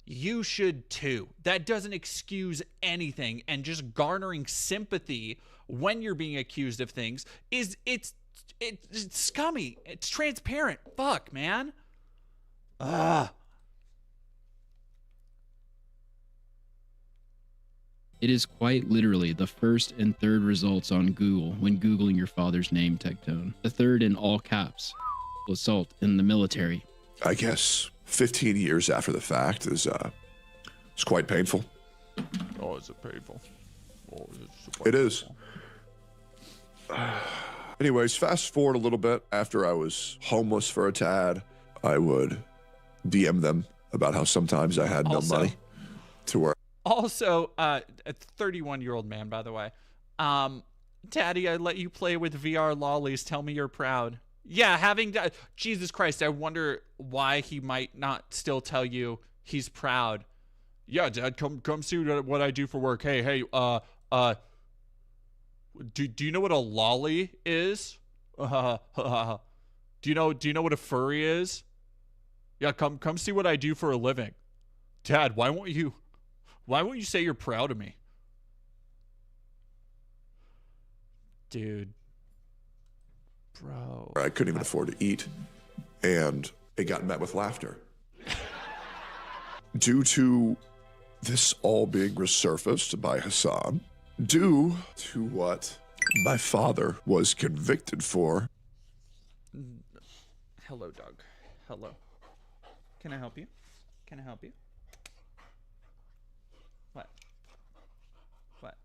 You should too. That doesn't excuse anything, and just garnering sympathy when you're being accused of things it's scummy. It's transparent. Fuck, man. It is quite literally the first and third results on Google when Googling your father's name, Tectone. The third in all caps. Assault in the military. I guess 15 years after the fact is quite painful. Oh, is it painful? Oh, it is. Anyways, fast forward a little bit. After I was homeless for a tad, I would DM them about how sometimes I had no money to work. Also, a 31-year-old man, by the way. Daddy, I let you play with VR lollies. Tell me you're proud. Yeah, Jesus Christ, I wonder why he might not still tell you he's proud. Yeah, Dad, come see what I do for work. Hey, do you know what a lolly is? Do you know what a furry is? Yeah, come see what I do for a living. Dad, why won't you say you're proud of me? Dude. Bro. I couldn't even afford to eat, and it got met with laughter. Due to this all being resurfaced by Hassan, due to what my father was convicted for. Hello, Doug. Hello. Can I help you? Can I help you? What? What?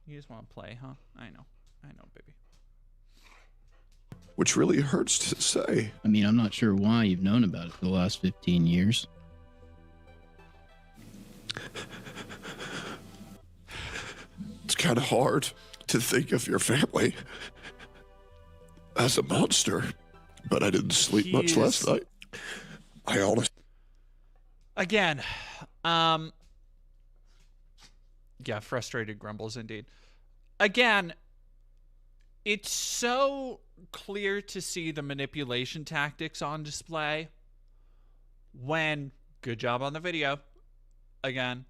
You just want to play, huh? I know, baby. Which really hurts to say. I mean, I'm not sure why you've known about it for the last 15 years. It's kind of hard to think of your family as a monster, but I didn't sleep much last night. I honestly... Again, yeah, frustrated grumbles indeed. Again, it's so clear to see the manipulation tactics on display when, good job on the video, again,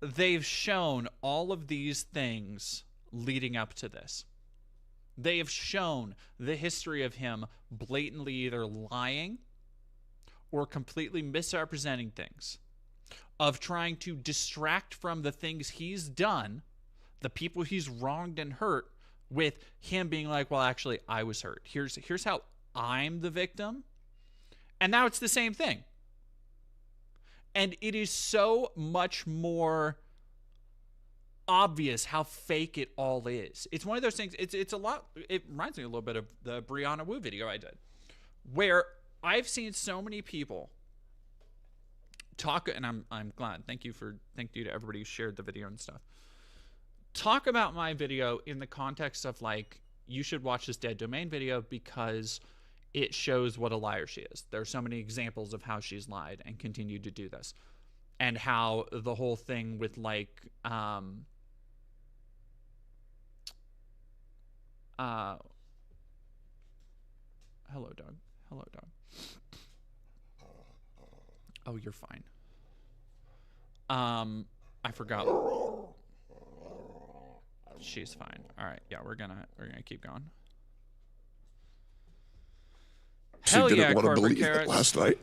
they've shown all of these things leading up to this. They have shown the history of him blatantly either lying or completely misrepresenting things, of trying to distract from the things he's done, the people he's wronged and hurt, with him being like, well, actually, I was hurt. Here's how I'm the victim. And now it's the same thing. And it is so much more obvious how fake it all is. It's one of those things, it's a lot, it reminds me a little bit of the Brianna Wu video I did, where I've seen so many people talk, and I'm glad. Thank you to everybody who shared the video and stuff. Talk about my video in the context of, like, you should watch this Dead Domain video because it shows what a liar she is. There are so many examples of how she's lied and continued to do this, and how the whole thing with, like, hello, dog. Hello, dog. Oh, you're fine. I forgot. She's fine. All right. Yeah, we're gonna keep going. Hell yeah, didn't want to believe it last night.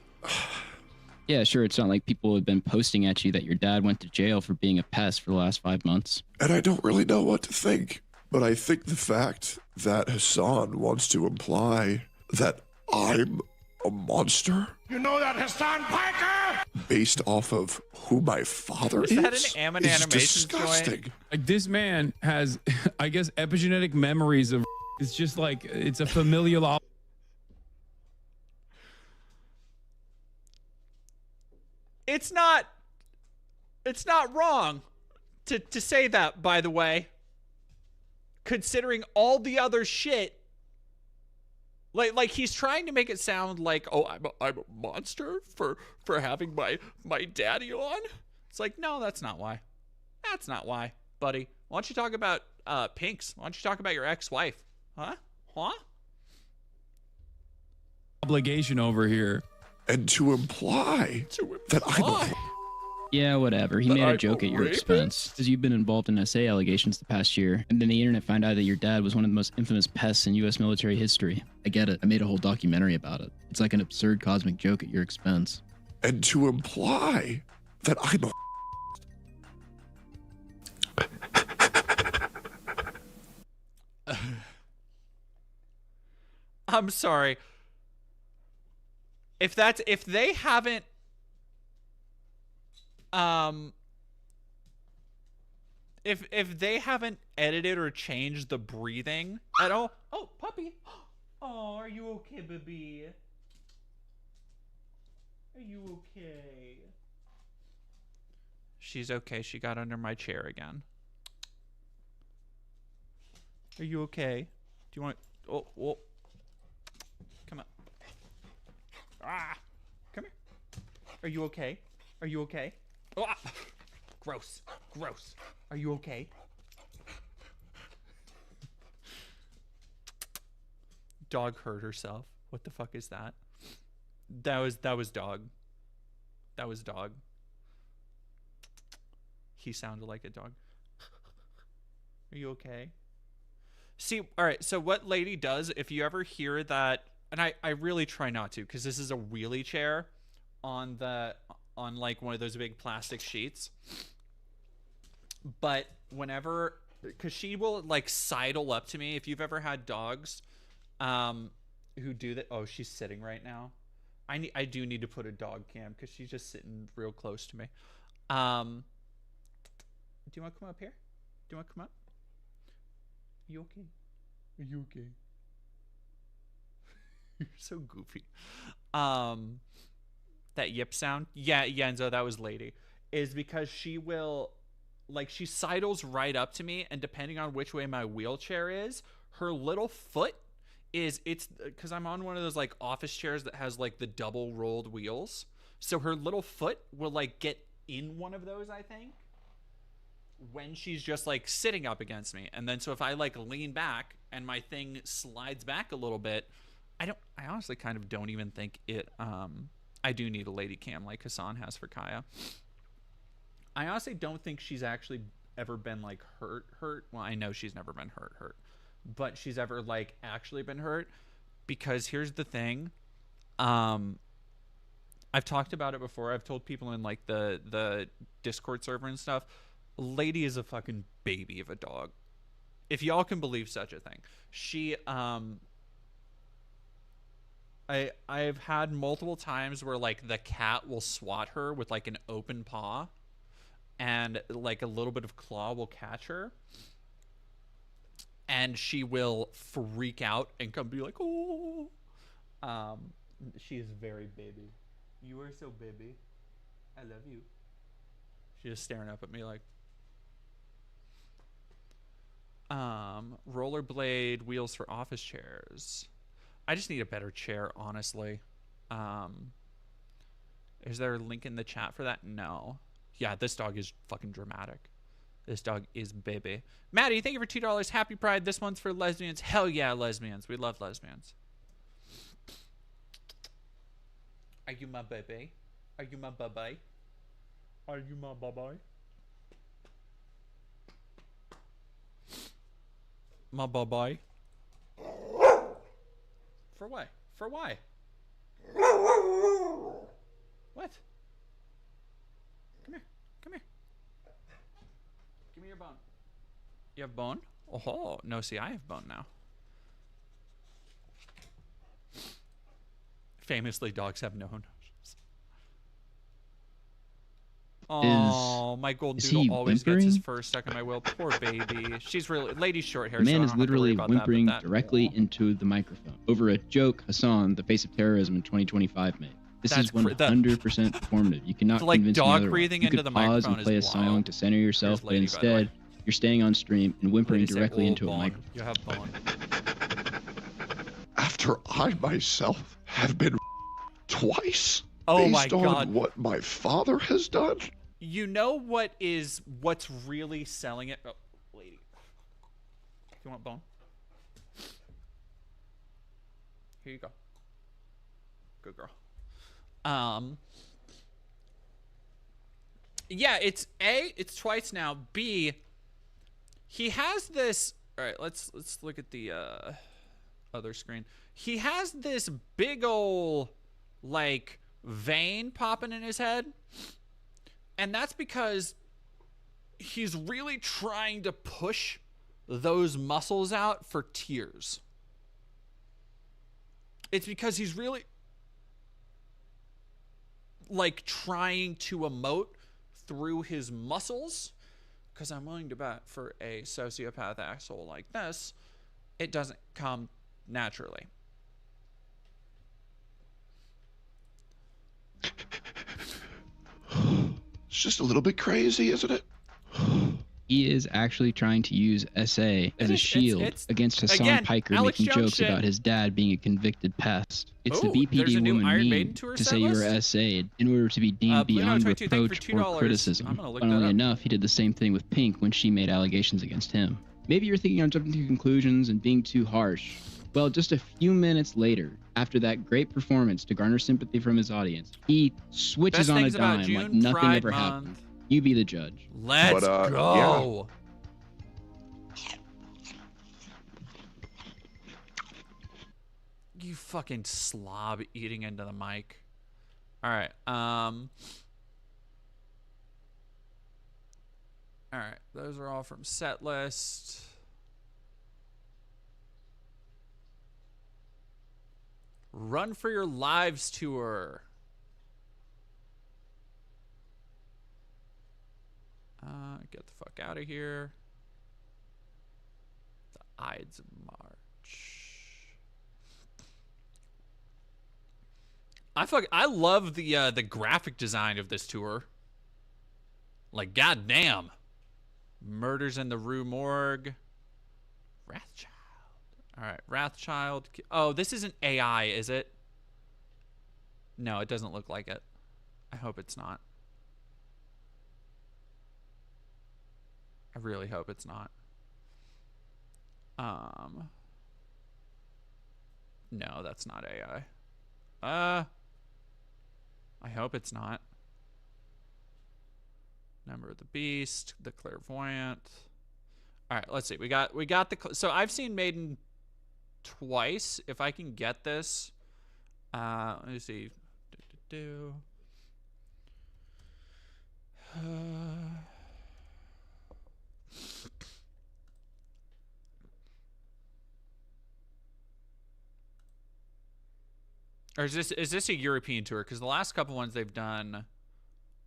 Yeah, sure. It's not like people have been posting at you that your dad went to jail for being a pest for the last 5 months. And I don't really know what to think. But I think the fact that Hassan wants to imply that I'm a monster You know that Hassan Piker? Based off of who my father is? Is that an Ammon It's Animations disgusting. joint? Like this man has, I guess, epigenetic memories of. It's just like it's a familial. It's not wrong to say that, by the way. Considering all the other shit. Like he's trying to make it sound like, oh, I'm a monster for having my daddy on. It's like, no, that's not why. That's not why, buddy. Why don't you talk about pinks? Why don't you talk about your ex-wife? Huh? Obligation over here. And to imply that I'm a... Yeah, whatever. He made a joke at your expense. Because you've been involved in SA allegations the past year, and then the internet found out that your dad was one of the most infamous pests in U.S. military history. I get it. I made a whole documentary about it. It's like an absurd cosmic joke at your expense. And to imply that I'm a... I'm sorry. If they haven't if they haven't edited or changed the breathing at all. Oh, puppy. Oh, are you okay, baby? Are you okay? She's okay. She got under my chair again. Are you okay? Do you want... Oh. Come on. Come here. Are you okay? Are you okay? Ah! Gross. Are you okay? Dog hurt herself. What the fuck is that? That was dog. That was dog. He sounded like a dog. Are you okay? See, all right, so what lady does, if you ever hear that, and I really try not to, because this is a wheelie chair on like one of those big plastic sheets. But whenever, because she will like sidle up to me. If you've ever had dogs who do that. Oh, she's sitting right now. I do need to put a dog cam because she's just sitting real close to me. Do you want to come up here? Do you want to come up? Are you okay? Are you okay? You're so goofy. That yip sound. Yeah, Yenzo, that was lady. Is because she will, like, she sidles right up to me, and depending on which way my wheelchair is, her little foot is, it's because I'm on one of those like office chairs that has like the double rolled wheels. So her little foot will like get in one of those, I think, when she's just like sitting up against me. And then so if I like lean back and my thing slides back a little bit, I honestly kind of don't even think it, I do need a lady cam like Hassan has for Kaya. I honestly don't think she's actually ever been like hurt. Well, I know she's never been hurt, but she's ever like actually been hurt, because here's the thing. I've talked about it before. I've told people in like the Discord server and stuff. Lady is a fucking baby of a dog. If y'all can believe such a thing. She, I've had multiple times where like the cat will swat her with like an open paw, and like a little bit of claw will catch her, and she will freak out and come be like, oh. She is very baby. You are so baby. I love you. She's just staring up at me like, rollerblade wheels for office chairs. I just need a better chair, honestly. Is there a link in the chat for that? No. Yeah, this dog is fucking dramatic. This dog is baby. Maddie, thank you for $2. Happy Pride. This one's for lesbians. Hell yeah, lesbians. We love lesbians. Are you my baby? Are you my baby? Are you my baby? My baby? For what? For why? What? Come here. Come here. Give me your bone. You have bone? Oh, no, see, I have bone now. Famously, dogs have no Oh, my golden is doodle he always gets his whimpering? first second my will. Poor baby. She's really lady's short hair. The man so I is don't have to worry literally about whimpering that, but directly into the microphone over a joke Hassan, the face of terrorism in 2025, made. This is 100% performative. You cannot like convince dog me otherwise. breathing You into could the pause microphone and play a is song wild. to center yourself, but Lady, by the way. instead, you're staying on stream and whimpering Lady say, directly "Oh, into a bone. microphone. You have bone." After I myself have been twice Oh my based on God. what my father has done. You know what's really selling it? Oh, lady. You want bone? Here you go. Good girl. Yeah, it's A, it's twice now. B, he has this. All right, let's look at the other screen. He has this big ol' like vein popping in his head. And that's because he's really trying to push those muscles out for tears. It's because he's really like trying to emote through his muscles. Because I'm willing to bet for a sociopath asshole like this, it doesn't come naturally. It's just a little bit crazy, isn't it? He is actually trying to use SA as a shield against Hassan Piker Alex making Jones jokes shit. about his dad being a convicted pest. It's Ooh, the there's a BPD new woman Iron meme Maiden tour to set say you were list? SA'd in order to be deemed Pluto beyond 22, thank you for reproach or $2. criticism. I'm gonna look Funnily that up. enough, he did the same thing with Pink when she made allegations against him. Maybe you're thinking I'm jumping to conclusions and being too harsh. Well, just a few minutes later, after that great performance to garner sympathy from his audience, he switches Best on a things about dime like June, nothing Pride ever Month. happened. You be the judge. Let's go. You fucking slob eating into the mic. All right. All right. Those are all from set list. Run for Your Lives tour. Get the fuck out of here. The Ides of March. I love the graphic design of this tour. Like, goddamn. Murders in the Rue Morgue. Wrathchild. All right, Wrathchild. Oh, this isn't AI, is it? No, it doesn't look like it. I hope it's not. I really hope it's not. No, that's not AI. I hope it's not. Number of the Beast, the Clairvoyant. All right, let's see. We got the. So I've seen Maiden twice. If I can get this, let me see. Or is this a European tour? Because the last couple ones they've done,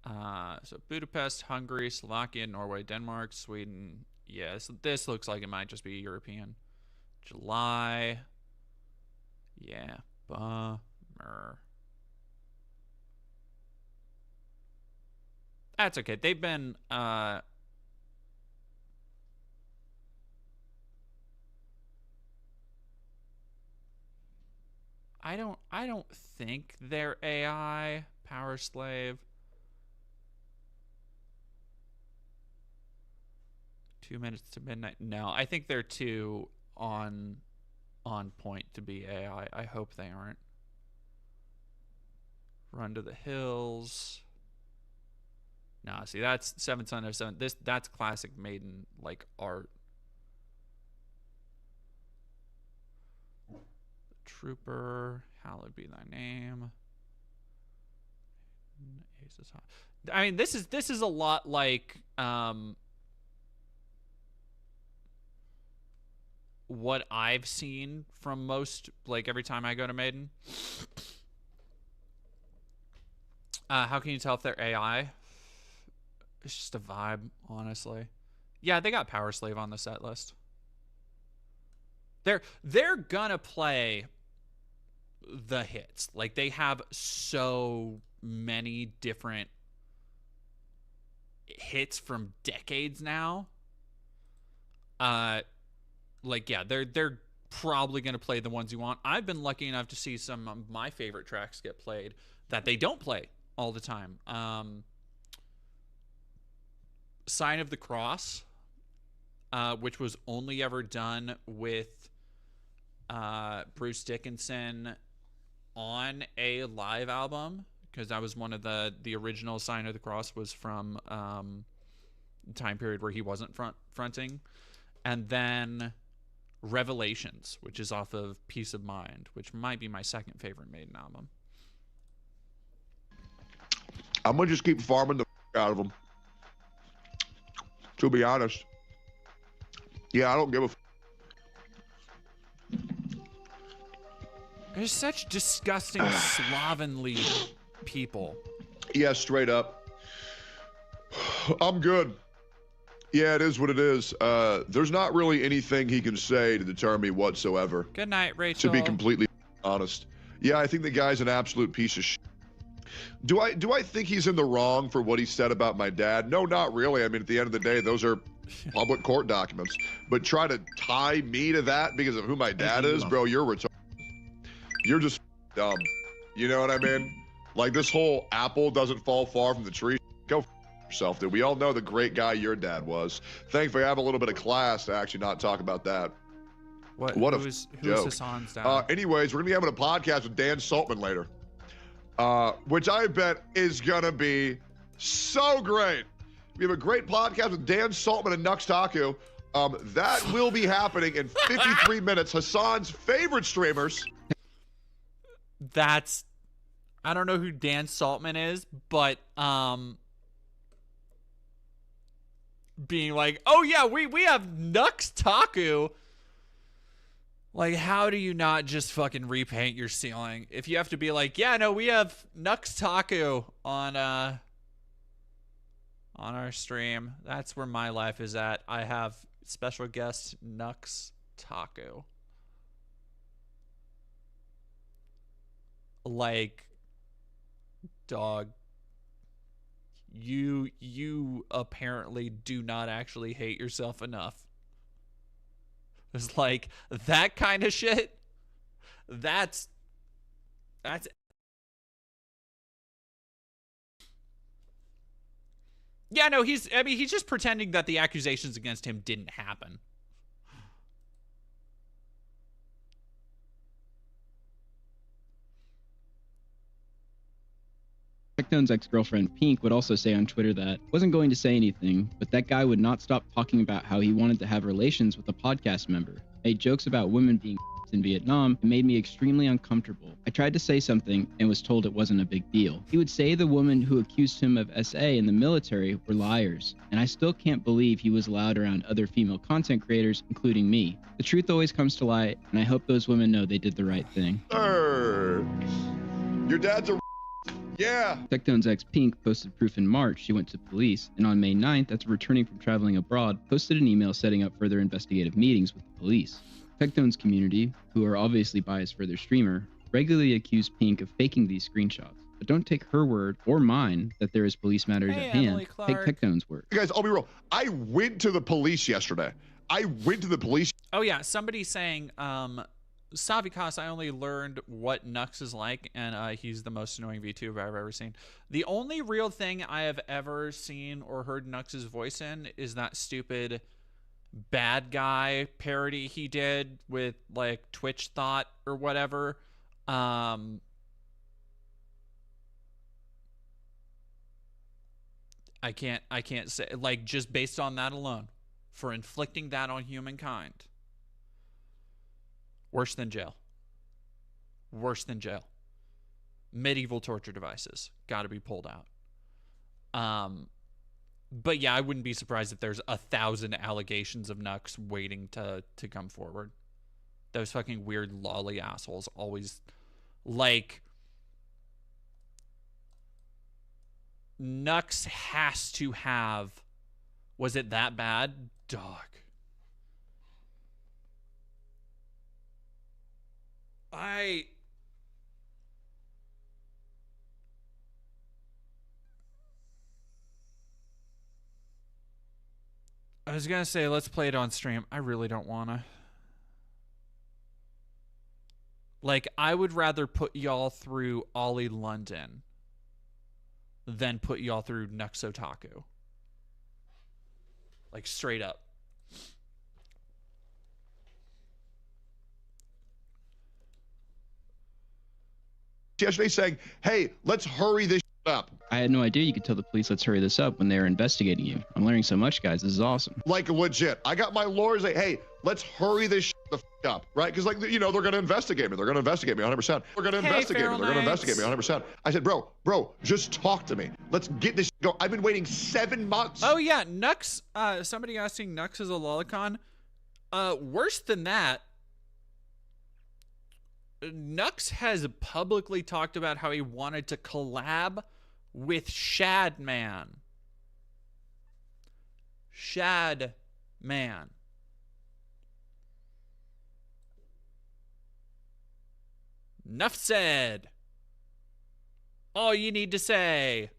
so Budapest, Hungary, Slovakia, Norway, Denmark, Sweden. Yeah, this looks like it might just be European. July. Yeah, bummer. That's okay. They've been I don't think they're AI. Power Slave. 2 minutes to midnight. No, I think they're too on point to be AI. I hope they aren't. Run to the Hills. Nah, see, that's 7 Son of 7. That's classic Maiden like art. Trooper, hallowed be thy name. I mean, this is a lot like what I've seen from most, like every time I go to Maiden. How can you tell if they're AI? It's just a vibe, honestly. Yeah, they got Power Slave on the set list. They're gonna play the hits. Like, they have so many different hits from decades now. Like, yeah, they're probably gonna play the ones you want. I've been lucky enough to see some of my favorite tracks get played that they don't play all the time. Sign of the Cross, which was only ever done with Bruce Dickinson on a live album, because that was one of the original Sign of the Cross was from time period where he wasn't fronting. And then Revelations, which is off of Peace of Mind, which might be my second favorite Maiden album. I'm gonna just keep farming the out of them, to be honest. Yeah, I don't give a They're such disgusting slovenly people. Yeah, straight up. I'm good. Yeah, it is what it is. There's not really anything he can say to deter me whatsoever. Good night, Rachel. To be completely honest. Yeah, I think the guy's an absolute piece of shit. Do I think he's in the wrong for what he said about my dad? No, not really. I mean, at the end of the day, those are public court documents. But try to tie me to that because of who my dad is, bro, you're retarded. You're just dumb. You know what I mean? Like, this whole apple doesn't fall far from the tree. Go yourself, dude. We all know the great guy your dad was. Thankfully, I have a little bit of class to actually not talk about that. What who's Hassan's dad? Anyways, we're going to be having a podcast with Dan Saltman later, which I bet is going to be so great. We have a great podcast with Dan Saltman and Nux Taku. That will be happening in 53 minutes. Hassan's favorite streamers. I don't know who Dan Saltman is, but being like, oh yeah, we have Nux Taku. Like, how do you not just fucking repaint your ceiling? If you have to be like, yeah, no, we have Nux Taku on our stream. That's where my life is at. I have special guest Nux Taku. Like, dog, you apparently do not actually hate yourself enough. It's like that kind of shit. That's yeah, no, he's just pretending that the accusations against him didn't happen. Tectone's ex-girlfriend Pink would also say on Twitter that wasn't going to say anything, but that guy would not stop talking about how he wanted to have relations with a podcast member, made jokes about women being in Vietnam, and made me extremely uncomfortable. I tried to say something and was told it wasn't a big deal. He would say the women who accused him of SA in the military were liars, and I still can't believe he was allowed around other female content creators, including me. The truth always comes to light, and I hope those women know they did the right thing. Your dad's a yeah. Tectone's ex Pink posted proof in March she went to police, and on May 9th, after returning from traveling abroad, posted an email setting up further investigative meetings with the police. Tectone's community, who are obviously biased for their streamer, regularly accuse Pink of faking these screenshots. But don't take her word or mine that there is police matters at hand. Take Tectone's word. Guys, I'll be real. I went to the police yesterday. Oh yeah, somebody saying, Savikas, I only learned what Nux is like, and he's the most annoying VTuber I've ever seen. The only real thing I have ever seen or heard Nux's voice in is that stupid bad guy parody he did with, like, Twitch Thought or whatever. I can't say, like, just based on that alone, for inflicting that on humankind. Worse than jail. Worse than jail. Medieval torture devices. Got to be pulled out. But yeah, I wouldn't be surprised if there's 1,000 allegations of Nux waiting to come forward. Those fucking weird lolly assholes always, like, Nux has to have... Was it that bad? Dog. I was gonna say let's play it on stream. I really don't wanna. Like, I would rather put y'all through Ollie London than put y'all through Nux Otaku. Like, straight up. Yesterday saying, hey, let's hurry this up. I had no idea you could tell the police, let's hurry this up, when they were investigating you. I'm learning so much, guys. This is awesome. Like, legit. I got my lawyers like, hey, let's hurry this the f up, right? Because, like, you know, they're going to investigate me. They're going to investigate me 100%. They're going to investigate me. They're going to investigate me 100%. I said, bro, just talk to me. Let's get this go. I've been waiting 7 months. Oh, yeah. Nux, somebody asking Nux is a lolicon. Worse than that, Nux has publicly talked about how he wanted to collab with Shadman. Shadman. Nuff said. All you need to say.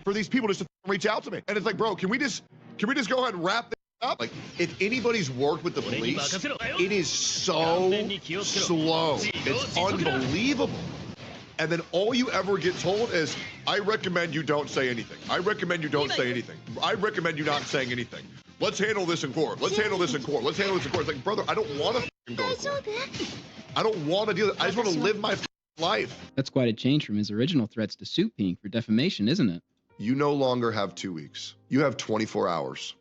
For these people just to reach out to me. And it's like, bro, can we just go ahead and wrap this up? Like, if anybody's worked with the police, it is so slow. It's unbelievable. And then all you ever get told is, I recommend you don't say anything. I recommend you don't say anything. I recommend you not saying anything. Let's handle this in court. Let's handle this in court. Let's handle this in court. It's like, brother, I don't want to go to court. I don't want to deal with it. I just want to live my life. That's quite a change from his original threats to sue Pink for defamation, isn't it? You no longer have 2 weeks. You have 24 hours.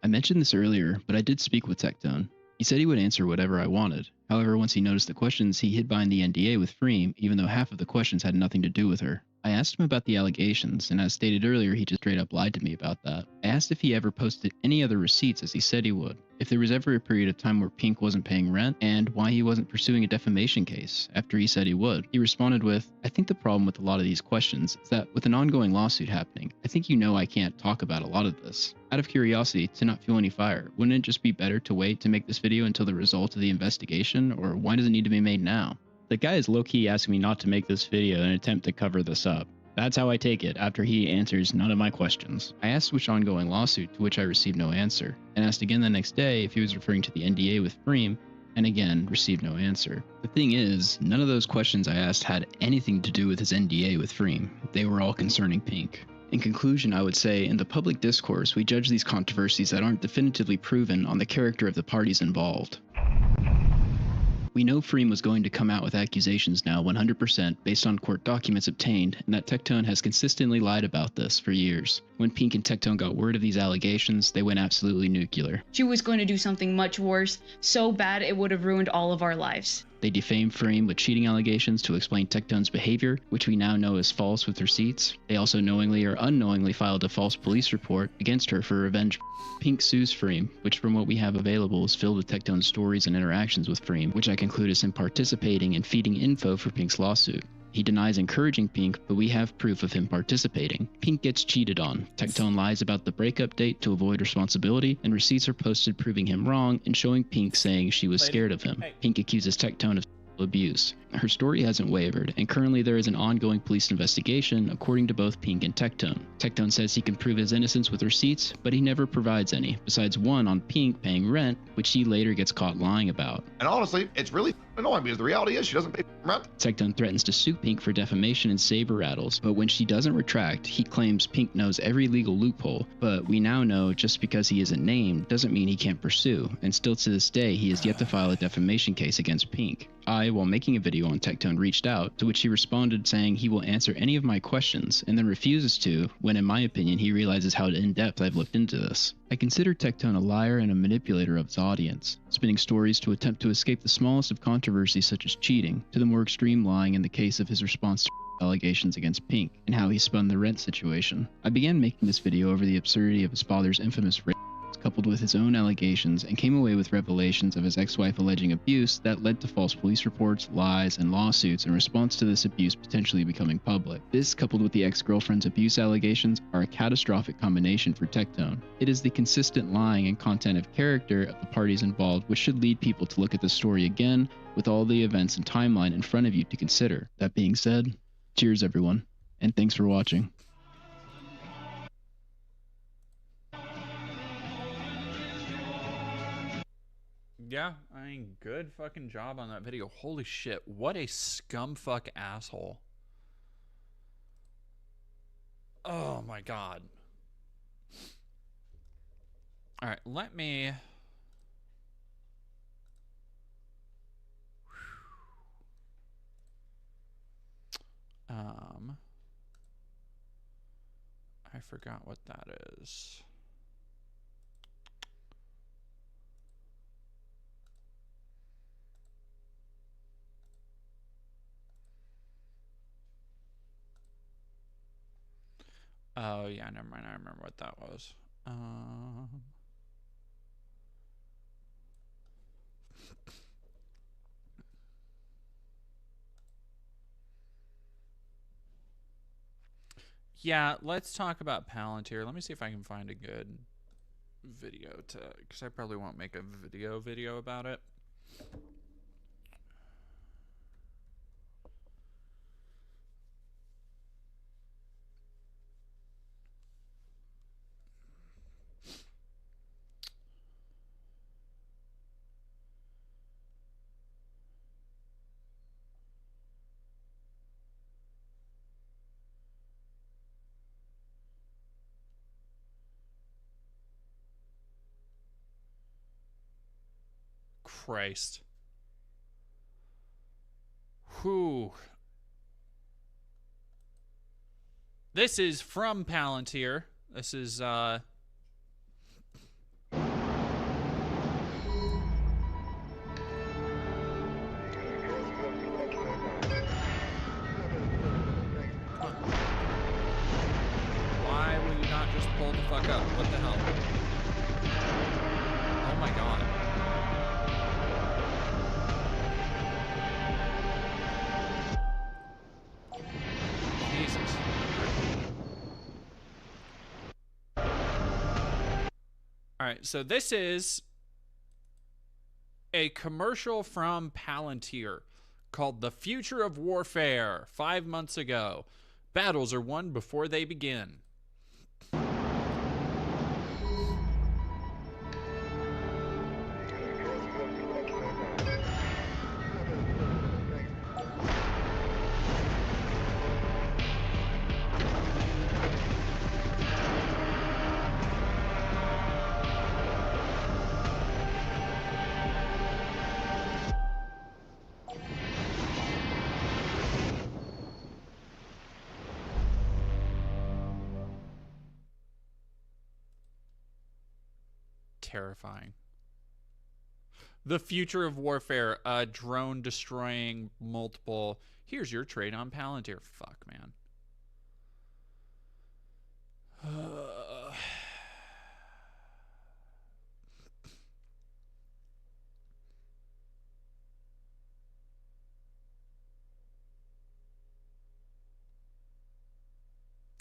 I mentioned this earlier, but I did speak with Tectone. He said he would answer whatever I wanted. However, once he noticed the questions, he hid behind the NDA with Freem, even though half of the questions had nothing to do with her. I asked him about the allegations, and as stated earlier, he just straight up lied to me about that. I asked if he ever posted any other receipts as he said he would, if there was ever a period of time where Pink wasn't paying rent, and why he wasn't pursuing a defamation case after he said he would. He responded with, I think the problem with a lot of these questions is that with an ongoing lawsuit happening, I think you know I can't talk about a lot of this. Out of curiosity, to not fuel any fire, wouldn't it just be better to wait to make this video until the result of the investigation, or why does it need to be made now? The guy is low-key asking me not to make this video in an attempt to cover this up. That's how I take it after he answers none of my questions. I asked which ongoing lawsuit, to which I received no answer, and asked again the next day if he was referring to the NDA with Freem, and again received no answer. The thing is, none of those questions I asked had anything to do with his NDA with Freem. They were all concerning Pink. In conclusion, I would say, in the public discourse, we judge these controversies that aren't definitively proven on the character of the parties involved. We know Freem was going to come out with accusations now 100% based on court documents obtained, and that Tectone has consistently lied about this for years. When Pink and Tectone got word of these allegations, they went absolutely nuclear. She was going to do something much worse, so bad it would have ruined all of our lives. They defamed Freem with cheating allegations to explain Tectone's behavior, which we now know is false with receipts. They also knowingly or unknowingly filed a false police report against her for revenge. Pink sues Freem, which from what we have available is filled with Tectone's stories and interactions with Freem, which I conclude is him participating and feeding info for Pink's lawsuit. He denies encouraging Pink, but we have proof of him participating. Pink gets cheated on. Tectone lies about the breakup date to avoid responsibility, and receipts are posted proving him wrong and showing Pink saying she was scared of him. Pink accuses Tectone of abuse. Her story hasn't wavered, and currently there is an ongoing police investigation according to both Pink and Tectone. Tectone says he can prove his innocence with receipts, but he never provides any, besides one on Pink paying rent, which he later gets caught lying about. And honestly, it's really annoying because the reality is she doesn't pay rent. Tectone threatens to sue Pink for defamation and saber rattles, but when she doesn't retract, he claims Pink knows every legal loophole, but we now know just because he isn't named doesn't mean he can't pursue, and still to this day he has yet to file a defamation case against Pink. I, while making a video on Tectone, reached out, to which he responded saying he will answer any of my questions, and then refuses to, when in my opinion he realizes how in-depth I've looked into this. I consider Tectone a liar and a manipulator of his audience, spinning stories to attempt to escape the smallest of controversies such as cheating, to the more extreme lying in the case of his response to allegations against Pink, and how he spun the rent situation. I began making this video over the absurdity of his father's infamous rape, coupled with his own allegations, and came away with revelations of his ex-wife alleging abuse that led to false police reports, lies, and lawsuits in response to this abuse potentially becoming public. This, coupled with the ex-girlfriend's abuse allegations, are a catastrophic combination for Tectone. It is the consistent lying and content of character of the parties involved which should lead people to look at the story again with all the events and timeline in front of you to consider. That being said, cheers everyone, and thanks for watching. Yeah, I mean, good fucking job on that video. Holy shit, what a scumfuck asshole. Oh my god. Alright, let me... I forgot what that is. Oh, yeah, never mind. I remember what that was. Yeah, let's talk about Palantir. Let me see if I can find a good video to... because I probably won't make a video about it. Christ. Whew. This is from Palantir. This is, Why will you not just pull the fuck up? What the hell? Oh my god. Jesus. Alright, so this is a commercial from Palantir called The Future of Warfare 5 months ago. Battles are won before they begin. Terrifying. The future of warfare, a drone destroying multiple. Here's your trade on Palantir. Fuck, man.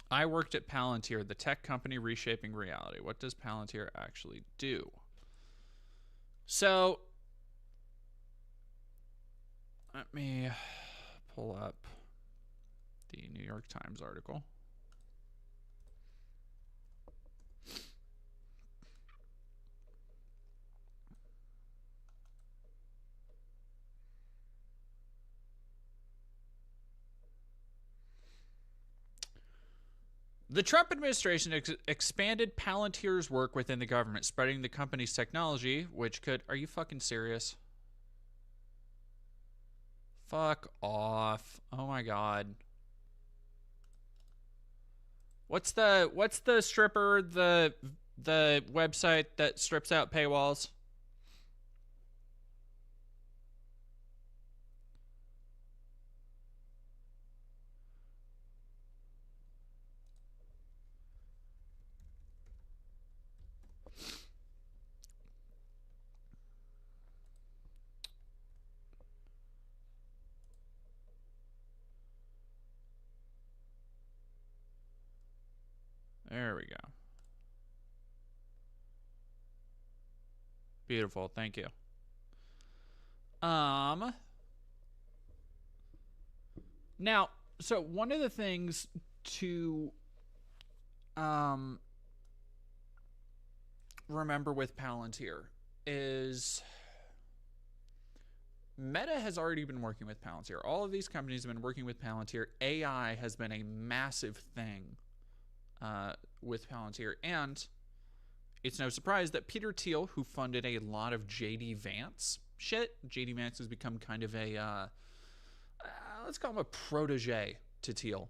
I worked at Palantir, the tech company reshaping reality. What does Palantir actually do? So, let me pull up the New York Times article. The Trump administration expanded Palantir's work within the government, spreading the company's technology, which could... Are you fucking serious? Fuck off. Oh my god. What's the stripper, the website that strips out paywalls? There we go. Beautiful. Thank you. Now, so one of the things to remember with Palantir is Meta has already been working with Palantir. All of these companies have been working with Palantir. AI has been a massive thing with Palantir, and it's no surprise that Peter Thiel, who funded a lot of JD Vance shit, JD Vance has become kind of a let's call him a protege to Thiel.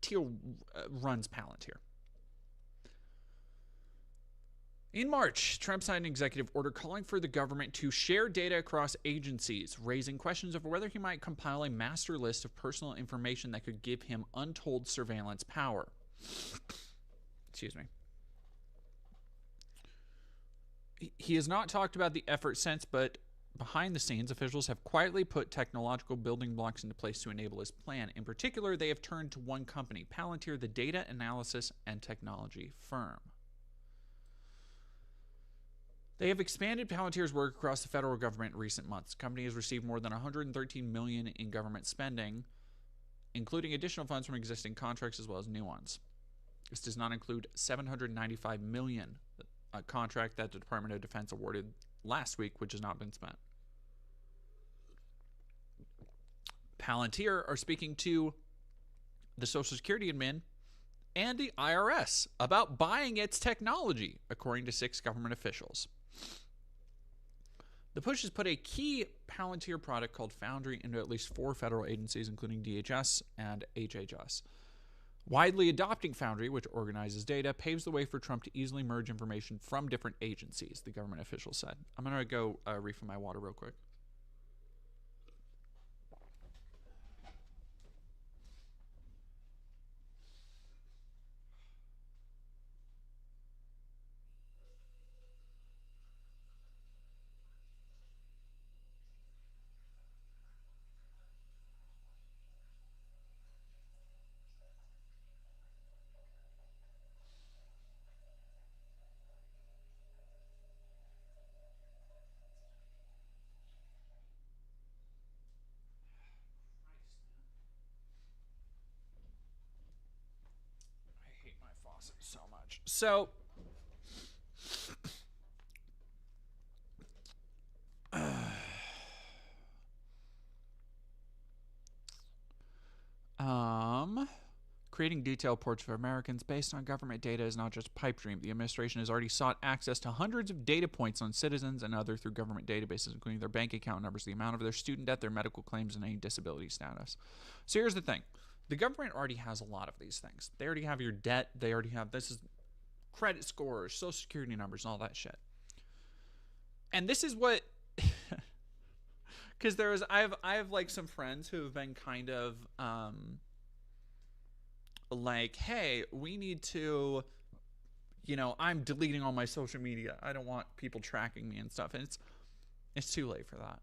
Thiel runs Palantir. In March, Trump signed an executive order calling for the government to share data across agencies, raising questions over whether he might compile a master list of personal information that could give him untold surveillance power. Excuse me. He has not talked about the effort since, but behind the scenes, officials have quietly put technological building blocks into place to enable his plan. In particular, they have turned to one company, Palantir, the data analysis and technology firm. They have expanded Palantir's work across the federal government in recent months. The company has received more than $113 million in government spending, including additional funds from existing contracts as well as new ones. This does not include $795 million, a contract that the Department of Defense awarded last week, which has not been spent. Palantir are speaking to the Social Security admin and the IRS about buying its technology, according to 6 government officials. The push has put a key Palantir product called Foundry into at least 4 federal agencies, including DHS and HHS. Widely adopting Foundry, which organizes data, paves the way for Trump to easily merge information from different agencies, the government official said. I'm going to go refill my water real quick. So much. So creating detailed reports for Americans based on government data is not just a pipe dream. The administration has already sought access to hundreds of data points on citizens and other through government databases, including their bank account numbers, the amount of their student debt, their medical claims, and any disability status. So here's the thing. The government already has a lot of these things. They already have your debt. They already have, this is credit scores, social security numbers, and all that shit. And this is what, because I have like some friends who have been kind of like, hey, we need to, you know, I'm deleting all my social media. I don't want people tracking me and stuff. And it's too late for that.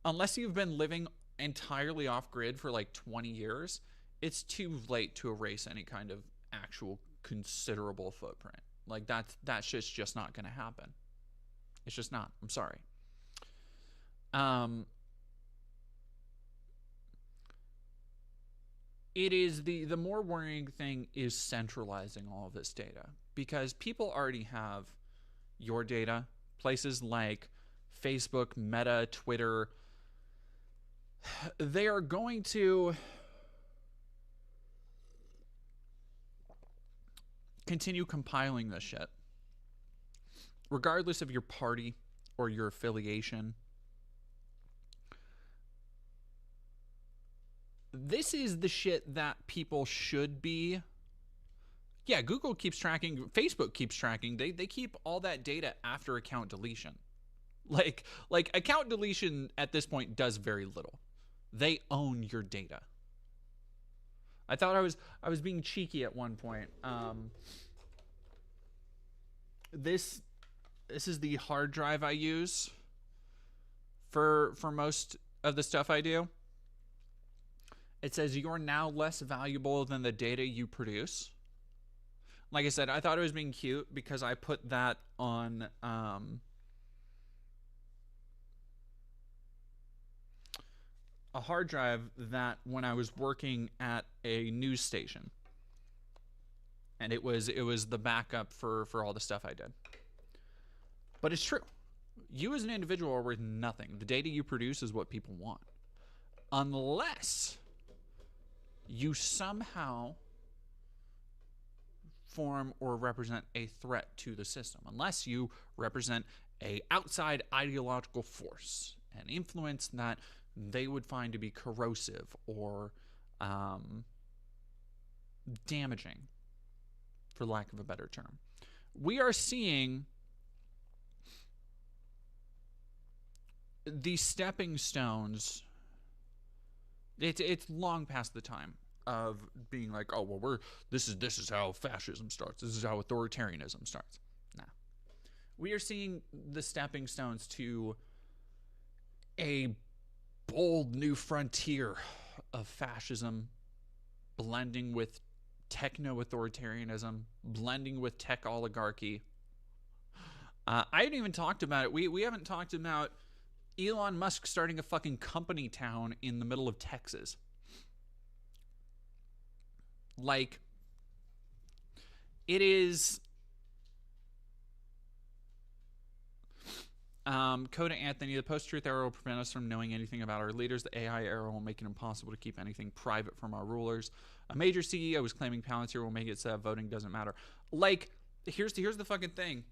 Unless you've been living entirely off grid for like 20 years, it's too late to erase any kind of actual considerable footprint. Like that shit's just not going to happen. It's just not. I'm sorry. It is the more worrying thing is centralizing all of this data, because people already have your data. Places like Facebook, Meta, Twitter, they are going to continue compiling this shit, regardless of your party or your affiliation. This is the shit that people should be. Yeah, Google keeps tracking, Facebook keeps tracking. They keep all that data after account deletion. Like account deletion at this point does very little. They own your data. I thought I was being cheeky at one point. This is the hard drive I use for most of the stuff I do. It says you are now less valuable than the data you produce. Like I said, I thought it was being cute because I put that on a hard drive that when I was working at a news station. And it was the backup for all the stuff I did. But it's true. You as an individual are worth nothing. The data you produce is what people want. Unless you somehow form or represent a threat to the system. Unless you represent a outside ideological force, an influence that they would find to be corrosive or damaging, for lack of a better term. We are seeing these stepping stones. It's long past the time of being like, oh well, this is how fascism starts. This is how authoritarianism starts. Nah, we are seeing the stepping stones to a bold new frontier of fascism, blending with techno-authoritarianism, blending with tech oligarchy. I haven't even talked about it. We haven't talked about Elon Musk starting a fucking company town in the middle of Texas. Like, it is... Coda Anthony, the post-truth era will prevent us from knowing anything about our leaders. The AI era will make it impossible to keep anything private from our rulers. A major CEO is claiming Palantir will make it so that voting doesn't matter. Like, here's the fucking thing.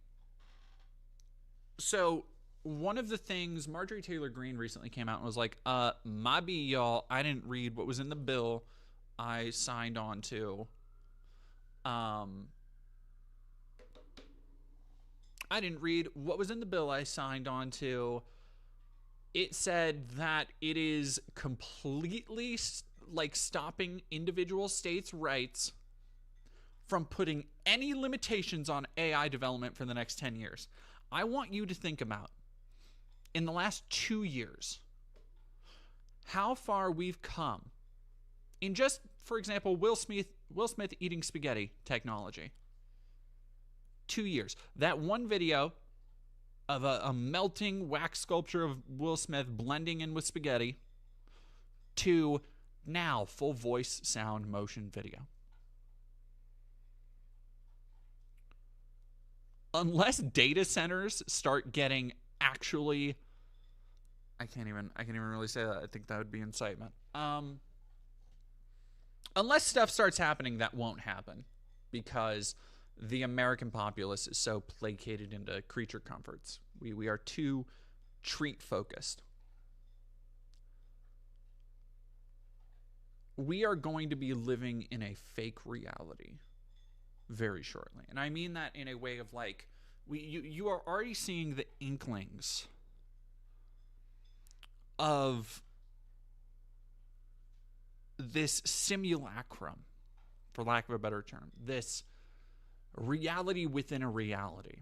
So, one of the things, Marjorie Taylor Greene recently came out and was like, my B, y'all, I didn't read what was in the bill I signed on to. I didn't read what was in the bill I signed on to. It said that it is completely like stopping individual states' rights from putting any limitations on AI development for the next 10 years. I want you to think about, in the last 2 years, how far we've come in just, for example, Will Smith eating spaghetti technology. 2 years. That one video of a melting wax sculpture of Will Smith blending in with spaghetti to now full voice, sound, motion video. Unless data centers start getting actually, I can't even really say that. I think that would be incitement. Unless stuff starts happening that won't happen because the American populace is so placated into creature comforts. We are too treat focused. We are going to be living in a fake reality very shortly. And I mean that in a way of like, you are already seeing the inklings of this simulacrum, for lack of a better term, this reality within a reality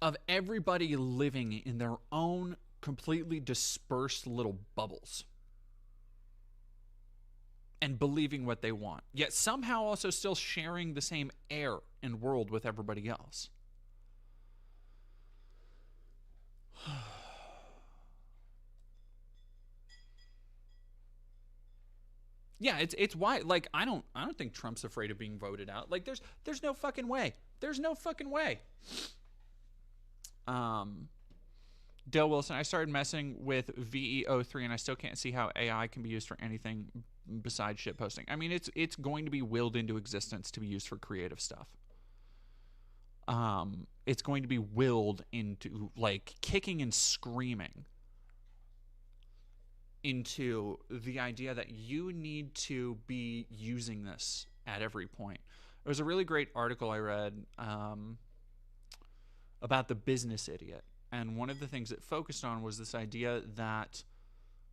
of everybody living in their own completely dispersed little bubbles and believing what they want, yet somehow also still sharing the same air and world with everybody else. Yeah, it's why, like, I don't think Trump's afraid of being voted out. Like, there's no fucking way. There's no fucking way. Dale Wilson, I started messing with VE03 and I still can't see how AI can be used for anything besides shit posting. I mean, it's going to be willed into existence to be used for creative stuff. It's going to be willed into, like, kicking and screaming into the idea that you need to be using this at every point. There was a really great article I read about the business idiot. And one of the things it focused on was this idea that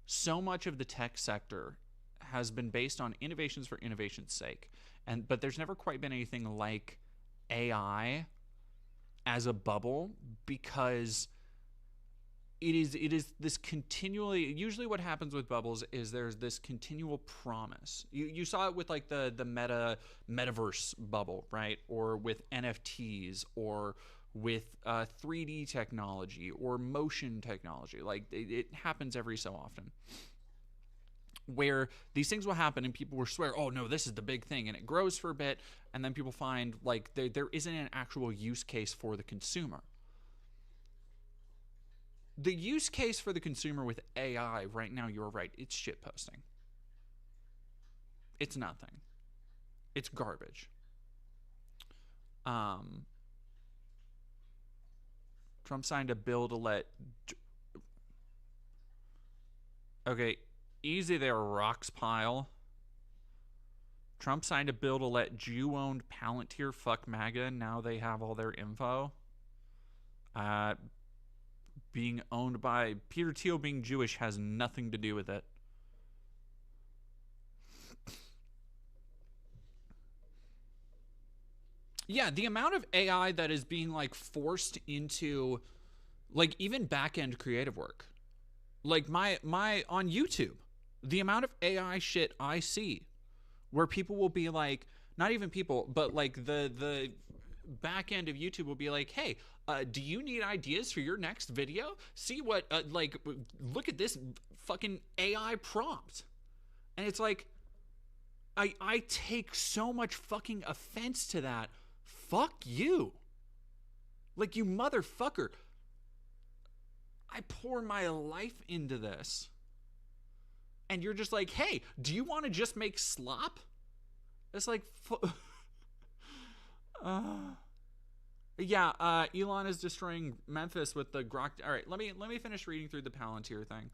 so much of the tech sector has been based on innovations for innovation's sake. But there's never quite been anything like AI as a bubble, because it is this continually, usually what happens with bubbles is there's this continual promise. You saw it with like the metaverse bubble, right? Or with NFTs, or with 3D technology or motion technology. Like it happens every so often, where these things will happen and people will swear, oh no, this is the big thing, and it grows for a bit, and then people find like there isn't an actual use case for the consumer. The use case for the consumer with AI right now, you're right, it's shitposting. It's nothing. It's garbage. Trump signed a bill to let... Okay, easy there, Rocks Pile. Trump signed a bill to let Jew-owned Palantir fuck MAGA. Now they have all their info. Being owned by Peter Thiel, being Jewish has nothing to do with it. Yeah, the amount of AI that is being like forced into like even back-end creative work. Like my on YouTube, the amount of AI shit I see where people will be like, not even people, but like the back end of YouTube will be like, hey, do you need ideas for your next video? See what, like, look at this fucking AI prompt. And it's like, I take so much fucking offense to that. Fuck you. Like, you motherfucker. I pour my life into this. And you're just like, hey, do you want to just make slop? It's like, yeah, Elon is destroying Memphis with the Grok. All right, let me finish reading through the Palantir thing.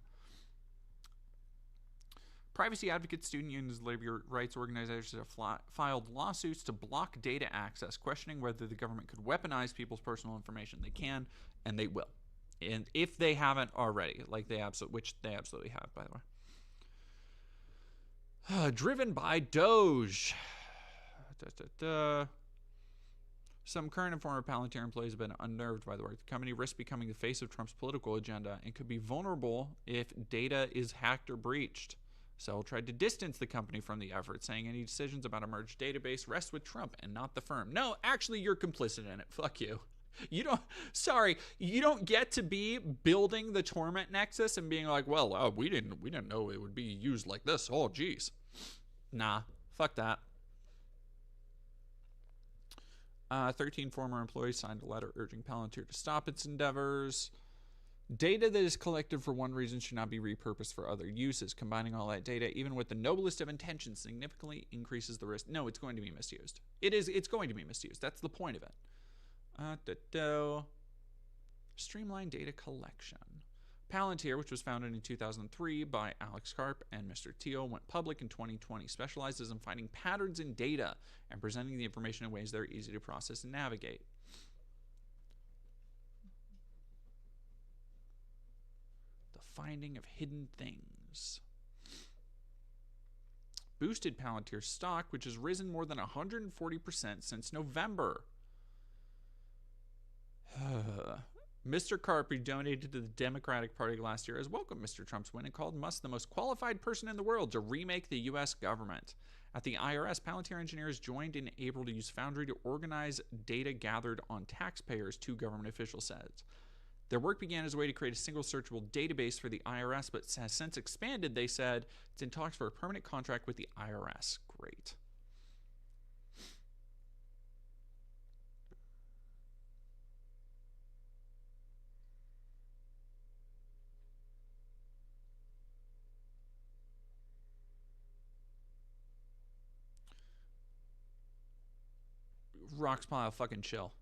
Privacy advocates, student unions, labor rights organizations have filed lawsuits to block data access, questioning whether the government could weaponize people's personal information. They can, and they will, and if they haven't already, like which they absolutely have, by the way. Driven by Doge. Some current and former Palantir employees have been unnerved by the work. The company risks becoming the face of Trump's political agenda and could be vulnerable if data is hacked or breached. Sell tried to distance the company from the effort, saying any decisions about a merged database rest with Trump and not the firm. No, actually, you're complicit in it. Fuck you. You don't get to be building the Torment Nexus and being like, well, we didn't know it would be used like this. Oh, geez. Nah, fuck that. 13 former employees signed a letter urging Palantir to stop its endeavors. Data that is collected for one reason should not be repurposed for other uses. Combining all that data, even with the noblest of intentions, significantly increases the risk. No, it's going to be misused. It's going to be misused. That's the point of it. Streamline data collection. Palantir, which was founded in 2003 by Alex Karp and Mr. Thiel, went public in 2020, specializes in finding patterns in data and presenting the information in ways that are easy to process and navigate. The finding of hidden things. Boosted Palantir stock, which has risen more than 140% since November. Mr. Karp, who donated to the Democratic Party last year, has welcomed Mr. Trump's win and called Musk the most qualified person in the world to remake the U.S. government. At the IRS, Palantir engineers joined in April to use Foundry to organize data gathered on taxpayers, two government officials said. Their work began as a way to create a single searchable database for the IRS, but has since expanded. They said it's in talks for a permanent contract with the IRS. Great. Rocks Pile, fucking chill.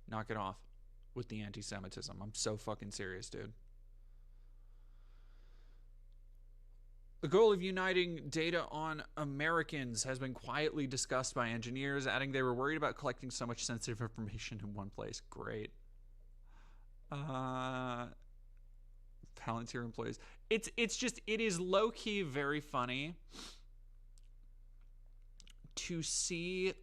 Knock it off with the anti-Semitism. I'm so fucking serious, dude. The goal of uniting data on Americans has been quietly discussed by engineers, adding they were worried about collecting so much sensitive information in one place. Great. Palantir employees. It is low-key very funny to see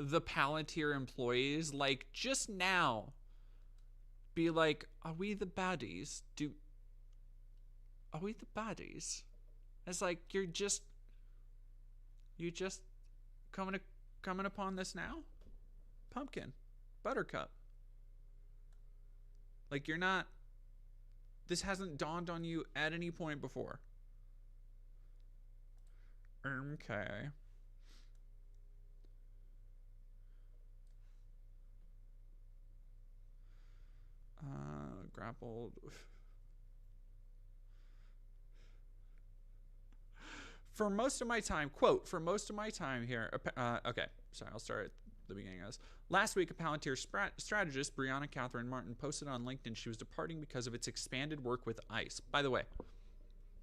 the Palantir employees, like, just now be like, are we the baddies? Are we the baddies? It's like, you just coming upon this now? Pumpkin, Buttercup. Like, you're not, this hasn't dawned on you at any point before. Okay. Grappled. For most of my time, quote, for most of my time here, okay, sorry, I'll start at the beginning of this. Last week, a Palantir strategist, Brianna Catherine Martin, posted on LinkedIn she was departing because of its expanded work with ICE. By the way,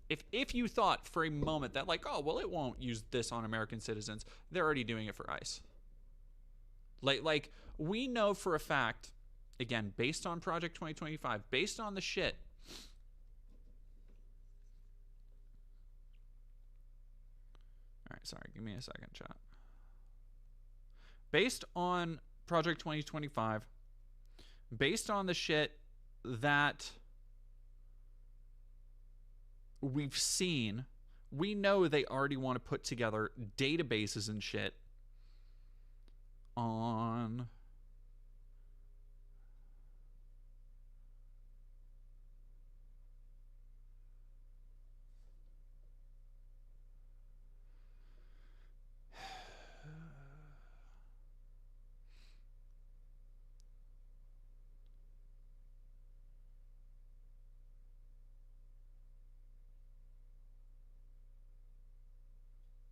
if you thought for a moment that, like, oh, well, it won't use this on American citizens, they're already doing it for ICE. Like we know for a fact, again, based on Project 2025, based on the shit. All right, sorry, give me a second, chat. Based on Project 2025, based on the shit that we've seen, we know they already want to put together databases and shit on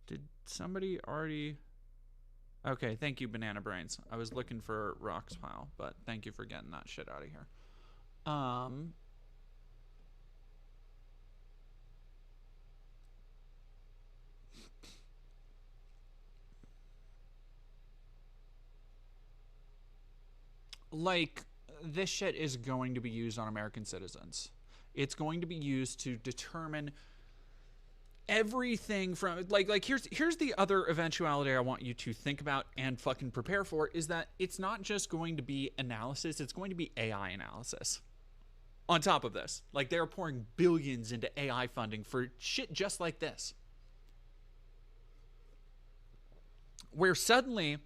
Did somebody already... Okay, thank you, Banana Brains. I was looking for Rock's pile, but thank you for getting that shit out of here. Like, this shit is going to be used on American citizens. It's going to be used to determine everything from, like here's the other eventuality I want you to think about and fucking prepare for, is that it's not just going to be analysis, it's going to be AI analysis on top of this. Like, they're pouring billions into AI funding for shit just like this, where suddenly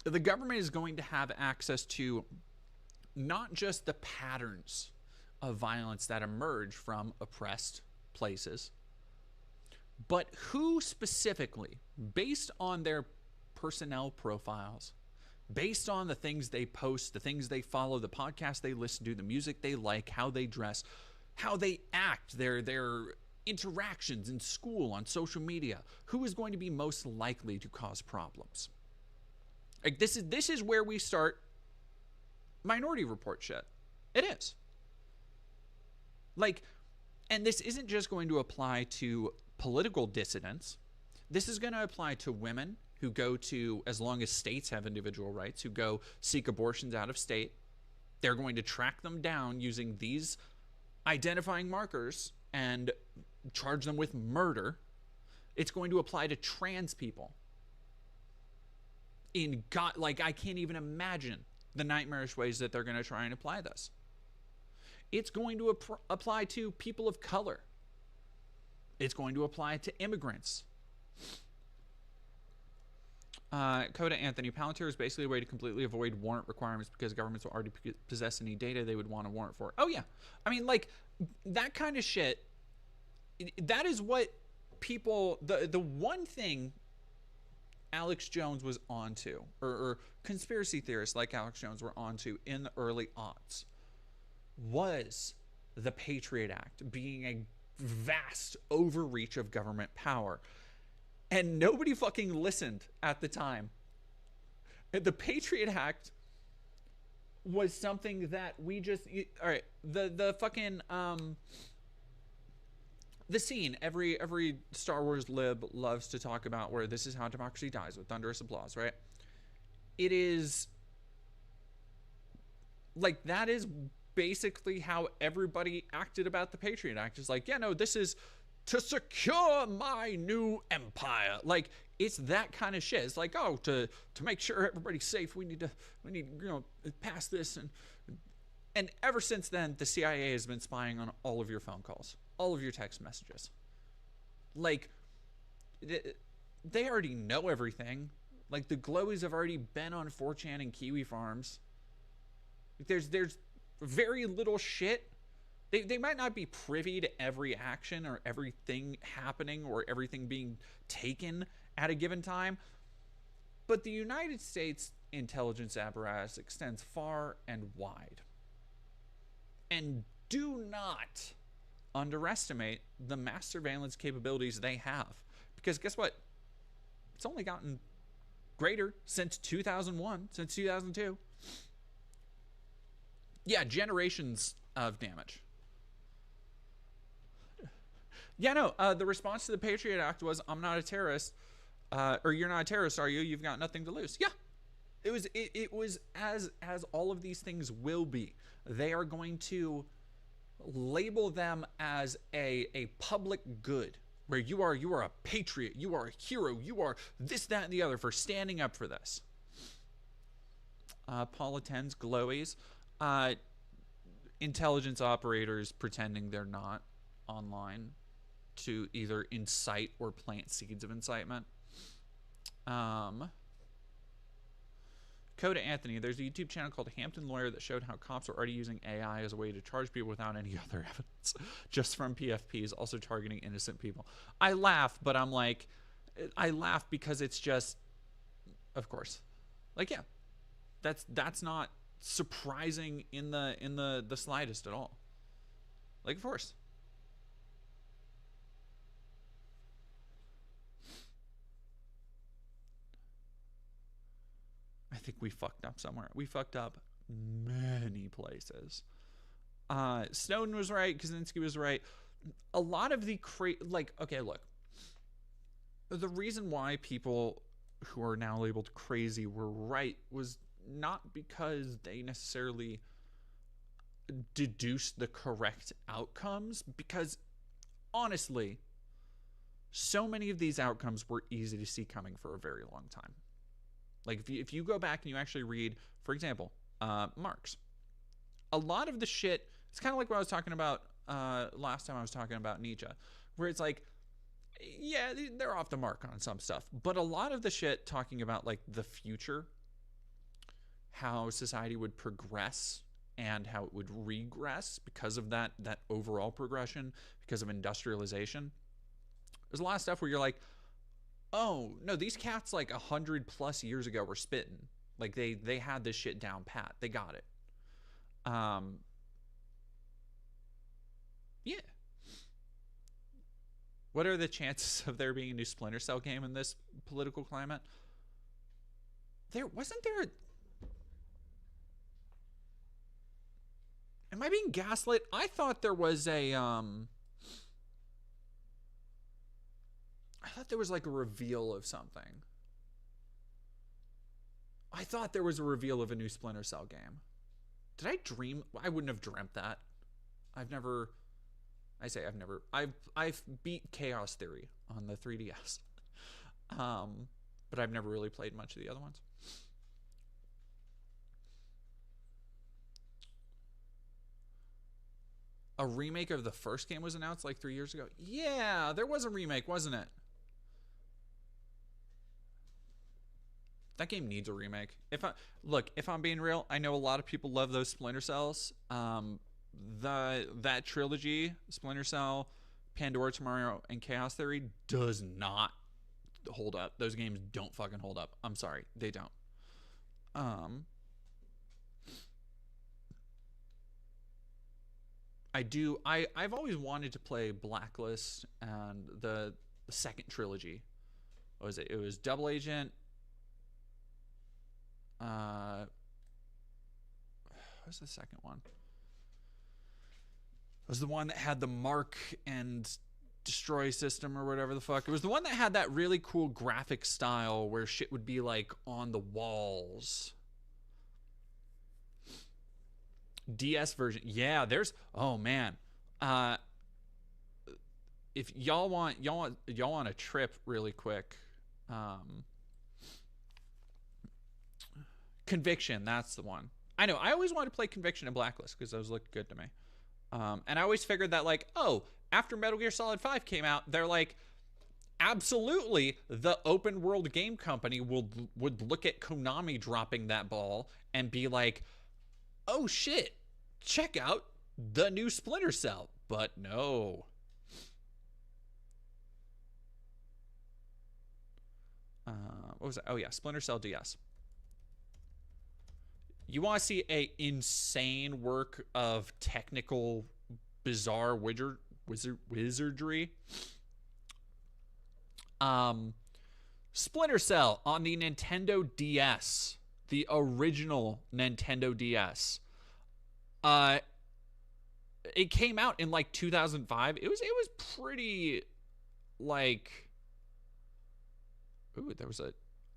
the government is going to have access to not just the patterns of violence that emerge from oppressed places, but who specifically, based on their personnel profiles, based on the things they post, the things they follow, the podcasts they listen to, the music they like, how they dress, how they act, their interactions in school, on social media, who is going to be most likely to cause problems. Like, this is where we start Minority Report shit. It is. Like, and this isn't just going to apply to political dissidents. This is going to apply to women who go to, as long as states have individual rights, who go seek abortions out of state. They're going to track them down using these identifying markers and charge them with murder. It's going to apply to trans people. Like, I can't even imagine the nightmarish ways that they're going to try and apply this. It's going to apply to people of color. It's going to apply to immigrants. Coda Anthony, Palantir is basically a way to completely avoid warrant requirements because governments will already possess any data they would want a warrant for. Oh, yeah. I mean, like, that kind of shit, that is what people... The one thing Alex Jones was onto, or conspiracy theorists like Alex Jones were onto in the early aughts, was the Patriot Act being a vast overreach of government power. And nobody fucking listened at the time. The Patriot Act was something that we just... All right, the fucking... The scene, every Star Wars lib loves to talk about, where this is how democracy dies, with thunderous applause, right? It is... Like, that is... basically how everybody acted about the Patriot Act. Is like, yeah, no, this is to secure my new empire. Like, it's that kind of shit. It's like, oh, to make sure everybody's safe, we need pass this. And ever since then, the CIA has been spying on all of your phone calls, all of your text messages. Like, they already know everything. Like, the Glowies have already been on 4chan and Kiwi Farms. There's very little shit. They might not be privy to every action or everything happening or everything being taken at a given time, but the United States intelligence apparatus extends far and wide. And do not underestimate the mass surveillance capabilities they have, because guess what? It's only gotten greater since 2001, since 2002. Yeah, generations of damage. Yeah, no, the response to the Patriot Act was, I'm not a terrorist, or you're not a terrorist, are you? You've got nothing to lose. Yeah, it was as all of these things will be. They are going to label them as a public good, where you are a patriot, you are a hero, you are this, that, and the other for standing up for this. Paula 10's Glowies. Intelligence operators pretending they're not online to either incite or plant seeds of incitement. Coda Anthony, there's a YouTube channel called Hampton Lawyer that showed how cops are already using AI as a way to charge people without any other evidence, just from PFPs, also targeting innocent people. I laugh, but I'm like, I laugh because it's just, of course, like, yeah, that's not surprising in the slightest at all. Like, of course. I think we fucked up somewhere. We fucked up many places. Snowden was right. Kaczynski was right. A lot of the okay, look. The reason why people who are now labeled crazy were right was not because they necessarily deduced the correct outcomes, because honestly, so many of these outcomes were easy to see coming for a very long time. Like, if you go back and you actually read, for example, Marx, a lot of the shit, it's kind of like what I was talking about last time I was talking about Nietzsche, where it's like, yeah, they're off the mark on some stuff, but a lot of the shit talking about, like, the future, how society would progress and how it would regress because of that overall progression, because of industrialization. There's a lot of stuff where you're like, oh, no, these cats like 100+ years ago were spitting. Like, they had this shit down pat. They got it. Yeah. What are the chances of there being a new Splinter Cell game in this political climate? Wasn't there Am I being gaslit? I thought there was a I thought there was like a reveal of something. I thought there was a reveal of a new Splinter Cell game. Did I dream? I wouldn't have dreamt that. I've beat Chaos Theory on the 3DS. But I've never really played much of the other ones. A remake of the first game was announced like 3 years ago. Yeah, there was a remake, wasn't it? That game needs a remake. If I'm being real, I know a lot of people love those Splinter Cells. That trilogy, Splinter Cell, Pandora Tomorrow, and Chaos Theory, does not hold up. Those games don't fucking hold up. I'm sorry, they don't. I've always wanted to play Blacklist and the second trilogy. What was it? It was Double Agent. What's the second one? It was the one that had the mark and destroy system or whatever the fuck. It was the one that had that really cool graphic style where shit would be like on the walls. DS version. Yeah, there's, oh man. if y'all want a trip really quick, Conviction, that's the one. I know. I always wanted to play Conviction and Blacklist because those looked good to me. And I always figured that, like, oh, after Metal Gear Solid 5 came out, they're like, absolutely, the open world game company would look at Konami dropping that ball and be like, oh shit, check out the new Splinter Cell. But no. What was that? Oh yeah, Splinter Cell DS. You want to see a insane work of technical, bizarre wizardry? Splinter Cell on the Nintendo DS, the original Nintendo DS. It came out in like 2005. It was pretty like. Ooh, there was a.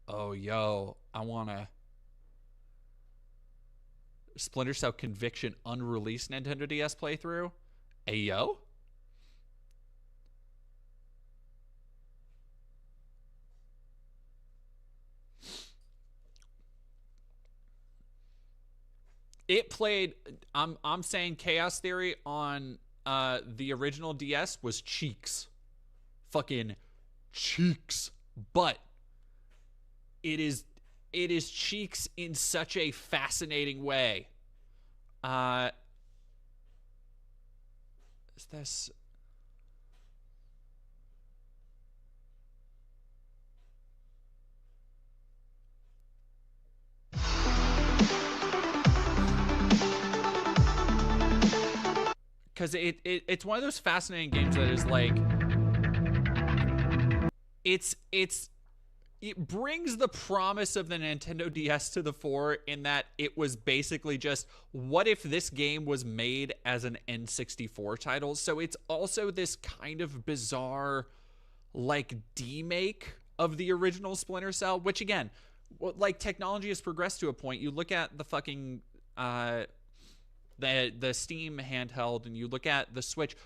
Oh, yo, I wanna. Splinter Cell Conviction unreleased Nintendo DS playthrough. Ayo. It played. I'm saying Chaos Theory on the original DS was cheeks, fucking cheeks. But it is cheeks in such a fascinating way. Is this? Because it's one of those fascinating games that is like, it brings the promise of the Nintendo DS to the fore in that it was basically just, what if this game was made as an N64 title? So it's also this kind of bizarre, like, demake of the original Splinter Cell, which again, like, technology has progressed to a point. You look at the fucking, the Steam handheld, and you look at the Switch,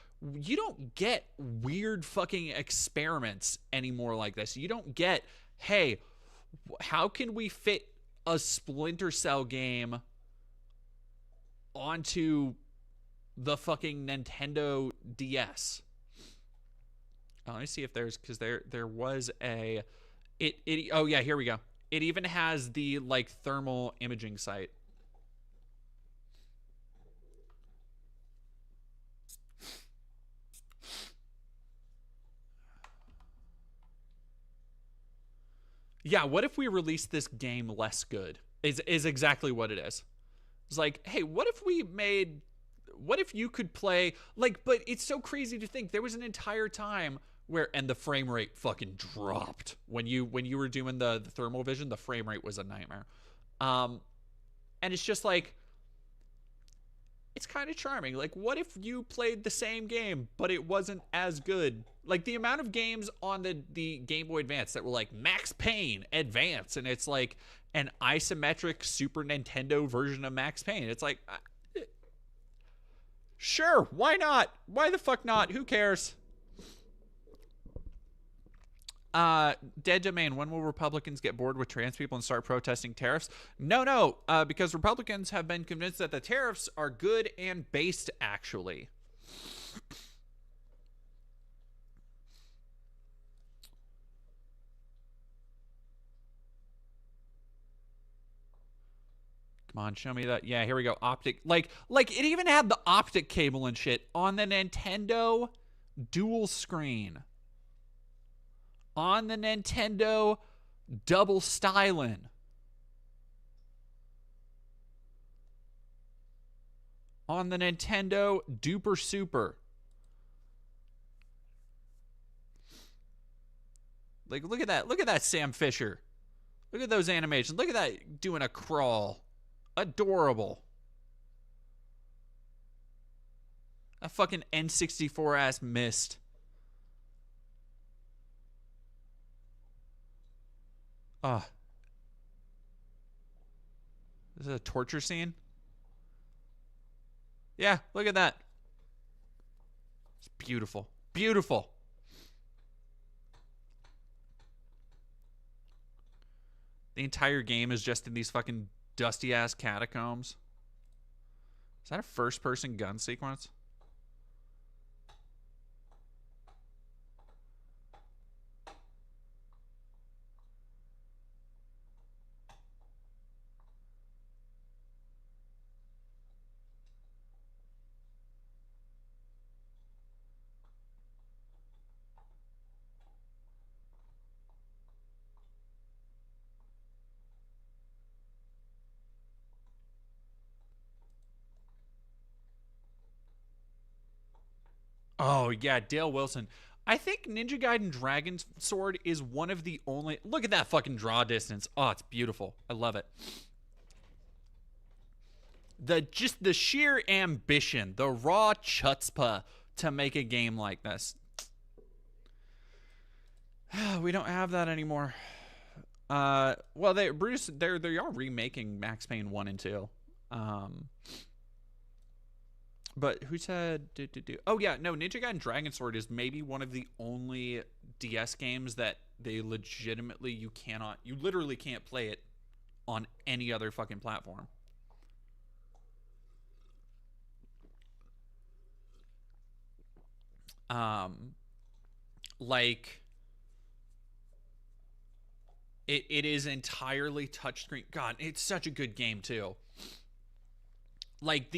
you don't get weird fucking experiments anymore like this. You don't get, hey, how can we fit a Splinter Cell game onto the fucking Nintendo DS? Let me see if there's, because there was a, oh yeah, here we go. It even has the, like, thermal imaging site. Yeah, what if we released this game less good? Is exactly what it is. It's like, hey, what if you could play, like, but it's so crazy to think there was an entire time where, and the frame rate fucking dropped when you were doing the thermal vision. The frame rate was a nightmare. And it's just like, it's kind of charming. Like, what if you played the same game, but it wasn't as good? Like, the amount of games on the Game Boy Advance that were like Max Payne Advance, and it's like an isometric Super Nintendo version of Max Payne. It's like, sure, why not? Why the fuck not? Who cares? Dead Domain, when will Republicans get bored with trans people and start protesting tariffs? No, because Republicans have been convinced that the tariffs are good and based, actually. Come on, show me that. Yeah, here we go. Optic. Like it even had the optic cable and shit on the Nintendo dual screen. On the Nintendo double stylin'. On the Nintendo duper super. Like, look at that. Look at that Sam Fisher. Look at those animations. Look at that doing a crawl. Adorable. A fucking N64 ass missed. This is a torture scene? Yeah, look at that. It's beautiful. Beautiful. The entire game is just in these fucking dusty ass catacombs. Is that a first-person gun sequence? Oh, yeah, Dale Wilson. I think Ninja Gaiden Dragon Sword is one of the only... Look at that fucking draw distance. Oh, it's beautiful. I love it. Just the sheer ambition, the raw chutzpah to make a game like this. We don't have that anymore. Well, they are remaking Max Payne 1 and 2. But who said Oh yeah, no, Ninja Gaiden Dragon Sword is maybe one of the only DS games that they legitimately you literally can't play it on any other fucking platform. Like it is entirely touchscreen. God, it's such a good game too. Like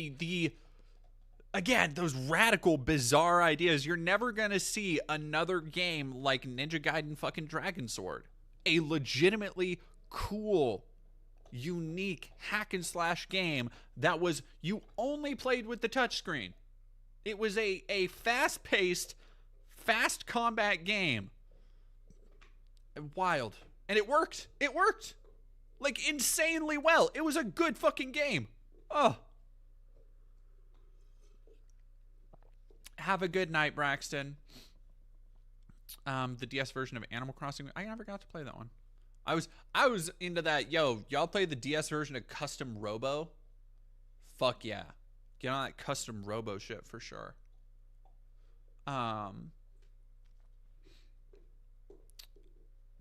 again, those radical, bizarre ideas. You're never going to see another game like Ninja Gaiden fucking Dragon Sword. A legitimately cool, unique hack and slash game that was, you only played with the touchscreen. It was a fast-paced, fast combat game. Wild. And it worked. It worked. Like, insanely well. It was a good fucking game. Oh. Have a good night, Braxton. The DS version of Animal Crossing. I never got to play that one. I was into that. Yo, y'all play the DS version of Custom Robo? Fuck yeah. Get on that Custom Robo shit for sure.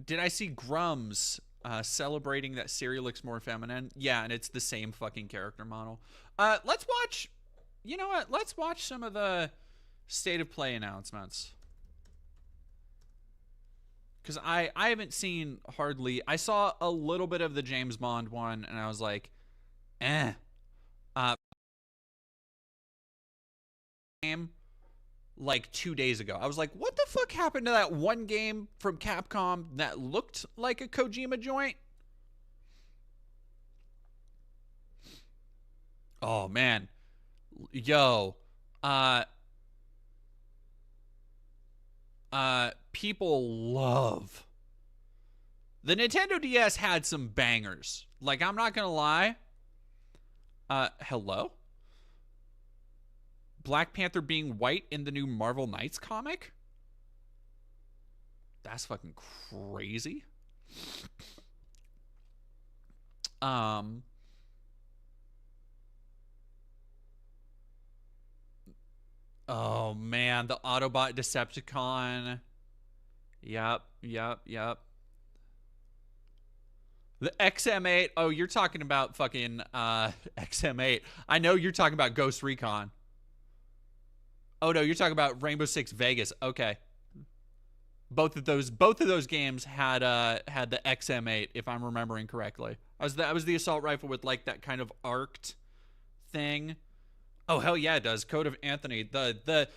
Did I see Grums celebrating that Siri looks more feminine? Yeah, and it's the same fucking character model. Let's watch. You know what? Let's watch some of the State of Play announcements, because I haven't seen hardly. I saw a little bit of the James Bond one, and I was like, game like 2 days ago. I was like, what the fuck happened to that one game from Capcom that looked like a Kojima joint? Oh man, yo, people love the Nintendo DS. Had some bangers, like, I'm not gonna lie. Hello? Black Panther being white in the new Marvel Knights comic? That's fucking crazy. Oh man, the Autobot Decepticon. Yep. The XM8. Oh, you're talking about fucking XM8. I know you're talking about Ghost Recon. Oh no, you're talking about Rainbow Six Vegas. Okay. Both of those games had the XM8, if I'm remembering correctly. That was the assault rifle with like that kind of arced thing. Oh hell yeah, it does. Code of Anthony. The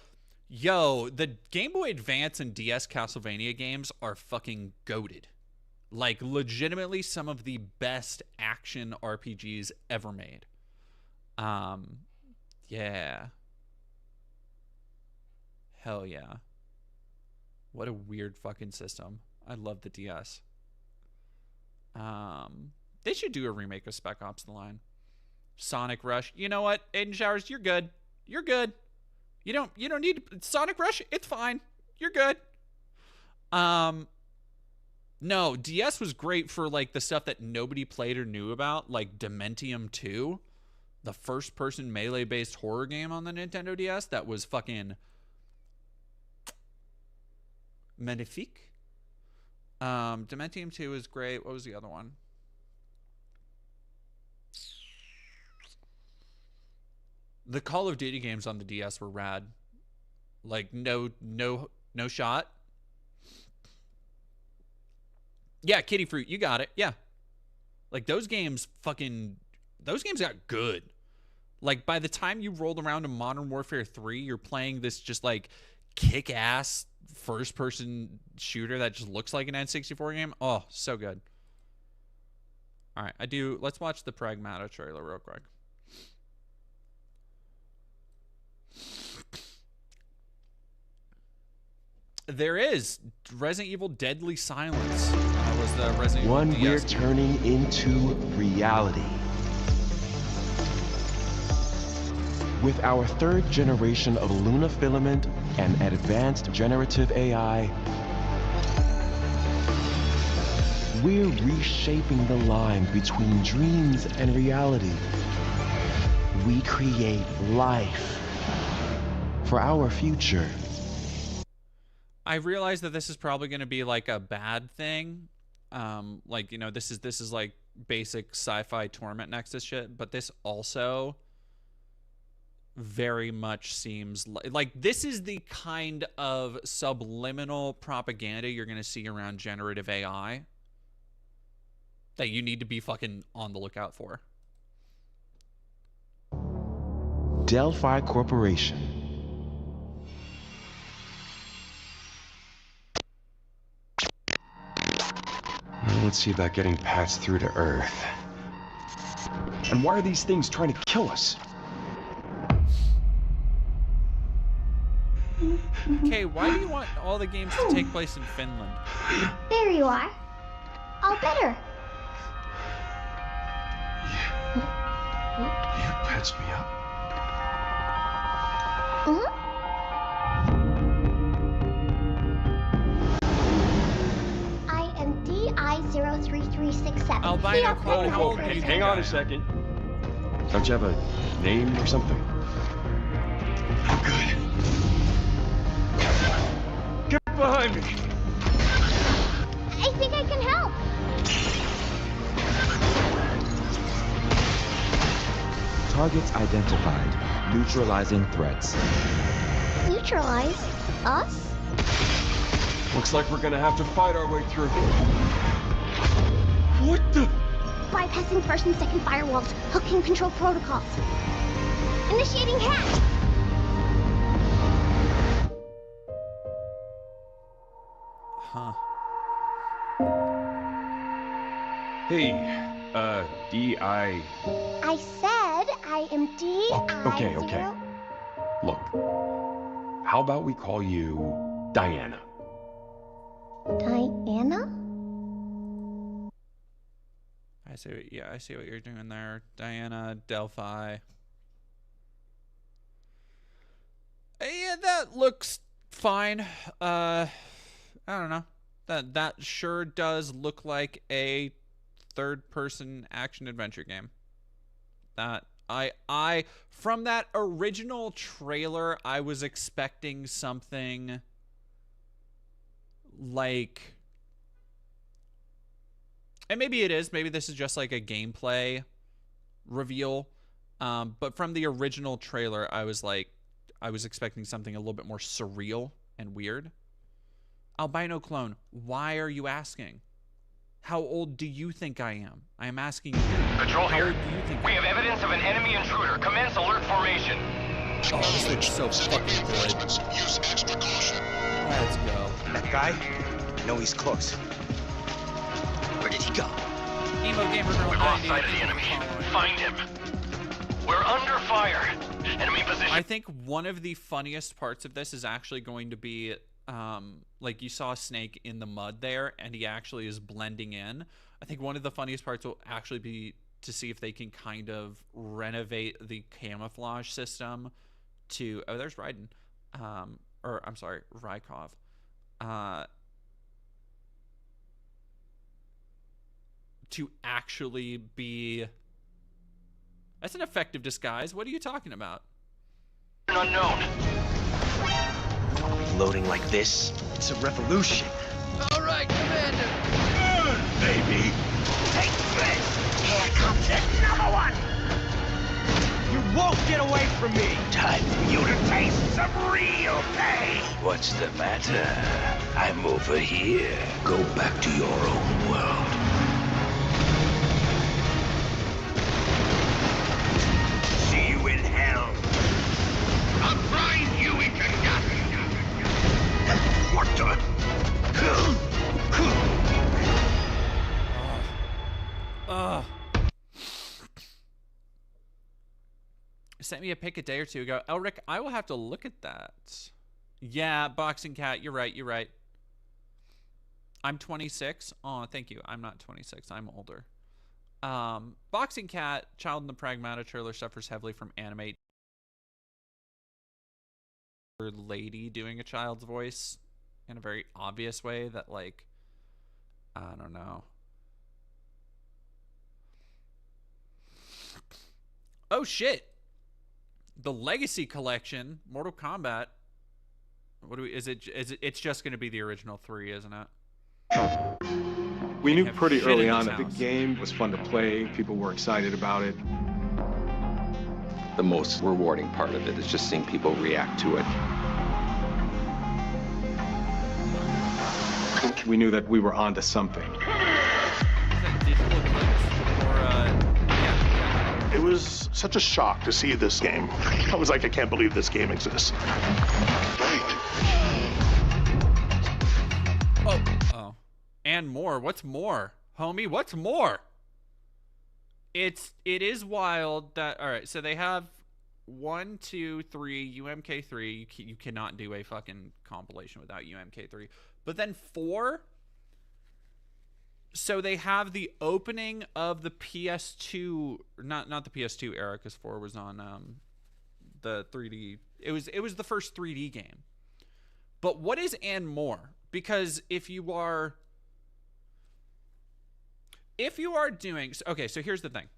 Game Boy Advance and DS Castlevania games are fucking goated. Like, legitimately some of the best action RPGs ever made. Yeah. Hell yeah. What a weird fucking system. I love the DS. They should do a remake of Spec Ops: The Line. Sonic Rush. You know what, Aiden Showers, you're good. You're good. You don't need Sonic Rush. It's fine. You're good. No, DS was great for like the stuff that nobody played or knew about, like Dementium 2, the first-person melee-based horror game on the Nintendo DS that was fucking magnifique. Dementium 2 is great. What was the other one? The Call of Duty games on the DS were rad. Like no shot. Yeah, Kitty Fruit, you got it. Yeah. Like those games got good. Like by the time you rolled around to Modern Warfare 3, you're playing this just like kick-ass first-person shooter that just looks like an N64 game. Oh, so good. All right, let's watch the Pragmata trailer real quick. There is Resident Evil Deadly Silence. Was the Resident Evil One we're DS turning into reality. With our third generation of Luna filament and advanced generative AI, we're reshaping the line between dreams and reality. We create life for our future. I realize that this is probably going to be like a bad thing. Like, you know, this is like basic sci-fi Torment Nexus shit, but this also very much seems like this is the kind of subliminal propaganda you're going to see around generative AI that you need to be fucking on the lookout for. Delphi Corporation. Let's see about getting passed through to Earth. And why are these things trying to kill us? Okay, why do you want all the games to take place in Finland? There you are. All better. You patched me up? I am DI-03367. Albino clone, how old Hey, hang on a second. Don't you have a name or something? Good. Get behind me! I think I can help. Targets identified. Neutralizing threats. Neutralize us? Looks like we're gonna have to fight our way through. What the? Bypassing first and second firewalls. Hooking control protocols. Initiating hack. Huh. Hey, D.I. I said I am DI. Okay. Look, how about we call you Diana? Diana? I see what you're doing there. Diana, Delphi. Yeah, that looks fine. I don't know. That sure does look like a third-person action-adventure game. That I from that original trailer, I was expecting something like, and maybe it is, maybe this is just like a gameplay reveal, but from the original trailer, I was expecting something a little bit more surreal and weird. Albino clone, why are you asking? How old do you think I am? I am asking you. Control how here. old do you think We have evidence of an enemy intruder. Commence alert formation. Oh, this looks so fucking good. Use extra caution. Let's go. That guy? No, he's close. Where did he go? Emo Gamer Girl We've 90, lost sight of the enemy. Find him. We're under fire. Enemy position. I think one of the funniest parts of this is actually going to be, like you saw Snake in the mud there, and he actually is blending in. I think one of the funniest parts will actually be to see if they can kind of renovate the camouflage system to, oh, there's Raiden, or I'm sorry, Rykov. To actually be, that's an effective disguise. What are you talking about? Unknown. Loading like this, it's a revolution. All right, Commander. Good, baby. Take this! Here comes another one! You won't get away away from me! Time for you to taste some real pain! What's the matter? I'm over here. Go back to your own world. See you in hell. I'll grind you into nothing. What the? Sent me a pic a day or two ago. Elric, I will have to look at that. Yeah, Boxing Cat, you're right, you're right. I'm 26. Oh, thank you. I'm not 26. I'm older. Boxing Cat, Child in the Pragmata trailer suffers heavily from anime lady doing a child's voice in a very obvious way that, like, I don't know. Oh shit. The Legacy Collection, Mortal Kombat. What do we? Is it? It's just going to be the original 3, isn't it? We knew pretty early on that the game was fun to play. People were excited about it. The most rewarding part of it is just seeing people react to it. We knew that we were onto something. It was such a shock to see this game. I was like, I can't believe this game exists. Oh. And more. What's more? Homie, what's more? It is wild that, all right, so they have 1, 2, 3, UMK3. You cannot do a fucking compilation without UMK3. But then 4. So they have the opening of the PS2, not the PS2 era, because 4 was on the 3D. It was the first 3D game. But what is and more? Because if you are doing, okay, so here's the thing.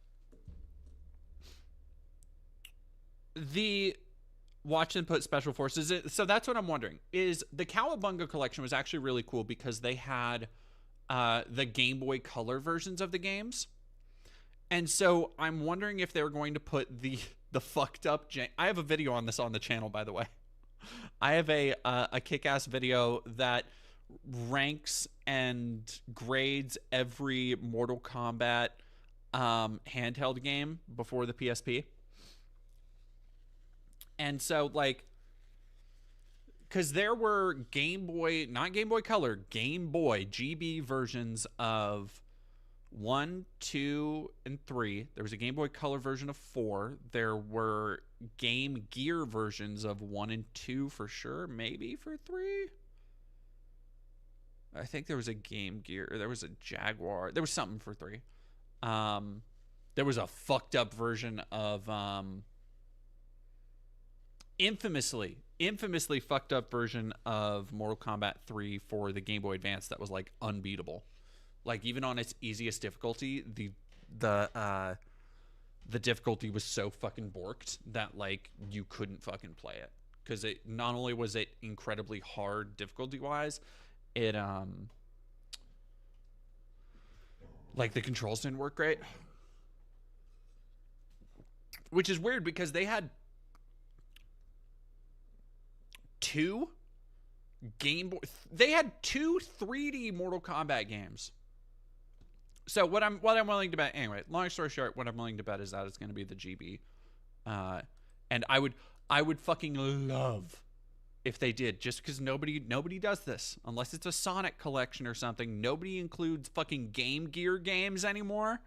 The watch and put special forces. So that's what I'm wondering. Is the Cowabunga collection was actually really cool because they had the Game Boy Color versions of the games. And so I'm wondering if they were going to put the fucked up I have a video on this on the channel, by the way. I have a kick-ass video that ranks and grades every Mortal Kombat handheld game before the PSP. And so, like, because there were Game Boy, not Game Boy Color, Game Boy GB versions of 1, 2, and 3. There was a Game Boy Color version of 4. There were Game Gear versions of 1 and 2 for sure. Maybe for 3. I think there was a Game Gear. There was a Jaguar. There was something for 3. There was a fucked up version of infamously fucked up version of Mortal Kombat 3 for the Game Boy Advance that was like unbeatable. Like even on its easiest difficulty, the difficulty was so fucking borked that like you couldn't fucking play it, because it not only was it incredibly hard difficulty wise, it like the controls didn't work great, which is weird because they had 2 Game Boy. They had 2 3D Mortal Kombat games. So what I'm willing to bet, anyway, long story short, what I'm willing to bet is that it's going to be the GB. And I would fucking love if they did, just because nobody does this unless it's a Sonic collection or something. Nobody includes fucking Game Gear games anymore.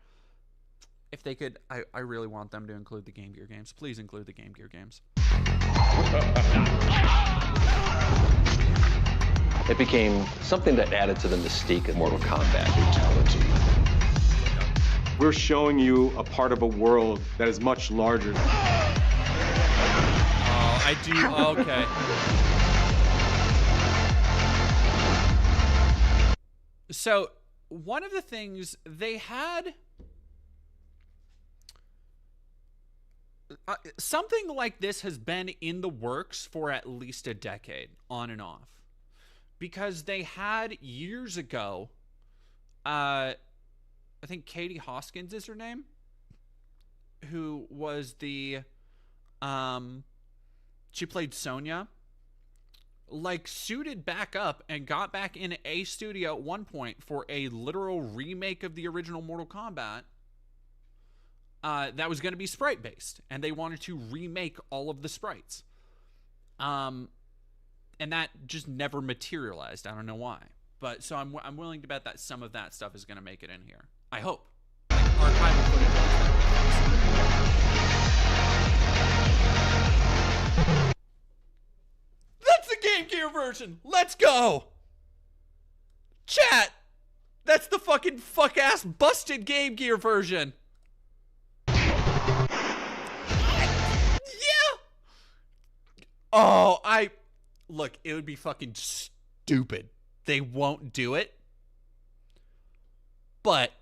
If they could, I really want them to include the Game Gear games. Please include the Game Gear games. It became something that added to the mystique of Mortal Kombat brutality. We're showing you a part of a world that is much larger. Oh, I do. Okay. So one of the things they had, something like this has been in the works for at least a decade, on and off, because they had years ago, I think Katie Hoskins is her name, who was the She played Sonya. Like, suited back up and got back in a studio at one point for a literal remake of the original Mortal Kombat that was going to be sprite based, and they wanted to remake all of the sprites, and that just never materialized. I don't know why, but so I'm willing to bet that some of that stuff is going to make it in here. I hope. Like, archival footage. That's the Game Gear version. Let's go. Chat. That's the fucking fuck-ass busted Game Gear version. Yeah. Oh, look, it would be fucking stupid. They won't do it. But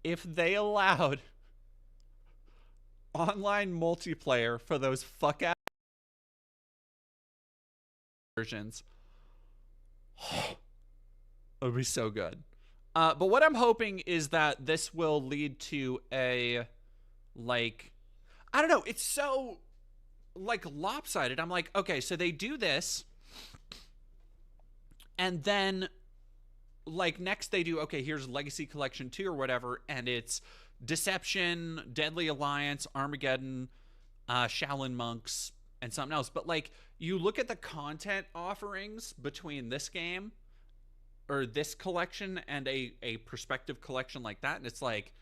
if they allowed online multiplayer for those fuck-ass versions, it would be so good. But what I'm hoping is that this will lead to a, like, I don't know, it's so, like, lopsided. I'm like, okay, so they do this, and then, like, next they do, okay, here's Legacy Collection 2 or whatever, and it's Deception, Deadly Alliance, Armageddon, Shaolin Monks, and something else. But, like, you look at the content offerings between this game, or this collection, and a perspective collection like that, and it's like,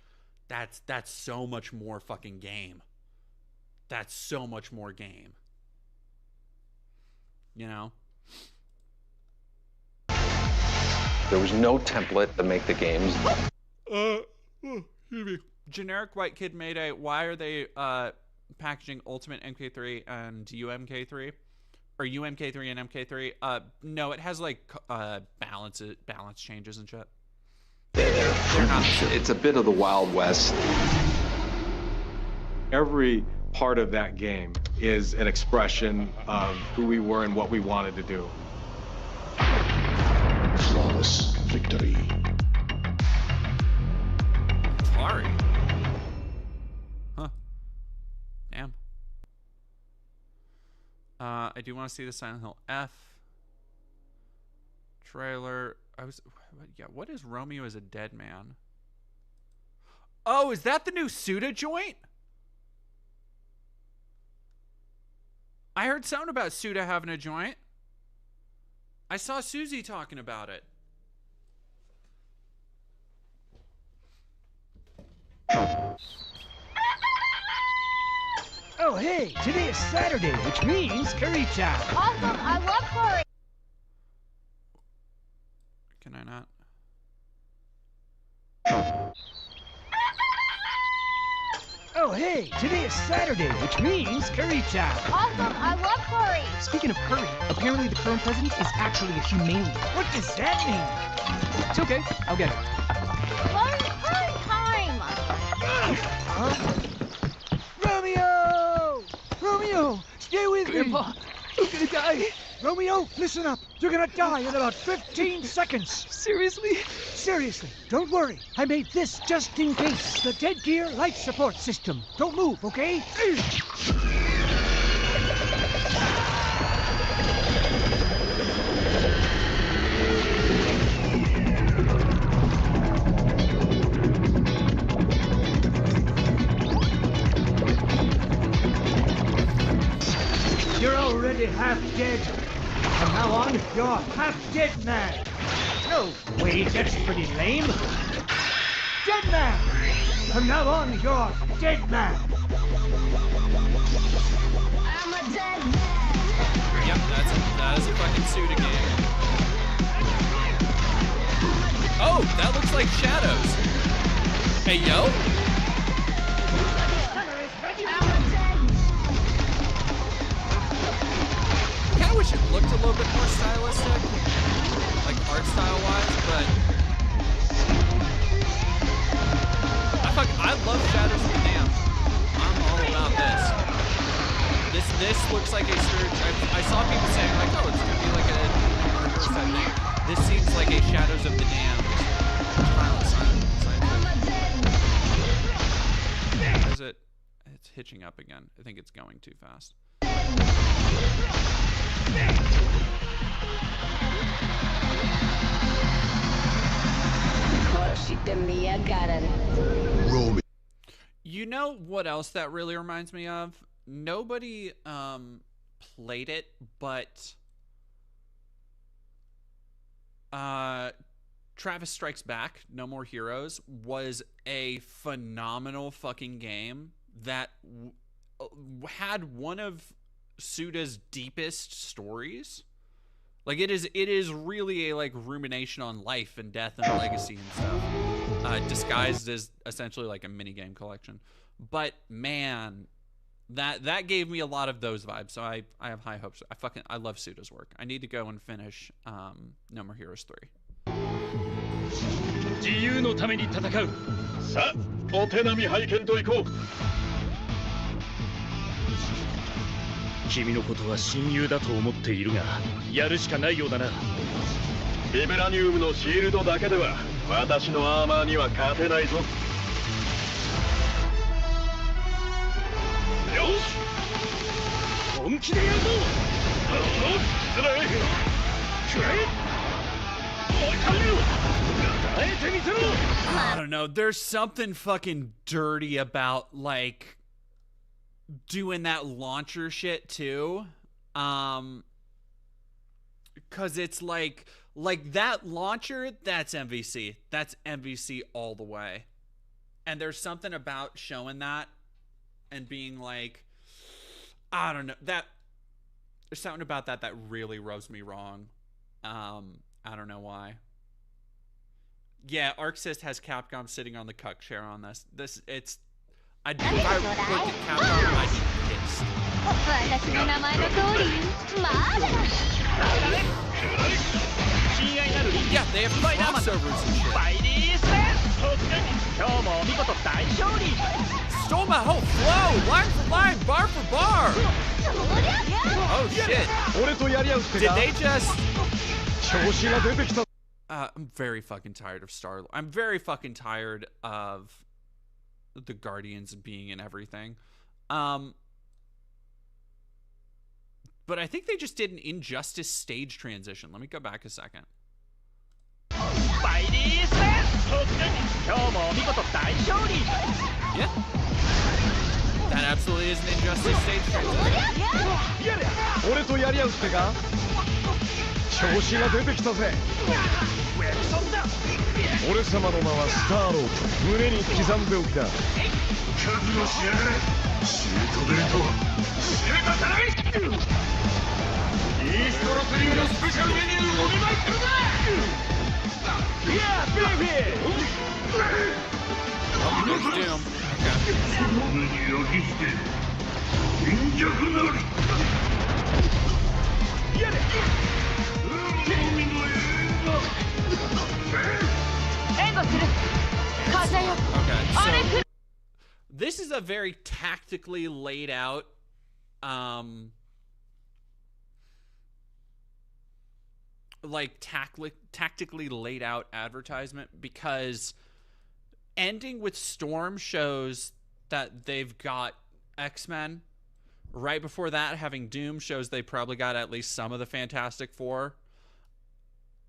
that's so much more fucking game. That's so much more game. You know? There was no template to make the games. Generic white kid made a, why are they packaging Ultimate MK3 and UMK3? Or UMK3 and MK3? No, it has like balance changes and shit. It's a bit of the Wild West. Every part of that game is an expression of who we were and what we wanted to do. Flawless victory. Sorry. Huh. Damn. I do want to see the Silent Hill F trailer. What is Romeo as a Dead Man? Oh, is that the new Suda joint? I heard something about Suda having a joint. I saw Susie talking about it. Oh, hey, today is Saturday, which means curry chow. Awesome, I love curry. Can I not? Oh, hey, today is Saturday, which means curry chow. Awesome, I love curry. Speaking of curry, apparently the current president is actually a humane. What does that mean? It's okay, I'll get it. Curry time. Romeo! Romeo, stay with me. Grandpa, I'm gonna die. Romeo, listen up. You're gonna die in about 15 seconds. Seriously? Seriously. Don't worry. I made this just in case. The Dead Gear life support system. Don't move, okay? You're already half dead. From now on, you're half dead man. No, wait, that's pretty lame. Dead man! From now on, you're dead man. I'm a dead man. Yep, that is a fucking Suda game. Oh, that looks like Shadows. Hey, yo. I kind of wish it looked a little bit more stylistic, like art style wise, but I love Shadows of the Damned. I'm all about this. This looks like a surge. I saw people saying like, oh, it's gonna be like a reverse type thing. This seems like a Shadows of the Damned. Violent Silent. pitching up again. I think it's going too fast. You know what else that really reminds me of? Nobody played it, but Travis Strikes Back, No More Heroes, was a phenomenal fucking game that had one of Suda's deepest stories. Like, it is really a, like, rumination on life and death and legacy and stuff, disguised as essentially like a minigame collection. But man, that gave me a lot of those vibes. So I have high hopes. I love Suda's work. I need to go and finish No More Heroes 3. 自由のために戦う。さあ、お手並み拝見と行こう。君のことは親友だと思っているが、やるしかないようだな。ビブラニウムのシールドだけでは私のアーマーには勝てないぞ。よし、本気でやるぞ。つらい。くらえ。I don't know. There's something fucking dirty about, like, doing that launcher shit too. Cause it's like that launcher, that's MVC. That's MVC all the way. And there's something about showing that and being like, I don't know, there's something about that really rubs me wrong. I don't know why. Yeah, ArcSys has Capcom sitting on the cuck chair on this. If I looked at Capcom, I'd be pissed. Yeah, they have crossovers and shit. Stole my whole flow, line for line, bar for bar. Oh shit. Did they just... I'm very fucking tired of Star-Lord. I'm very fucking tired of the Guardians being in everything. But I think they just did an Injustice stage transition. Let me go back a second. Yeah. That absolutely is an Injustice stage transition. 調子が出てきたぜ。俺様の名はスターロード。胸に刻んでおきだ。覚悟しやがれ。シュートベルト。シュートさらい。イーストロスリムのスペシャルメニューをお見舞いするぜ。いや、ベイビー。その目に焼き付け。貧弱なり。やれ。 Okay, so this is a very tactically laid out, tactically laid out advertisement, because ending with Storm shows that they've got X-Men. Right before that, having Doom shows they probably got at least some of the Fantastic Four.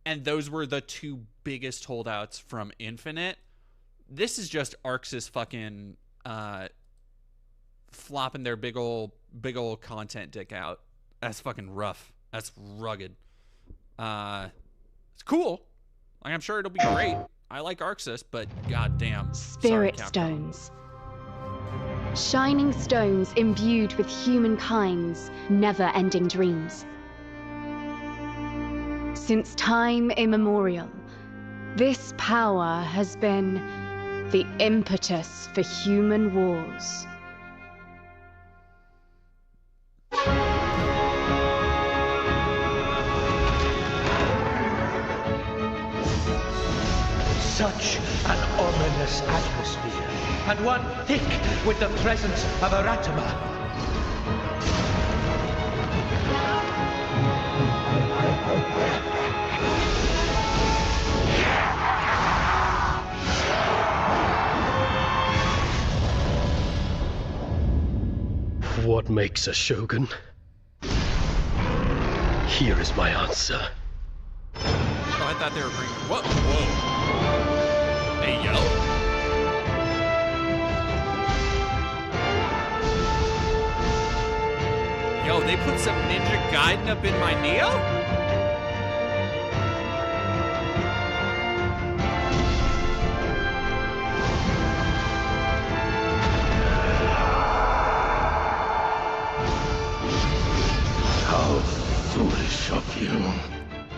And those were the two biggest holdouts from Infinite. This is just ArcSys fucking flopping their big ol' content dick out. That's fucking rough. That's rugged. It's cool. Like, I'm sure it'll be great. I like ArcSys, but goddamn. Spirit stones. Shining stones imbued with humankind's never-ending dreams. Since time immemorial, this power has been the impetus for human wars. Such an ominous atmosphere, and one thick with the presence of Aratama. What makes a shogun? Here is my answer. Oh, I thought they were bringing. Whoa, whoa. Hey, yo. Yo, they put some Ninja Gaiden up in my Neo? How foolish of you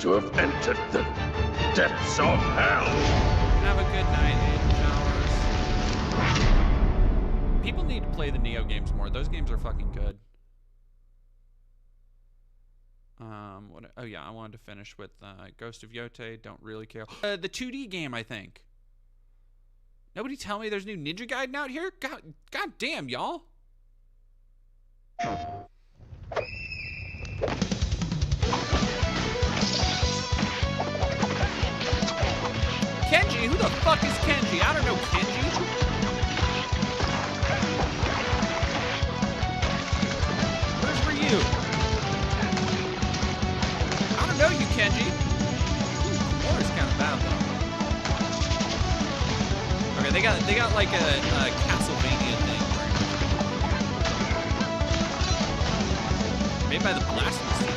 to have entered the depths of hell. Have a good night, Aiden Showers. People need to play the Neo games more. Those games are fucking good. Oh yeah, I wanted to finish with Ghost of Yote. Don't really care. The 2D game, I think. Nobody tell me there's new Ninja Gaiden out here? God damn, y'all. Kenji? Who the fuck is Kenji? I don't know Kenji. Where's Ryu? I don't know you, Kenji. Water's kind of bad though. Okay, they got like a Castlevania thing. Made by the Blasphemous team.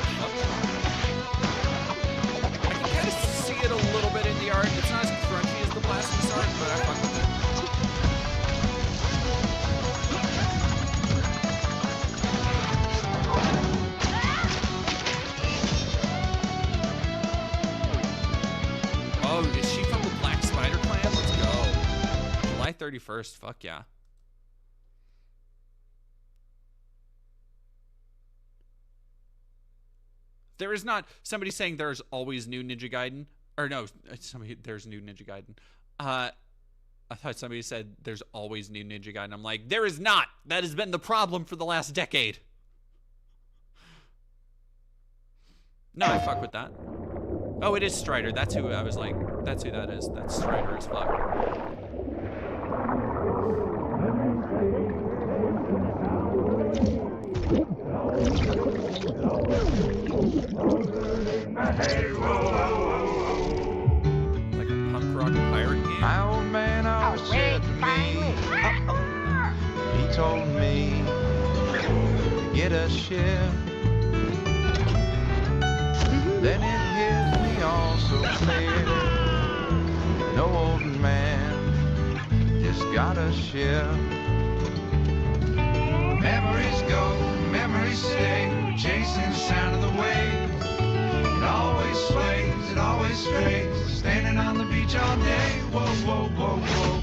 I can kind of see it a little bit in the art. It's not as crunchy as the Blasphemous art, but I fuck with it. Oh, is she from the Black Spider Clan? Let's go. July 31st. Fuck yeah. There is not somebody saying there's always new Ninja Gaiden. Or no, there's new Ninja Gaiden. I thought somebody said there's always new Ninja Gaiden. I'm like, there is not. That has been the problem for the last decade. No, I fuck with that. Oh, it is Strider. That's who I was like, that's who that is. That's Strider as fuck. Like a punk rock pirate game. My old man always said to me, he told me to get a ship. Then it hit me all so clear. No old man just got a ship. Memories go, memories stay, chasing the sound of the waves. It always sways, it always strays, standing on the beach all day. Whoa, whoa, whoa, whoa.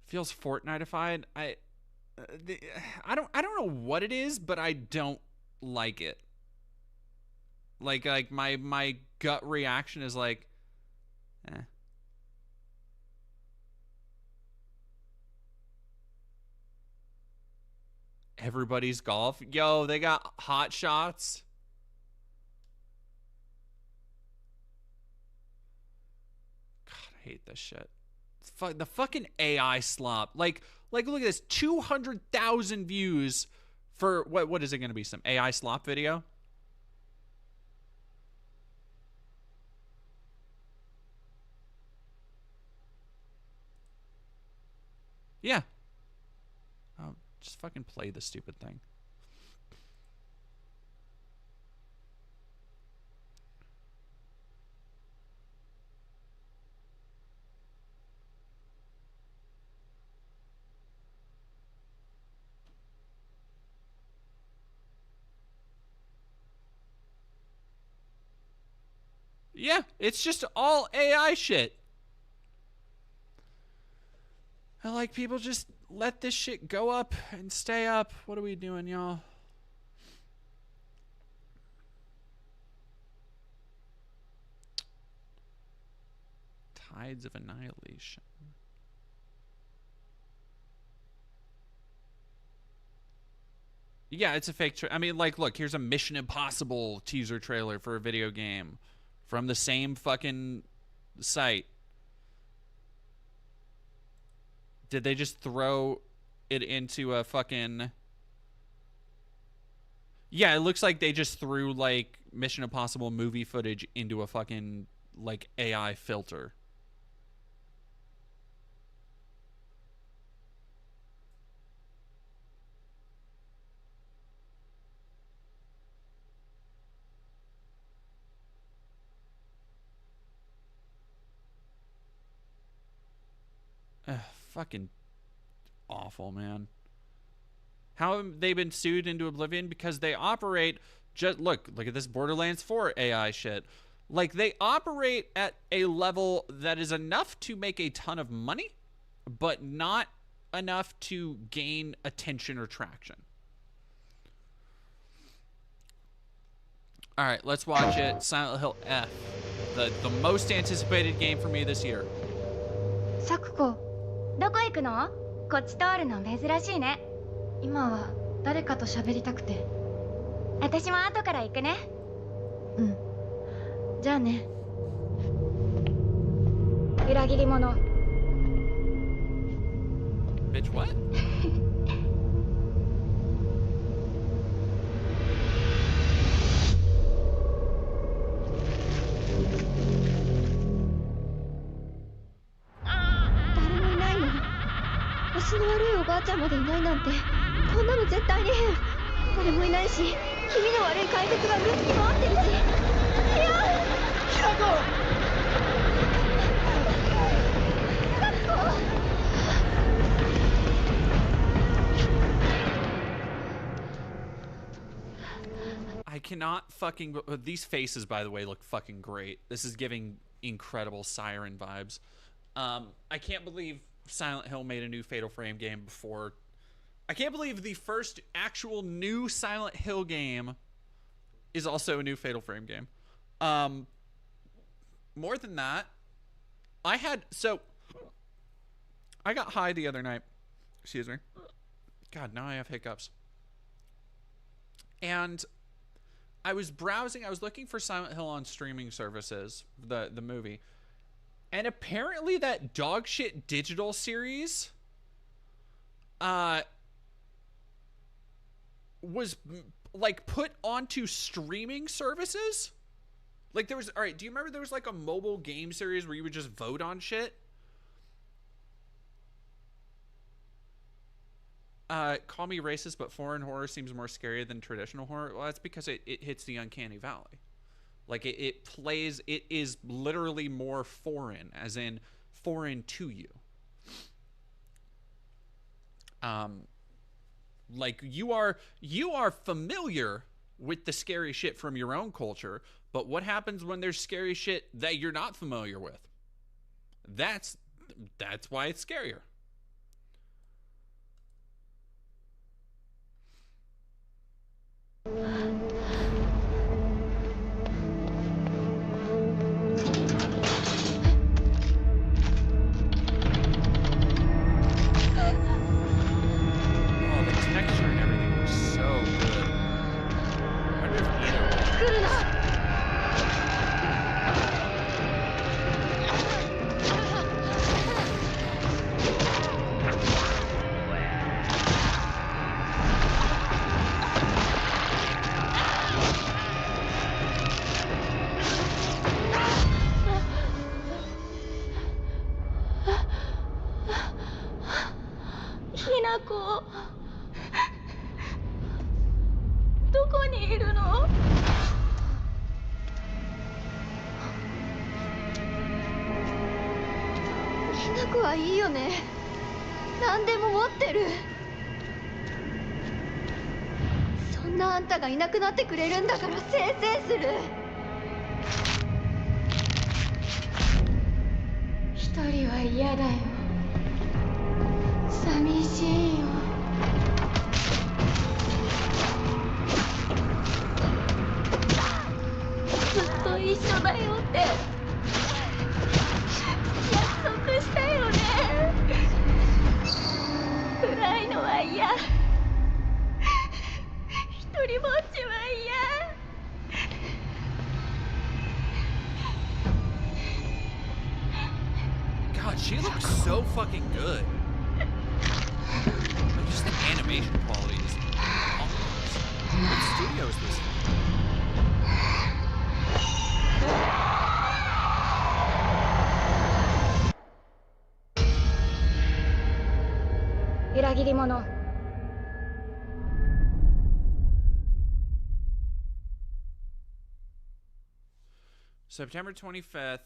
Feels Fortnite-ified. I don't know what it is, but I don't like it. Like my gut reaction is like, Everybody's golf. Yo, they got hot shots. God, I hate this shit. The fucking AI slop. Like look at this. 200,000 views for what is it going to be? Some AI slop video? Yeah. Oh, just fucking play the stupid thing. Yeah, it's just all AI shit. I like people just let this shit go up and stay up. What are we doing, y'all? Tides of Annihilation. Yeah, it's a fake I mean, like, look, here's a Mission Impossible teaser trailer for a video game from the same fucking site. Did they just throw it into a fucking... Yeah, it looks like they just threw, like, Mission Impossible movie footage into a fucking, like, AI filter. Fucking awful, man. How have they been sued into oblivion? Because they operate just look at this Borderlands 4 AI shit. Like, they operate at a level that is enough to make a ton of money, but not enough to gain attention or traction. All right, let's watch it. Silent Hill F, the most anticipated game for me this year. Sakuko, どこ行くの? こっち通るの珍しいね。今は誰かと喋りたくて。私も後から行くね。うん。じゃあね。裏切り者。Bitch, what? I cannot fucking... These faces, by the way, look fucking great. This is giving incredible Siren vibes. I can't believe Silent Hill made a new Fatal Frame game before. I can't believe the first actual new Silent Hill game is also a new Fatal Frame game. More than that, I got high the other night. Excuse me. God, now I have hiccups. And I was browsing, I was looking for Silent Hill on streaming services, the movie. And apparently that dogshit digital series was like put onto streaming services. Like there was, all right, do you remember there was like a mobile game series where you would just vote on shit? Call me racist, but foreign horror seems more scary than traditional horror. Well, that's because it hits the uncanny valley. Like it plays, it is literally more foreign, as in foreign to you. Like you are familiar with the scary shit from your own culture, but what happens when there's scary shit that you're not familiar with? That's why it's scarier. んな子はいいよね。何でも持ってる。そんなあんたがいなくなってくれるんだからせいせいする。一人は嫌だよ。寂しいよ。ずっと一緒だよって約束したよね。暗いのは嫌。一人ぼっちは嫌。God, she looks so fucking good. Like, just the animation quality is bonkers. What studio is this from? 裏切り者。September 25th.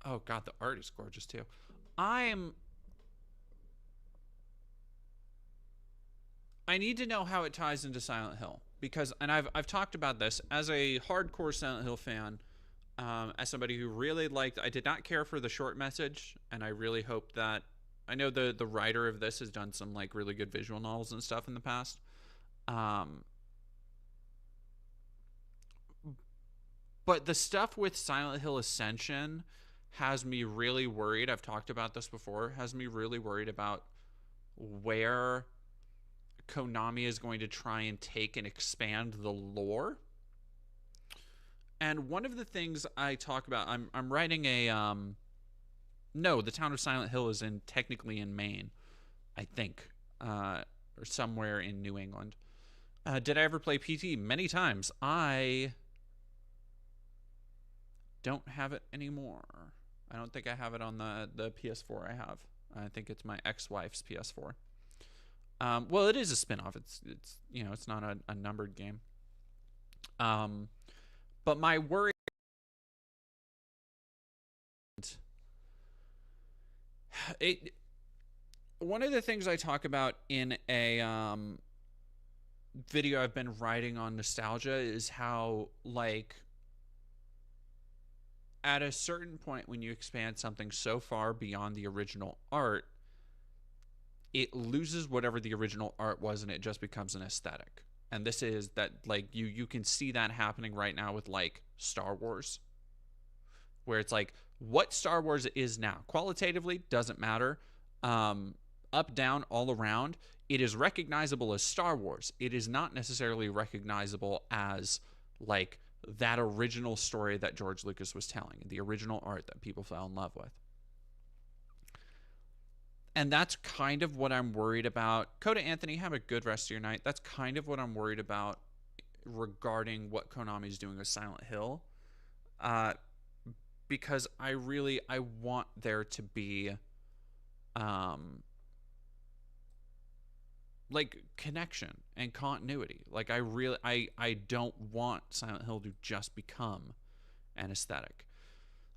Oh god, the art is gorgeous too. I need to know how it ties into Silent Hill, because, and I've talked about this as a hardcore Silent Hill fan, as somebody who really liked. I did not care for the short message, and I really hope that. I know the writer of this has done some like really good visual novels and stuff in the past. But the stuff with Silent Hill Ascension has me really worried. I've talked about this before. Has me really worried about where Konami is going to try and take and expand the lore. And one of the things I talk about, I'm writing a no, the town of Silent Hill is technically in Maine, I think, or somewhere in New England. Did I ever play PT? Many times. I don't have it anymore. I don't think I have it on the PS4 I have. I think it's my ex-wife's PS4. Well, it is a spin-off. It's you know, it's not a numbered game. But my worry, one of the things I talk about in a video I've been writing on nostalgia is how, like, at a certain point when you expand something so far beyond the original art, it loses whatever the original art was, and it just becomes an aesthetic. And this is that, like, you can see that happening right now with, like, Star Wars, where it's like, what Star Wars is now qualitatively doesn't matter. Up, down, all around, it is recognizable as Star Wars. It is not necessarily recognizable as, like, that original story that George Lucas was telling, the original art that people fell in love with. And that's kind of what I'm worried about. Coda Anthony, have a good rest of your night. That's kind of what I'm worried about regarding what Konami's doing with Silent Hill. Because I want there to be like connection and continuity. Like I don't want Silent Hill to just become an aesthetic.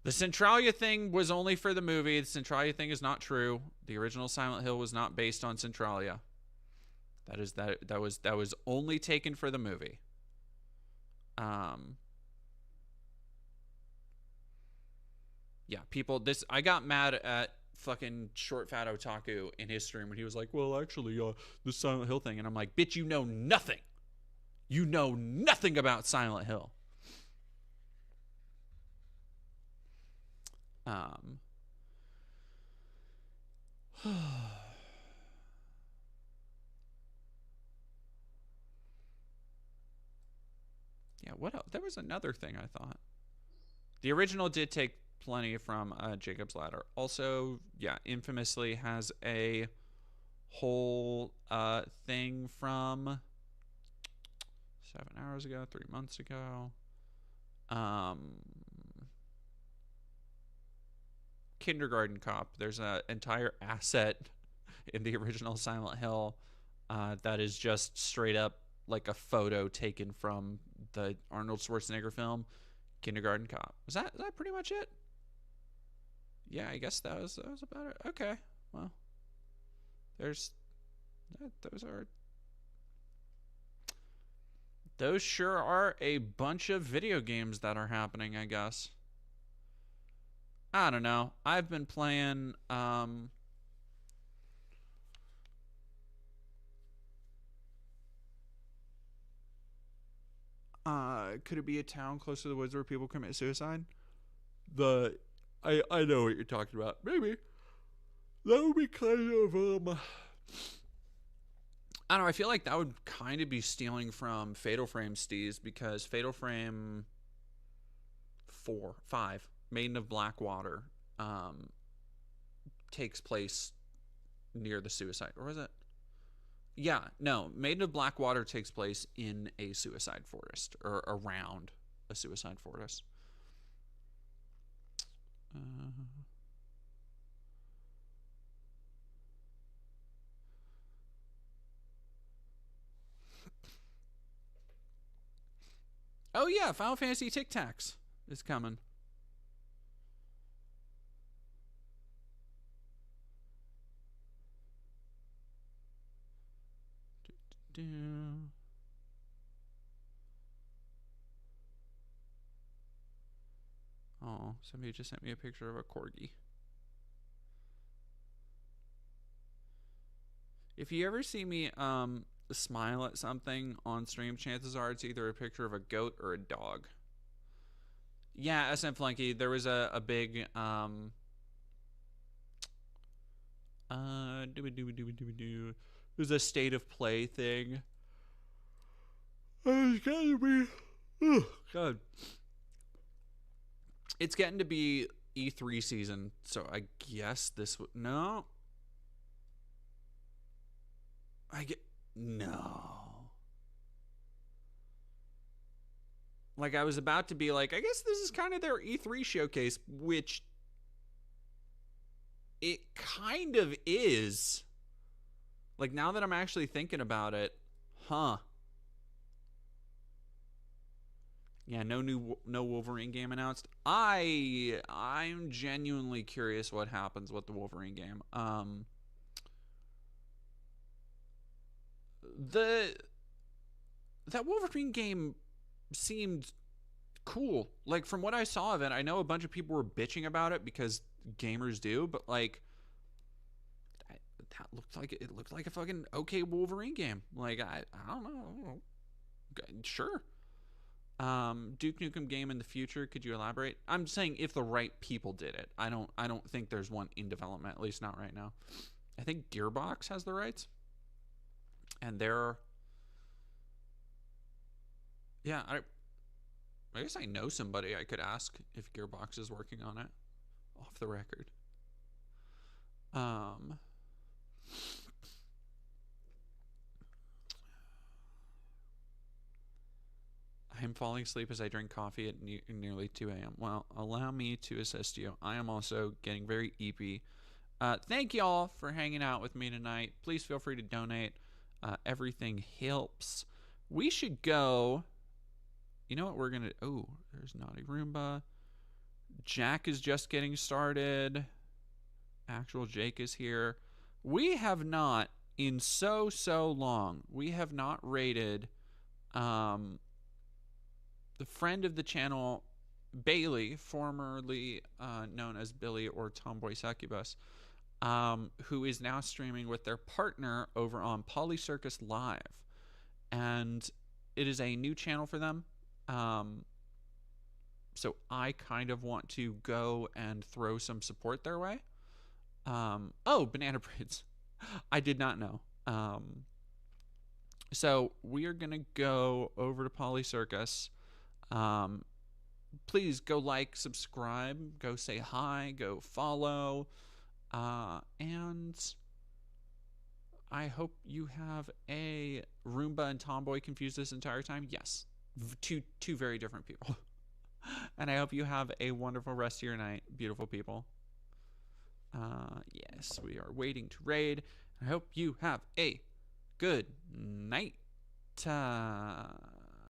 The Centralia thing was only for the movie. The Centralia thing is not true. The original Silent Hill was not based on Centralia. That was only taken for the movie. Yeah, I got mad at fucking Short Fat Otaku in his stream when he was like, well, actually, the Silent Hill thing. And I'm like, bitch, you know nothing. You know nothing about Silent Hill. Yeah, what else? There was another thing I thought. The original did take plenty from Jacob's Ladder. Also, yeah, infamously has a whole thing from 7 hours ago, 3 months ago. Kindergarten Cop. There's an entire asset in the original Silent Hill that is just straight up like a photo taken from the Arnold Schwarzenegger film Kindergarten Cop. Is that pretty much it? Yeah, I guess that was about it. Okay, well, those sure are a bunch of video games that are happening, I guess. I don't know. I've been playing could it be a town close to the woods where people commit suicide? I know what you're talking about. Maybe that would be kind of I don't know. I feel like that would kind of be stealing from Fatal Frame Steez, because Fatal Frame 5, Maiden of Blackwater, takes place near the suicide, or was it? Yeah, no. Maiden of Blackwater takes place in a suicide forest, or around a suicide forest. Oh yeah, Final Fantasy Tic Tacs is coming. Oh, somebody just sent me a picture of a corgi. If you ever see me smile at something on stream, chances are it's either a picture of a goat or a dog. Yeah, SM Flunky, there was a big it was a state of play thing. It's gotta be, oh god, it's getting to be E3 season, so I guess this would no. Like, I was about to be like, I guess this is kind of their E3 showcase, which it kind of is. Like, now that I'm actually thinking about it, huh? Yeah, no Wolverine game announced. I'm genuinely curious what happens with the Wolverine game. That Wolverine game seemed cool. Like, from what I saw of it, I know a bunch of people were bitching about it because gamers do, but like, that looked like a fucking okay Wolverine game. Like, I don't know. Sure. Duke Nukem game in the future, could you elaborate? I'm saying if the right people did it. I don't think there's one in development, at least not right now. I think Gearbox has the rights. And they're, yeah, I guess I know somebody I could ask if Gearbox is working on it, off the record. I'm falling asleep as I drink coffee at nearly 2 a.m. Well, allow me to assist you. I am also getting very eepy. Thank y'all for hanging out with me tonight. Please feel free to donate. Everything helps. We should go. You know what we're going to... Oh, there's Naughty Roomba. Jack is just getting started. Actual Jake is here. We have not, in so long, we have not rated the friend of the channel, Bailey, formerly known as Billy or Tomboy Succubus, who is now streaming with their partner over on Polycircus Live. And it is a new channel for them. So I kind of want to go and throw some support their way. Oh, Banana Braids. I did not know. So we are going to go over to Polycircus. Please go like, subscribe, go say hi, go follow. And I hope you have a Roomba and Tomboy confused this entire time. Yes. Two very different people. And I hope you have a wonderful rest of your night, beautiful people. Yes, we are waiting to raid. I hope you have a good night.